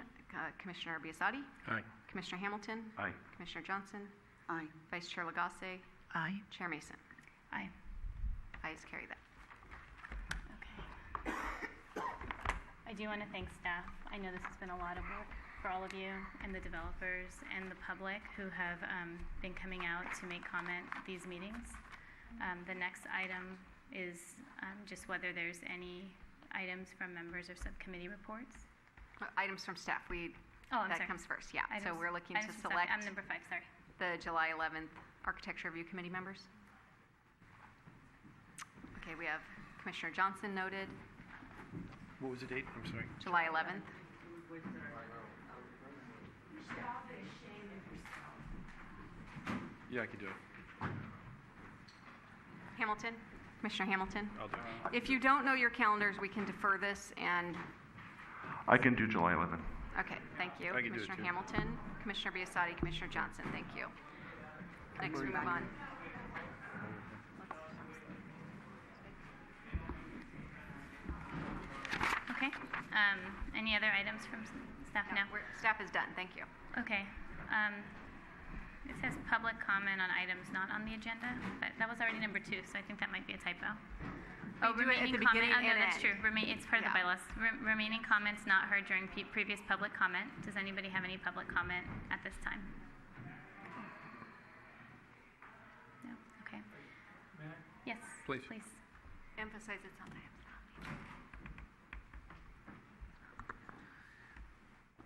Commissioner Biasotti? Aye. Commissioner Hamilton? Aye. Commissioner Johnson? Aye. Vice Chair Lagasse? Aye. Chair Mason? Aye. Ayes carry that. Okay. I do want to thank staff. I know this has been a lot of work. for all of you and the developers and the public who have been coming out to make comment at these meetings. The next item is just whether there's any items from members or subcommittee reports. Items from staff. I'm that sorry. comes first, yeah. So Items- we're looking to items from staff. select I'm number 5, sorry. the July 11th Architecture Review Committee members. Okay, we have Commissioner Johnson noted, What was the date? I'm sorry. July 11th. Yeah, I could do it. Hamilton, Commissioner Hamilton. I'll do it. If you don't know your calendars, we can defer this and, I can do July 11th. okay, thank you. I can do it Commissioner too. Hamilton, Commissioner Biasotti, Commissioner Johnson, thank you. Next, we move on. Okay. Any other items from staff now? Staff is done, thank you. Okay. It says public comment on items not on the agenda, but that was already number 2, so I think that might be a typo. We do it at the beginning comment. and No, that's end. true. It's part of the Yeah. bylaws. Remaining comments not heard during previous public comment. Does anybody have any public comment at this time? No. Okay. Yes. Please. Emphasize it's on the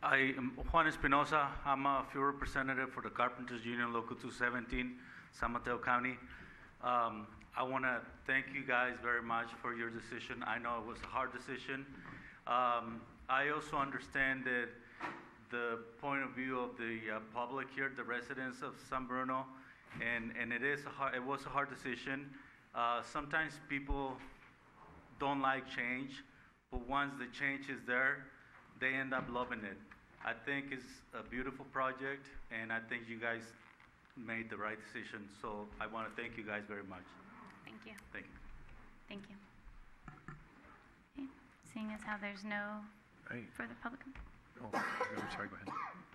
I am Juan Espinosa. I'm a field representative for the Carpenters Union Local 217, San Mateo County. I want to thank you guys very much for your decision. I know it was a hard decision. I also understand that the point of view of the public here, the residents of San Bruno, and it was a hard decision. Sometimes people don't like change, but once the change is there, they end up loving it. I think it's a beautiful project, and I think you guys made the right decision. So I want to thank you guys very much. Thank you. Thank you. Thank you. Okay. Seeing as how there's no further public comment. I'm sorry, go ahead.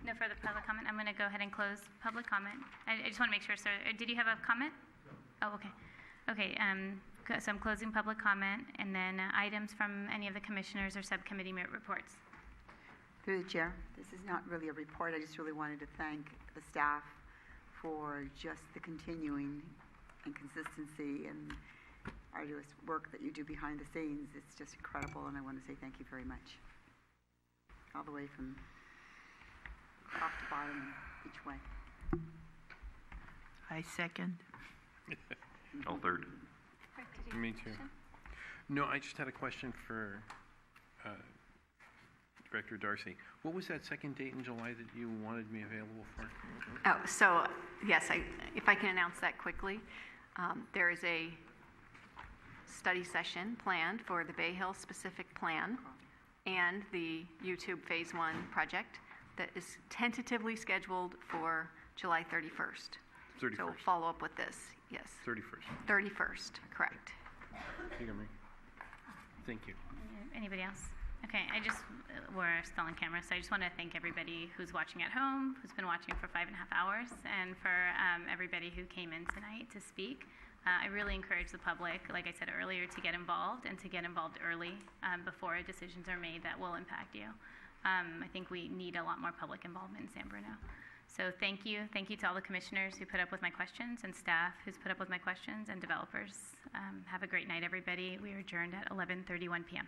No further public comment. I'm going to go ahead and close public comment. I just want to make sure, sir. Did you have a comment? Oh, okay. Okay. So I'm closing public comment, and then items from any of the commissioners or subcommittee reports. Through the chair, this is not really a report. I just really wanted to thank the staff for just the continuing and consistency and arduous work that you do behind the scenes. It's just incredible, and I want to say thank you very much. All the way from top to bottom, each way. I second. I'll third. Me too. No, I just had a question for Director Darcy. What was that second date in July that you wanted me available for? Oh, so yes, if I can announce that quickly, there is a study session planned for the Bay Hill specific plan and the YouTube Phase 1 project that is tentatively scheduled for July 31st. 31st. So we'll follow up with this, yes. 31st. 31st, correct. You got me. Thank you. Anybody else? Okay, we're still on camera, so I just want to thank everybody who's watching at home, who's been watching for 5.5 hours, and for everybody who came in tonight to speak. I really encourage the public, like I said earlier, to get involved and to get involved early before decisions are made that will impact you. I think we need a lot more public involvement in San Bruno. So thank you. Thank you to all the commissioners who put up with my questions and staff who's put up with my questions and developers. Have a great night, everybody. We are adjourned at 11:31 p.m.